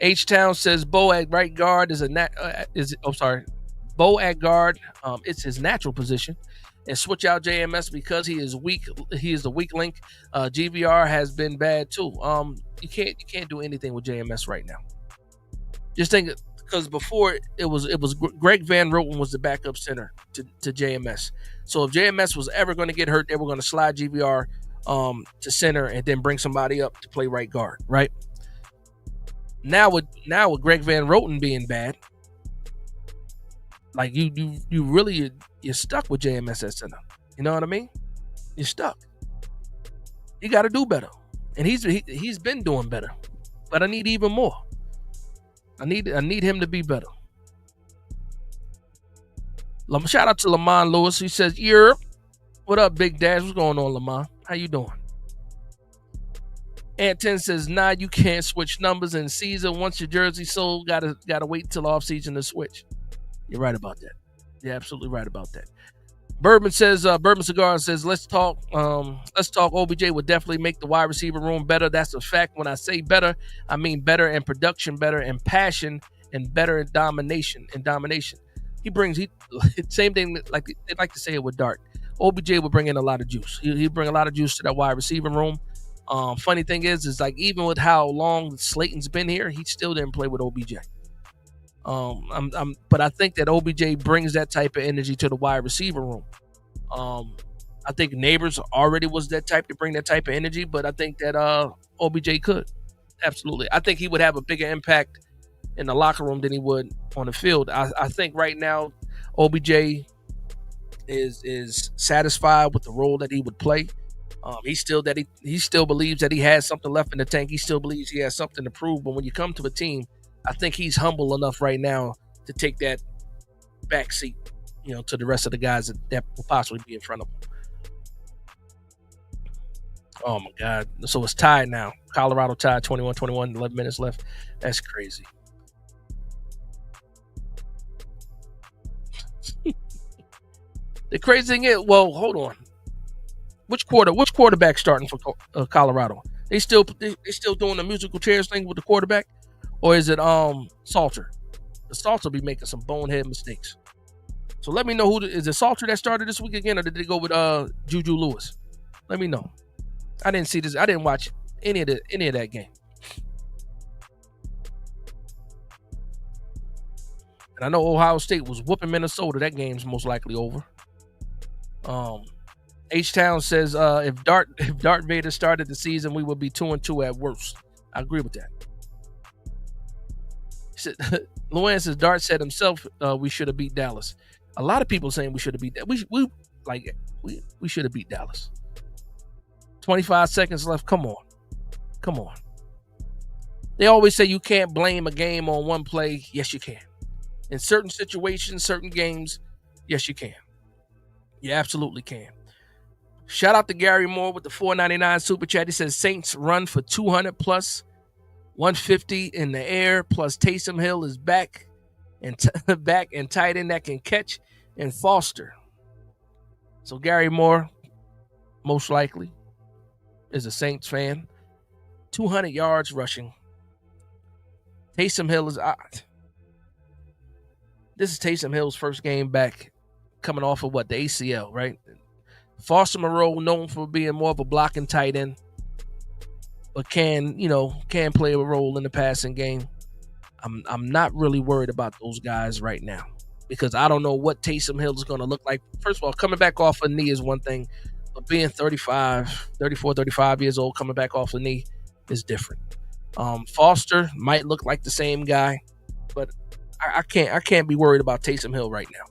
H-Town says Bo at right guard Bo at guard. It's his natural position. And switch out JMS because he is weak. He is the weak link. GVR has been bad too. You can't do anything with JMS right now. Just think, because before it was Greg Van Roten was the backup center to JMS. So if JMS was ever going to get hurt, they were going to slide GVR to center and then bring somebody up to play right guard, right? Now with Greg Van Roten being bad, like you're stuck with JMS at center. You know what I mean? You're stuck. You got to do better, and he's been doing better, but I need even more. I need him to be better. Shout out to Lamont Lewis. He says, "Europe, what up, Big Dash? What's going on, Lamont? How you doing?" Ant 10 says, "Nah, you can't switch numbers in season. Once your jersey sold, gotta wait till off season to switch." You're right about that. You're absolutely right about that. Bourbon Cigar says, let's talk. OBJ would definitely make the wide receiver room better. That's a fact. When I say better, I mean better in production, better in passion, and better in domination. He brings same thing like they like to say it with Dart. OBJ would bring in a lot of juice. He'd bring a lot of juice to that wide receiver room. Funny thing is like even with how long Slayton's been here, he still didn't play with OBJ. But I think that OBJ brings that type of energy to the wide receiver room. I think Neighbors already was that type to bring that type of energy, but I think that OBJ could absolutely. I think he would have a bigger impact in the locker room than he would on the field. I think right now OBJ is satisfied with the role that he would play. He still believes that he has something left in the tank. He still believes he has something to prove. But when you come to a team, I think he's humble enough right now to take that back seat, to the rest of the guys that will possibly be in front of him. Oh my God! So it's tied now. Colorado tied 21-21, 11 minutes left. That's crazy. The crazy thing is, well, hold on. Which quarterback starting for Colorado? They still doing the musical chairs thing with the quarterback, or is it Salter? The Salter be making some bonehead mistakes. So let me know is it Salter that started this week again, or did they go with Juju Lewis? Let me know. I didn't see this. I didn't watch any of that game. And I know Ohio State was whooping Minnesota. That game's most likely over. H Town says if Dart Vader started the season, we would be 2-2 at worst. I agree with that. Luann says Dart said himself we should have beat Dallas. A lot of people saying we should have beat that. We should have beat Dallas. 25 seconds left. Come on. They always say you can't blame a game on one play. Yes, you can. In certain situations, certain games, yes, you can. You absolutely can. Shout out to Gary Moore with the $4.99 super chat. He says Saints run for 200 plus 150 in the air. Plus Taysom Hill is back and back and tight end that can catch and Foster. So Gary Moore, most likely, is a Saints fan. 200 yards rushing. Taysom Hill is this is Taysom Hill's first game back, coming off of the ACL, right? Foster Moreau, known for being more of a blocking tight end, but can play a role in the passing game. I'm not really worried about those guys right now because I don't know what Taysom Hill is going to look like. First of all, coming back off a knee is one thing, but being 34, 35 years old, coming back off a knee is different. Foster might look like the same guy, but I can't be worried about Taysom Hill right now.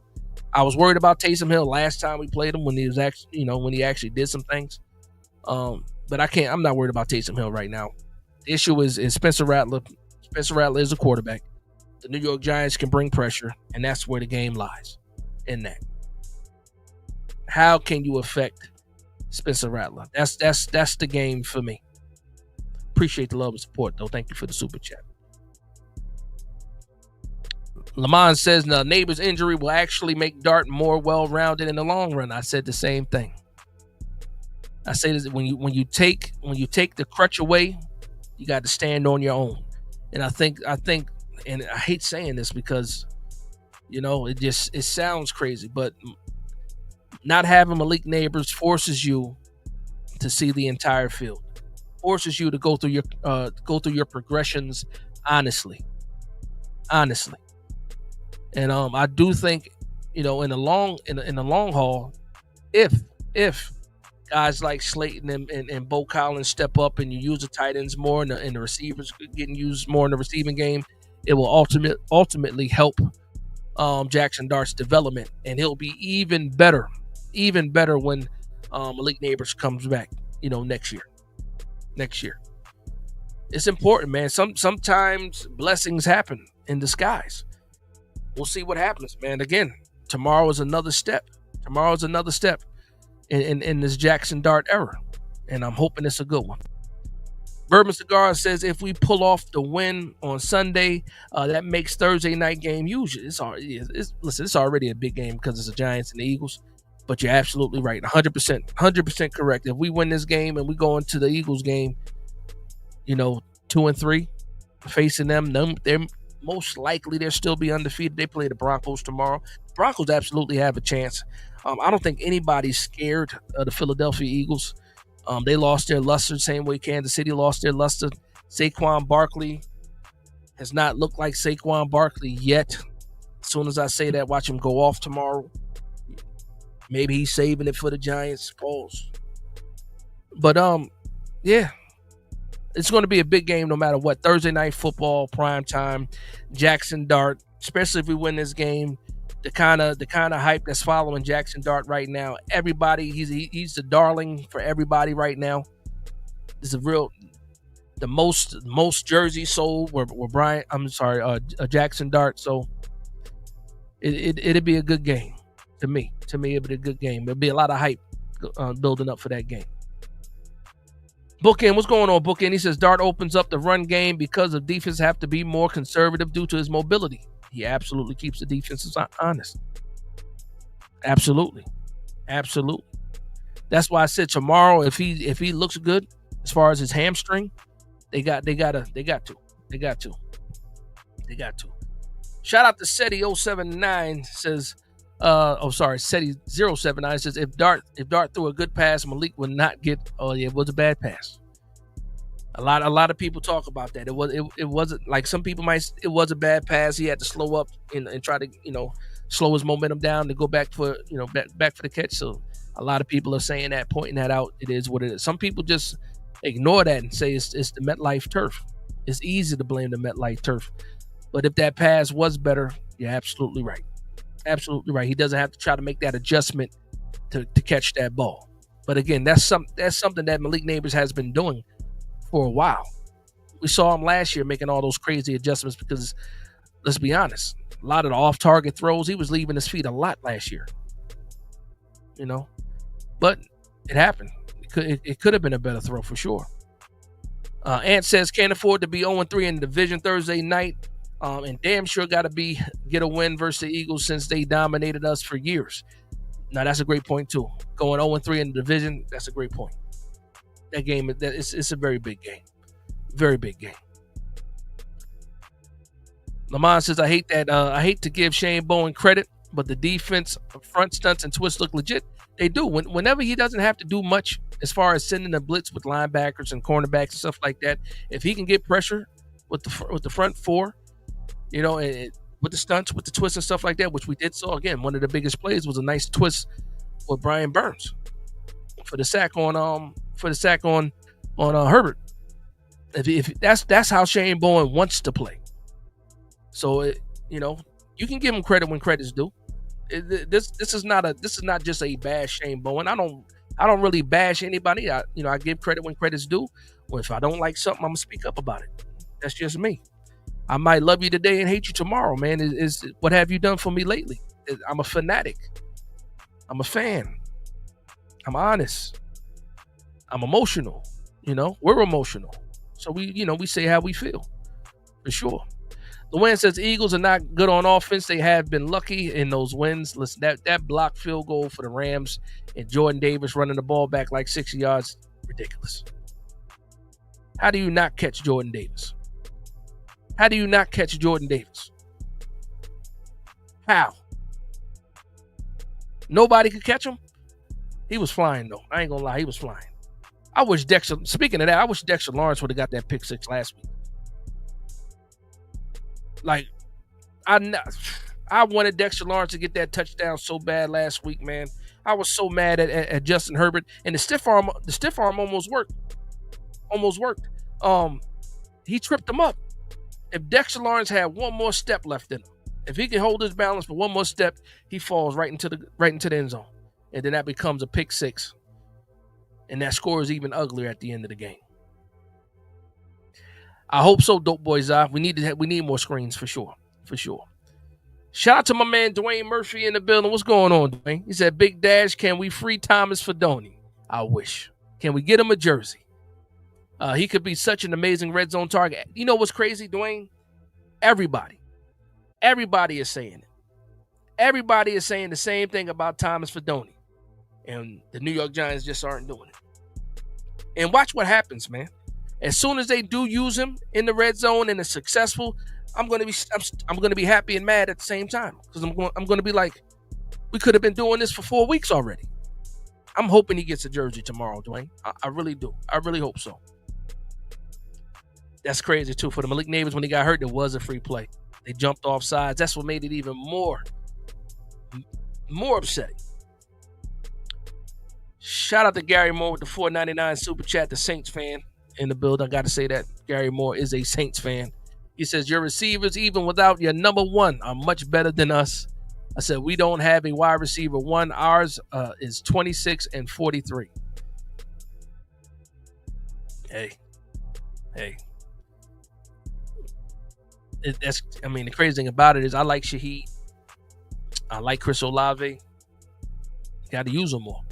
I was worried about Taysom Hill last time we played him when he was actually, when he actually did some things. But I'm not worried about Taysom Hill right now. The issue is Spencer Rattler. Spencer Rattler is a quarterback. The New York Giants can bring pressure, and that's where the game lies. In that, how can you affect Spencer Rattler? That's the game for me. Appreciate the love and support, though. Thank you for the super chat. Lamont says the Neighbor's injury will actually make Dart more well-rounded in the long run. I said the same thing. I say this when you take the crutch away, you got to stand on your own. And I think, and I hate saying this because, it sounds crazy, but not having Malik Neighbors forces you to see the entire field, forces you to go through your progressions honestly. And I do think, in the long haul, if guys like Slayton and Bo Collins step up and you use the tight ends more and the receivers getting used more in the receiving game, it will ultimately help Jackson Dart's development, and he'll be even better when Malik Neighbors comes back, next year. It's important, man. Sometimes blessings happen in disguise. We'll see what happens, man. Again, tomorrow is another step. In this Jackson Dart era, and I'm hoping it's a good one. Bourbon Cigar says if we pull off the win on Sunday, that makes Thursday night game huge. It's already a big game because it's the Giants and the Eagles. But you're absolutely right, 100% correct. If we win this game and we go into the Eagles game, 2-3, facing them, they're most likely they'll still be undefeated. They play the Broncos tomorrow. The Broncos absolutely have a chance. I don't think anybody's scared of the Philadelphia Eagles. They lost their luster, same way Kansas City lost their luster. Saquon Barkley has not looked like Saquon Barkley yet. As soon as I say that, watch him go off tomorrow. Maybe he's saving it for the Giants. Pause. But yeah, it's going to be a big game no matter what. Thursday night football, prime time, Jackson Dart. Especially if we win this game, the kind of hype that's following Jackson Dart right now. Everybody, he's the darling for everybody right now. This is the most jerseys sold were Brian. I'm sorry, Jackson Dart. So it'd be a good game to me. To me, it'd be a good game. There'll be a lot of hype building up for that game. Bookend, what's going on, Bookend? He says Dart opens up the run game because the defense have to be more conservative due to his mobility. He absolutely keeps the defenses honest. Absolutely. That's why I said tomorrow, if he looks good as far as his hamstring, they got to. Shout out to SETI079 says, SETI079 says if Dart threw a good pass, Malik would not get. Oh yeah, it was a bad pass. A lot of people talk about that. It wasn't like some people might. It was a bad pass. He had to slow up and try to slow his momentum down to go back for back for the catch. So a lot of people are saying that, pointing that out. It is what it is. Some people just ignore that and say it's the MetLife turf. It's easy to blame the MetLife turf, but if that pass was better, you're absolutely right. Absolutely right. He doesn't have to try to make that adjustment to catch that ball. But again, that's something that Malik Neighbors has been doing for a while. We saw him last year making all those crazy adjustments because, let's be honest, a lot of the off-target throws, he was leaving his feet a lot last year. But it happened. It could have been a better throw for sure. Ant says can't afford to be 0-3 in the division Thursday night, and damn sure got to get a win versus the Eagles since they dominated us for years. Now that's a great point too. Going 0-3 in the division, that's a great point. That game, it's a very big game. Very big game. Lamont says, I hate to give Shane Bowen credit, but the defense, front stunts, and twists look legit. They do. Whenever he doesn't have to do much as far as sending a blitz with linebackers and cornerbacks and stuff like that, if he can get pressure with the front four, with the stunts, with the twists and stuff like that, which we did. So again, one of the biggest plays was a nice twist with Brian Burns for the sack on Herbert. If that's how Shane Bowen wants to play. So you can give him credit when credit's due. This is not just a bash Shane Bowen. I don't really bash anybody. I give credit when credit's due. Or if I don't like something, I'm gonna speak up about it. That's just me. I might love you today and hate you tomorrow, man. Is what have you done for me lately? I'm a fanatic. I'm a fan. I'm honest. I'm emotional. We're emotional. So we say how we feel. For sure. Luann says Eagles are not good on offense. They have been lucky in those wins. Listen, that blocked field goal for the Rams and Jordan Davis running the ball back like 60 yards, ridiculous. How do you not catch Jordan Davis? How do you not catch Jordan Davis? How? Nobody could catch him? He was flying, though. I ain't gonna lie, he was flying. Speaking of that, I wish Dexter Lawrence would have got that pick six last week. Like, I wanted Dexter Lawrence to get that touchdown so bad last week, man. I was so mad at Justin Herbert, and the stiff arm almost worked. He tripped him up. If Dexter Lawrence had one more step left in him, if he can hold his balance for one more step, he falls right into the end zone, and then that becomes a pick six, and that score is even uglier at the end of the game. I hope so, Dope Boys. We need more screens for sure. Shout out to my man Dwayne Murphy in the building. What's going on, Dwayne? He said, Big Dash, can we free Thomas Fidone? I wish. Can we get him a jersey? He could be such an amazing red zone target. You know what's crazy, Dwayne? Everybody is saying it. Everybody is saying the same thing about Thomas Fidone. And the New York Giants just aren't doing it. And watch what happens, man. As soon as they do use him in the red zone and it's successful, I'm gonna be happy and mad at the same time because I'm going to be like, we could have been doing this for 4 weeks already. I'm hoping he gets a jersey tomorrow, Dwayne. I really do. I really hope so. That's crazy too. For the Malik Neighbors, when he got hurt, there was a free play. They jumped off sides. That's what made it even more upsetting. Shout out to Gary Moore with the $4.99 super chat, the Saints fan in the build. I got to say that Gary Moore is a Saints fan. He says, your receivers, even without your number one, are much better than us. I said, we don't have a wide receiver one. Ours is 26 and 43. Hey. The crazy thing about it is I like Shaheed. I like Chris Olave. Got to use them more.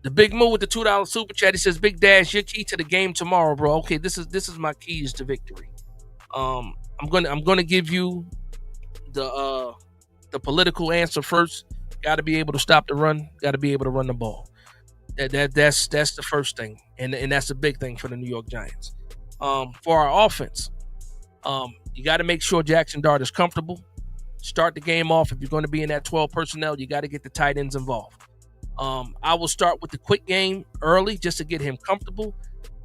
The Big Moo with the $2 super chat. He says, Big Dash, your key to the game tomorrow, bro. Okay, this is my keys to victory. I'm gonna give you the political answer first. Got to be able to stop the run. Got to be able to run the ball. That's the first thing, and that's a big thing for the New York Giants. For our offense, you got to make sure Jackson Dart is comfortable. Start the game off. If you're going to be in that 12 personnel, you got to get the tight ends involved. I will start with the quick game early just to get him comfortable.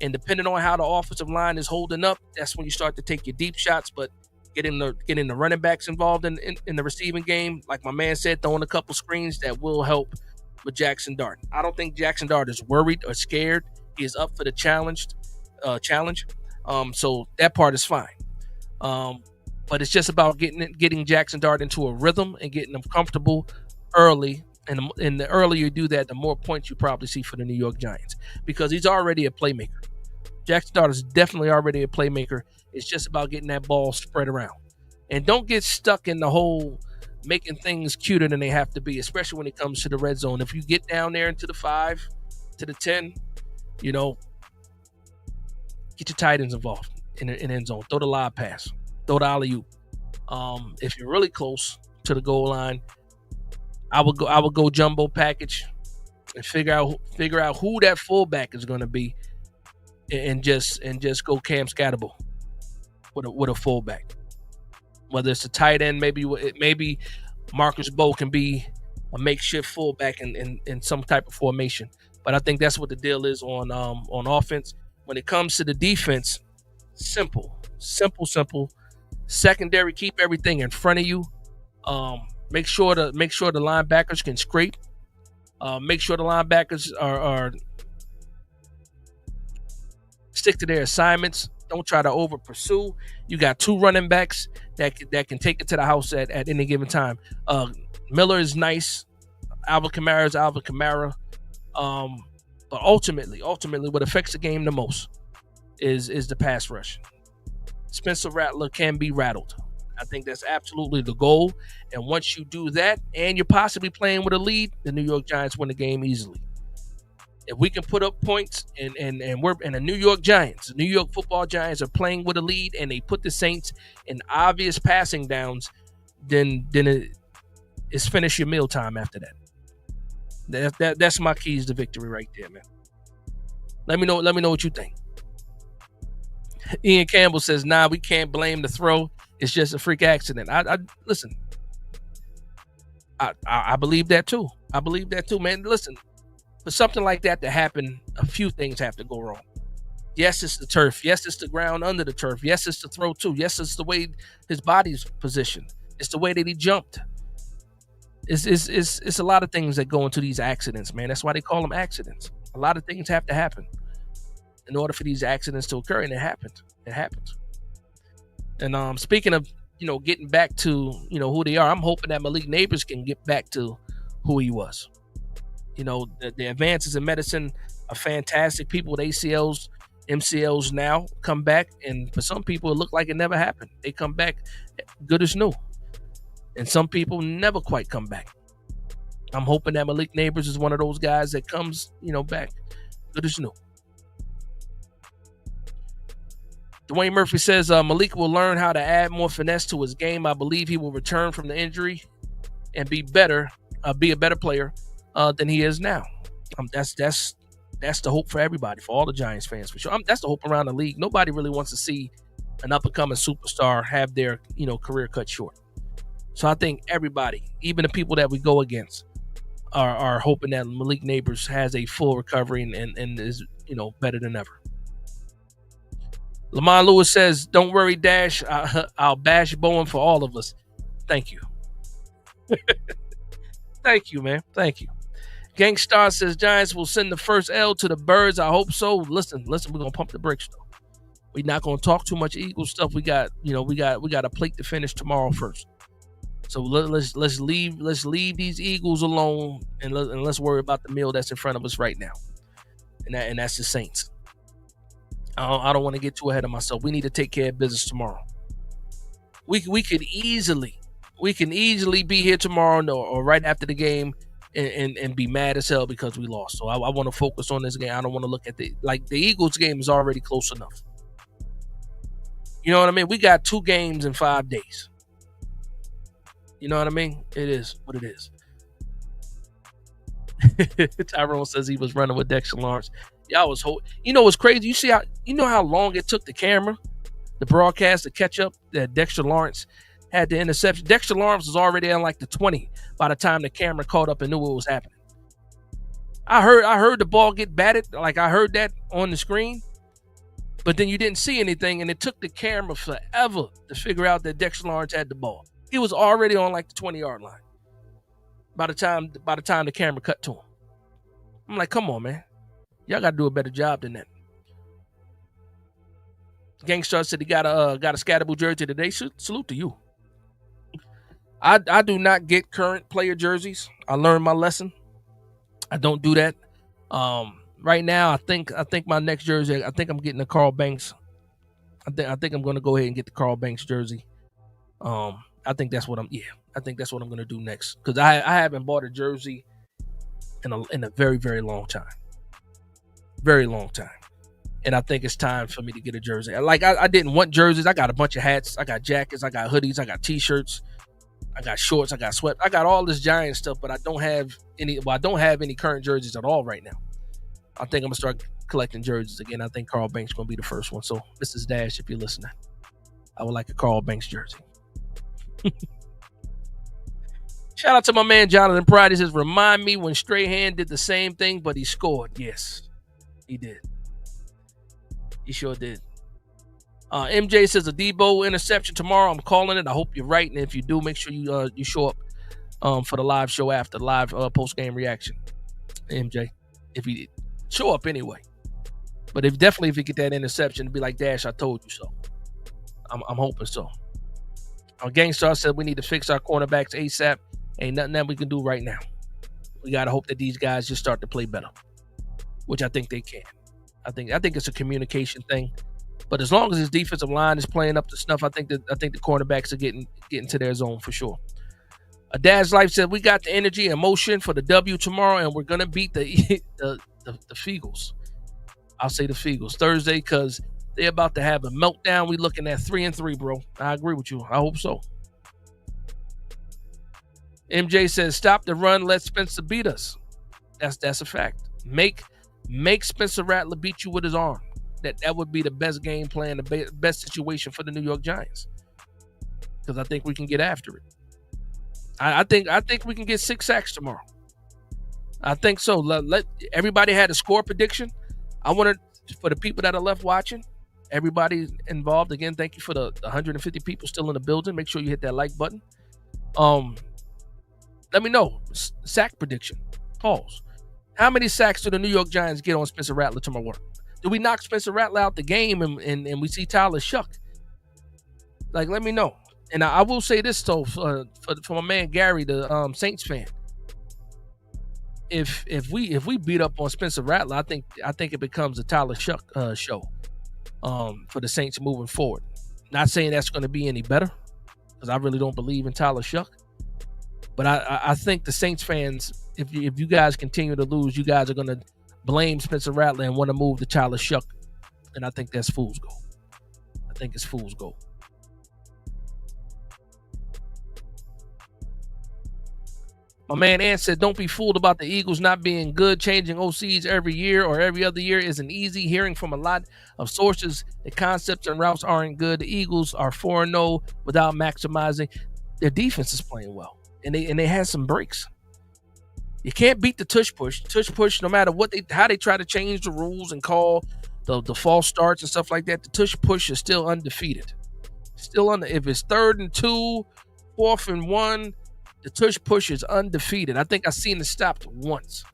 And depending on how the offensive line is holding up, that's when you start to take your deep shots. But getting the running backs involved in the receiving game, like my man said, throwing a couple screens, that will help with Jackson Dart. I don't think Jackson Dart is worried or scared. He is up for the challenge. So that part is fine. But it's just about getting Jackson Dart into a rhythm and getting him comfortable early. And the earlier you do that, the more points you probably see for the New York Giants, because he's already a playmaker. Jackson Dart is definitely already a playmaker. It's just about getting that ball spread around. And don't get stuck in the whole making things cuter than they have to be, especially when it comes to the red zone. If you get down there into the 5, to the 10, get your tight ends involved in the end zone. Throw the lob pass. Throw the alley-oop. If you're really close to the goal line, I would go jumbo package and figure out who that fullback is going to be, and just go Cam Scatterable with a fullback. Whether it's a tight end, maybe Marcus Bowe can be a makeshift fullback in some type of formation. But I think that's what the deal is on offense. When it comes to the defense, simple. Secondary, keep everything in front of you. Make sure the linebackers can scrape. Make sure the linebackers are stick to their assignments. Don't try to over pursue. You got 2 running backs that can take it to the house at any given time. Miller is nice. Alvin Kamara is Alvin Kamara. But ultimately, what affects the game the most is the pass rush. Spencer Rattler can be rattled. I think that's absolutely the goal. And once you do that, and you're possibly playing with a lead, the New York Giants win the game easily. If we can put up points, and the New York Football Giants are playing with a lead, and they put the Saints in obvious passing downs, then it's finish your meal time after that. That's my keys to victory right there, man. Let me know what you think. Ian Campbell says, "Nah, we can't blame the throw. It's just a freak accident." I listen. I believe that too. Man. Listen, for something like that to happen, a few things have to go wrong. Yes, it's the turf. Yes, it's the ground under the turf. Yes, it's the throw too. Yes, it's the way his body's positioned. It's the way that he jumped. It's a lot of things that go into these accidents, man. That's why they call them accidents. A lot of things have to happen in order for these accidents to occur, and it happens. And speaking of, getting back to, who they are, I'm hoping that Malik Neighbors can get back to who he was. The advances in medicine are fantastic. People with ACLs, MCLs now come back, and for some people, it looked like it never happened. They come back good as new. And some people never quite come back. I'm hoping that Malik Neighbors is one of those guys that comes, back good as new. Dwayne Murphy says Malik will learn how to add more finesse to his game. I believe he will return from the injury and be a better player than he is now. That's the hope for everybody, for all the Giants fans, for sure. That's the hope around the league. Nobody really wants to see an up-and-coming superstar have their career cut short. So I think everybody, even the people that we go against, are hoping that Malik Neighbors has a full recovery and is better than ever. Lamar Lewis says, "Don't worry, Dash. I'll bash Bowen for all of us." Thank you, thank you, man. Thank you. Gangstar says Giants will send the first L to the Birds. I hope so. Listen. We're gonna pump the brakes though. We're not gonna talk too much Eagles stuff. We got a plate to finish tomorrow first. So let's leave these Eagles alone and let's worry about the meal that's in front of us right now, and that's the Saints. I don't want to get too ahead of myself. We need to take care of business tomorrow. We can easily be here tomorrow or right after the game and be mad as hell because we lost. So I want to focus on this game. I don't want to look at the Eagles game is already close enough. You know what I mean? We got 2 games in 5 days. You know what I mean? It is what it is. Tyrone says he was running with Dexter Lawrence. Y'all was what's crazy? You know how long it took the broadcast to catch up that Dexter Lawrence had the interception. Dexter Lawrence was already in like the 20 by the time the camera caught up and knew what was happening. I heard the ball get batted. Like I heard that on the screen. But then you didn't see anything, and it took the camera forever to figure out that Dexter Lawrence had the ball. He was already on like the 20-yard line by the time the camera cut to him. I'm like, come on, man. Y'all got to do a better job than that. Gangstar said he got a Scatterboo jersey today. Salute to you. I do not get current player jerseys. I learned my lesson. I don't do that. Right now, I think my next jersey, I think I'm getting a Carl Banks. I think I'm going to go ahead and get the Carl Banks jersey. I think that's what I'm going to do next because I haven't bought a jersey in a very, very long time. Very long time. And I think it's time for me to get a jersey. Like I didn't want jerseys. I got a bunch of hats. I got jackets. I got hoodies. I got t-shirts. I got shorts. I got sweat. I got all this Giant stuff, but I don't have any. Well, I don't have any current jerseys at all right now. I think I'm gonna start collecting jerseys again. I think Carl Banks gonna be the first one. So, Mrs. Dash, if you're listening, I would like a Carl Banks jersey. Shout out to my man Jonathan Pride. He says, "Remind me when Strahan did the same thing, but he scored." Yes, he did. He sure did. MJ says a Debo interception tomorrow. I'm calling it. I hope you're right, and if you do, make sure you show up for the live show after live post game reaction. MJ, if you show up anyway, but if you get that interception, be like, Dash, I told you so. I'm hoping so. Gangstar said we need to fix our cornerbacks ASAP. Ain't nothing that we can do right now. We gotta hope that these guys just start to play better, which I think they can. I think it's a communication thing. But as long as his defensive line is playing up to snuff, I think the cornerbacks are getting to their zone for sure. A Dad's Life said we got the energy and motion for the W tomorrow, and we're gonna beat the Feagles. I'll say the Feagles Thursday because they're about to have a meltdown. We looking at 3-3, bro. I agree with you. I hope so. MJ says stop the run, let Spencer beat us. That's a fact. Make Spencer Rattler beat you with his arm. That would be the best game plan, the best situation for the New York Giants. Because I think we can get after it. I think we can get 6 sacks tomorrow. I think so. Let everybody had a score prediction. I wanted for the people that are left watching, everybody involved. Again, thank you for the 150 people still in the building. Make sure you hit that like button. Let me know. Sack prediction. Pause. How many sacks do the New York Giants get on Spencer Rattler tomorrow? Do we knock Spencer Rattler out the game and we see Tyler Shuck? Like, let me know. And I will say this, though, for my man Gary, the Saints fan. If we beat up on Spencer Rattler, I think it becomes a Tyler Shuck show for the Saints moving forward. Not saying that's going to be any better because I really don't believe in Tyler Shuck. But I think the Saints fans, if you guys continue to lose, you guys are going to blame Spencer Rattler and want to move to Tyler Shuck. And I think that's fool's gold. I think it's fool's gold. My man Ant said, don't be fooled about the Eagles not being good. Changing OCs every year or every other year isn't easy. Hearing from a lot of sources, the concepts and routes aren't good. The Eagles are 4-0 without maximizing. Their defense is playing well. And they had some breaks. You can't beat the tush push. Tush push, no matter how they try to change the rules and call the false starts and stuff like that, the tush push is still undefeated. Still under. If it's 3rd and 2, 4th and 1, the tush push is undefeated. I think I've seen it stopped once.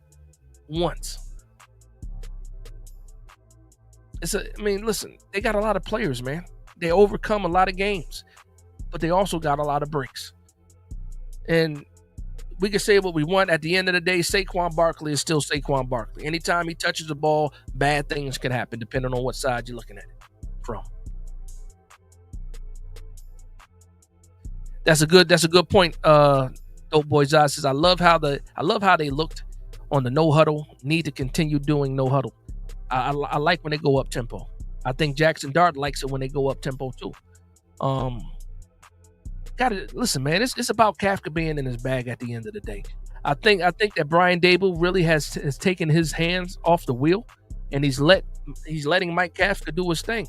Listen, they got a lot of players, man. They overcome a lot of games, but they also got a lot of breaks. And we can say what we want. At the end of the day, Saquon Barkley is still Saquon Barkley. Anytime he touches the ball, bad things can happen depending on what side you're looking at it from. That's a good point. Dope Boy Zod says, I love how they looked on the no huddle. Need to continue doing no huddle. I like when they go up tempo. I think Jackson Dart likes it when they go up tempo too. Gotta listen, man. It's about Kafka being in his bag at the end of the day. I think that Brian Dable really has taken his hands off the wheel, and he's letting Mike Kafka do his thing.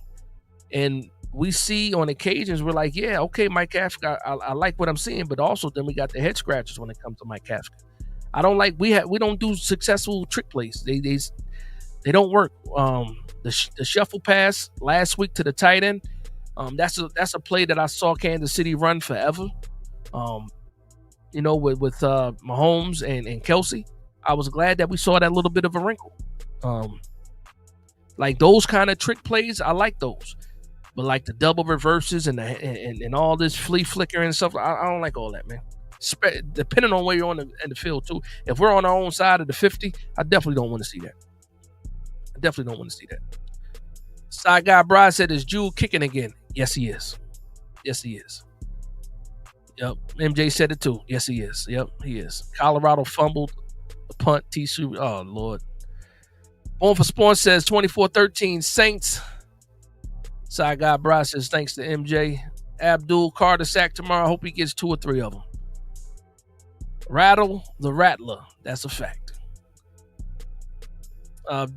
And we see on occasions we're like, yeah, okay, Mike Kafka, I like what I'm seeing, but also then we got the head scratchers when it comes to Mike Kafka. I don't like we don't do successful trick plays. They don't work. The shuffle pass last week to the tight end. That's a play that I saw Kansas City run forever. With Mahomes and Kelsey. I was glad that we saw that little bit of a wrinkle. Like those kind of trick plays, I like those. But like the double reverses and all this flea flicker and stuff, I don't like all that, man. Depending on where you're in the field too. If we're on our own side of the 50, I definitely don't want to see that. Side guy Brad said, is Jude kicking again? Yes, he is. Yep. MJ said it too. Yes, he is. Yep, he is. Colorado fumbled the punt. T-Su. Oh, Lord. Born for Spawn says 24-13 Saints. Side guy Brad says thanks to MJ. Abdul Carter sack tomorrow. I hope he gets 2 or 3 of them. Rattle the Rattler. That's a fact.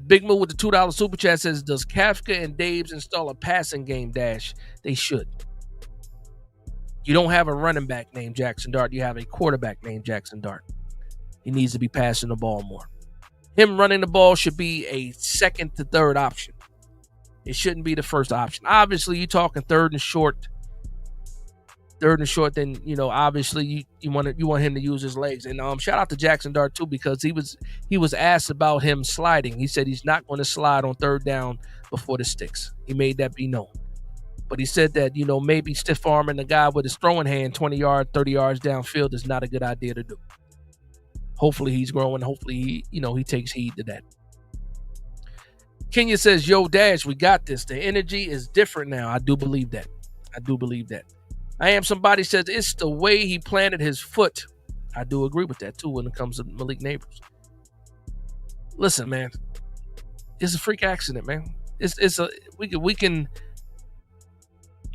Big Moo with the $2 super chat says, does Kafka and Dabes install a passing game dash? They should. You don't have a running back named Jackson Dart. You have a quarterback named Jackson Dart. He needs to be passing the ball more. Him running the ball should be a 2nd to 3rd option. It shouldn't be the first option. Obviously, you're talking 3rd and short. Then obviously you want him to use his legs. And shout out to Jackson Dart too, because he was asked about him sliding. He said he's not going to slide on 3rd down before the sticks. He made that be known. But he said that maybe stiff arming the guy with his throwing hand 20 yards, 30 yards downfield is not a good idea to do. Hopefully he's growing. Hopefully he takes heed to that. Kenya says, yo, Dash, we got this. The energy is different now. I do believe that. I am somebody says it's the way he planted his foot. I do agree with that too when it comes to Malik Neighbors. Listen, man, it's a freak accident, man.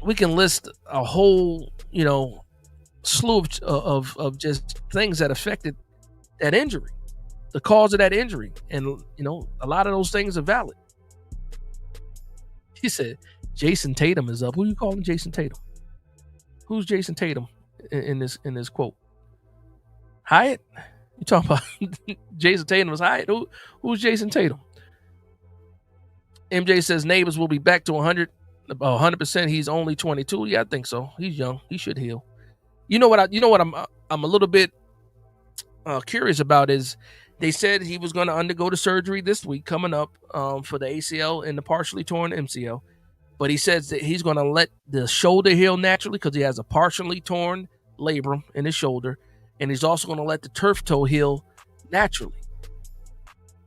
We can list a whole slew of just things that affected that injury, the cause of that injury, and a lot of those things are valid. He said Jason Tatum is up. Who you calling Jason Tatum? Who's Jason Tatum in this quote? Hyatt? You talking about Jason Tatum was Hyatt? Who's Jason Tatum? MJ says Neighbors will be back to 100%. He's only 22. Yeah, I think so. He's young. He should heal. You know what I'm a little bit curious about is they said he was going to undergo the surgery this week coming up for the ACL and the partially torn MCL. But he says that he's going to let the shoulder heal naturally because he has a partially torn labrum in his shoulder. And he's also going to let the turf toe heal naturally.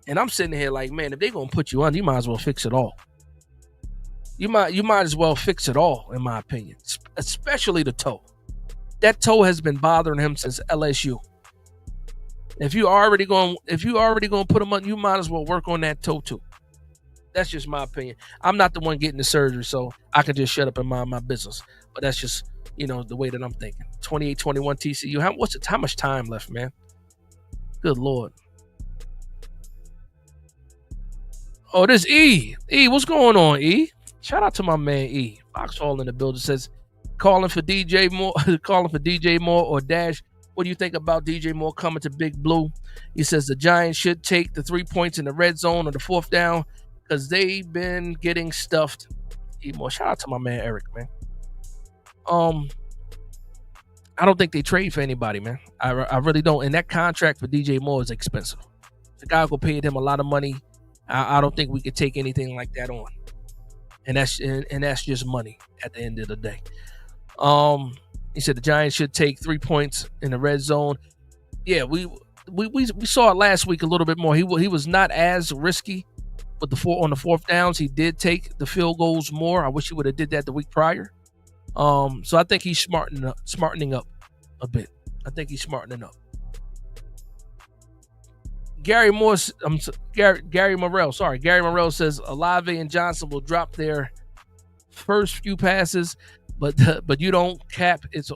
And I'm sitting here like, man, if they're going to put you on, you might as well fix it all. You might as well fix it all, in my opinion, especially the toe. That toe has been bothering him since LSU. If you already going to put him on, you might as well work on that toe too. That's just my opinion. I'm not the one getting the surgery, so I can just shut up and mind my business. But that's just, the way that I'm thinking. 28-21 TCU. How much time left, man? Good Lord. Oh, this E. E, what's going on, E? Shout out to my man E. Foxhall in the building says calling for DJ Moore or Dash What do you think about DJ Moore coming to Big Blue? He says the Giants should take the 3 points in the red zone or the fourth down because they've been getting stuffed. More. Shout out to my man Eric, man. I don't think they trade for anybody, man. I really don't. And that contract for DJ Moore is expensive. Chicago paid him a lot of money. I don't think we could take anything like that on. And that's just money at the end of the day. He said the Giants should take 3 points in the red zone. Yeah, we saw it last week a little bit more. He was not as risky with on the fourth downs. He did take the field goals more. I wish he would have did that the week prior. So I think he's smartening up a bit. I think he's smartening up. Gary Morrell says Olave and Johnson will drop their first few passes, but you don't cap. It's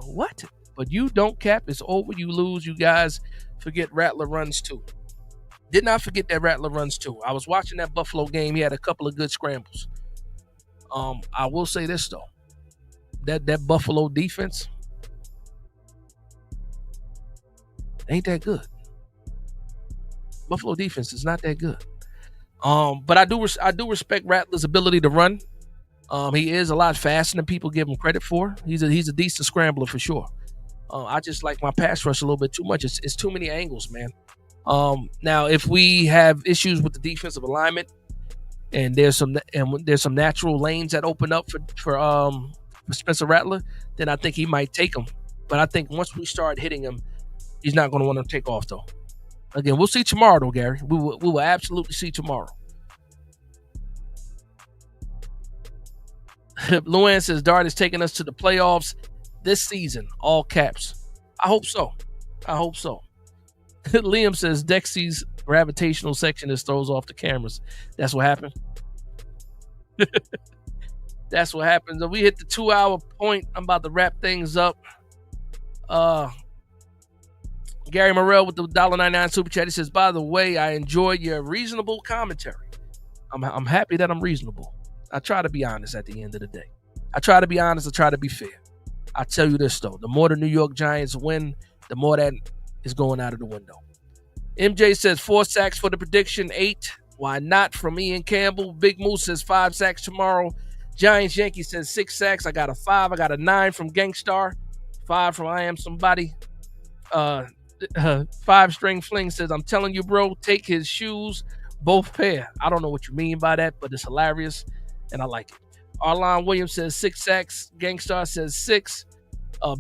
what? But you don't cap. It's over. You lose. You guys forget Rattler runs too. Did not forget that Rattler runs too. I was watching that Buffalo game. He had a couple of good scrambles. I will say this though. That Buffalo defense ain't that good. Buffalo defense is not that good. But I do respect Rattler's ability to run. He is a lot faster than people give him credit for. He's a decent scrambler for sure. I just like my pass rush a little bit too much. It's too many angles, man. Now if we have issues with the defensive alignment and there's some natural lanes that open up for Spencer Rattler, then I think he might take them. But I think once we start hitting him, he's not going to want to take off though. Again, we'll see tomorrow though, Gary. We will absolutely see tomorrow. Luann says Dart is taking us to the playoffs this season, all caps. I hope so. Liam says Dexy's gravitational section throws off the cameras. That's what happened. That's what happens. If we hit the 2-hour point, I'm about to wrap things up. Gary Morrell with the $1.99 super chat. He says, by the way, I enjoy your reasonable commentary. I'm happy that I'm reasonable. I try to be honest at the end of the day. I try to be honest. I try to be fair. I tell you this, though. The more the New York Giants win, the more that is going out of the window. MJ says 4 sacks for the prediction, 8. Why not from Ian Campbell? Big Moose says 5 sacks tomorrow. Giants Yankees says 6 sacks. I got a 5. I got a 9 from Gangstar. 5 from I Am Somebody. 5-string fling says, I'm telling you, bro, take his shoes, both pair. I don't know what you mean by that, but it's hilarious, and I like it. Arlon Williams says 6 sacks. Gangstar says 6.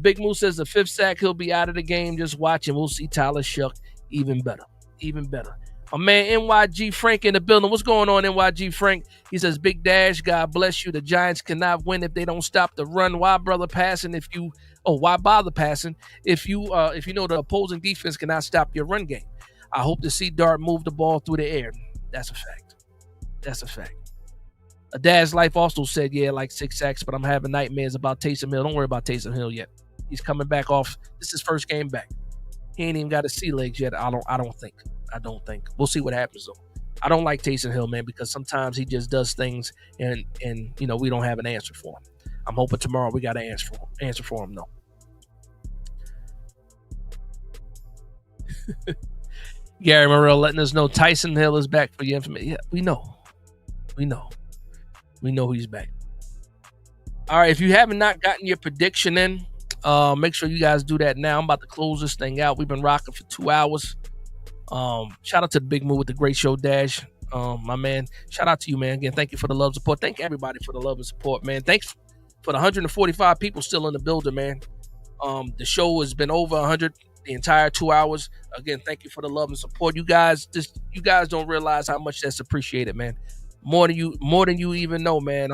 Big Moose says the 5th sack, he'll be out of the game. Just watch and we'll see Tyler Shuck even better. My man NYG Frank in the building. What's going on, NYG Frank? He says, Big Dash, God bless you. The Giants cannot win if they don't stop the run. Why bother passing why bother passing if you know the opposing defense cannot stop your run game? I hope to see Dart move the ball through the air. That's a fact. A Dad's Life also said, yeah, like 6 sacks, but I'm having nightmares about Taysom Hill. Don't worry about Taysom Hill yet. He's coming back off. This is his first game back. He ain't even got his sea legs yet. I don't think. We'll see what happens though. I don't like Taysom Hill, man, because sometimes he just does things and we don't have an answer for him. I'm hoping tomorrow we got an answer for him though. Gary Morrell letting us know Tyson Hill is back for your information. Yeah, we know he's back. All right, if you have not gotten your prediction in, make sure you guys do that now. I'm about to close this thing out. We've been rocking for 2 hours. Shout out to the Big Move with the great show, Dash. My man, shout out to you, man. Again, thank you for the love and support. Thank everybody for the love and support, man. Thanks for the 145 people still in the building, man. The show has been over 100 the entire 2 hours. Again, thank you for the love and support. You guys don't realize how much that's appreciated, man. More than you even know, man.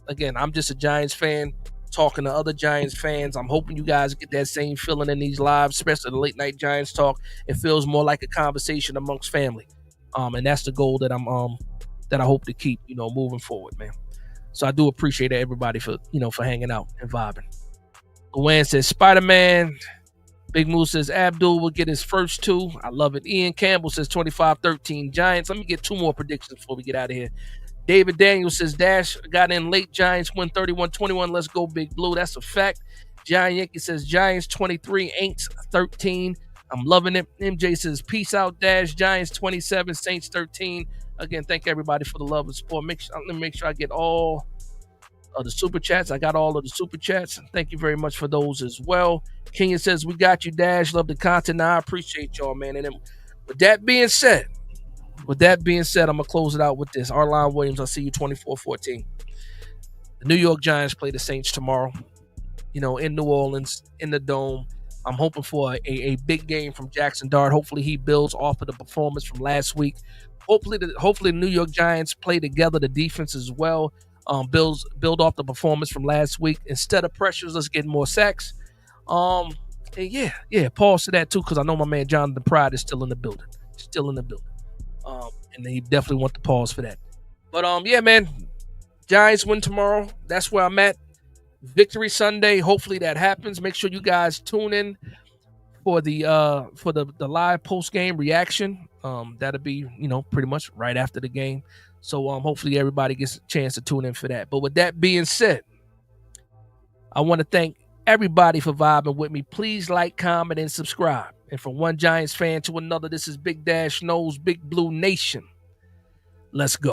Again, I'm just a Giants fan talking to other Giants fans. I'm hoping you guys get that same feeling in these lives, especially the late night Giants talk. It feels more like a conversation amongst family. And that's the goal that that I hope to keep, moving forward, man. So I do appreciate everybody for hanging out and vibing. Luann says Spider-Man. Big Moose says Abdul will get his first 2. I love it. Ian Campbell says 25-13 Giants. Let me get 2 more predictions before we get out of here. David Daniels says Dash got in late. Giants win 31-21. Let's go, Big Blue. That's a fact. Giant Yankee says Giants 23, Aints 13. I'm loving it. MJ says peace out, Dash. Giants 27, Saints 13. Again, thank everybody for the love and support. Let me make sure I get all of the super chats. I got all of the super chats. Thank you very much for those as well. Kenya says, we got you, Dash. Love the content. I appreciate y'all, man. And then with that being said, I'm going to close it out with this. Arline Williams, I see you 24-14. The New York Giants play the Saints tomorrow, in New Orleans, in the Dome. I'm hoping for a big game from Jackson Dart. Hopefully he builds off of the performance from last week. Hopefully the New York Giants play together, the defense as well. Build off the performance from last week. Instead of pressures, let's get more sacks. And pause to that too, because I know my man Jonathan Pride is still in the building. And he definitely want the pause for that. But man, Giants win tomorrow. That's where I'm at. Victory Sunday. Hopefully that happens. Make sure you guys tune in for the live post game reaction. That'll be pretty much right after the game. So hopefully everybody gets a chance to tune in for that. But with that being said, I want to thank everybody for vibing with me. Please like, comment, and subscribe. And from one Giants fan to another, this is Big Dash Knows Big Blue Nation. Let's go.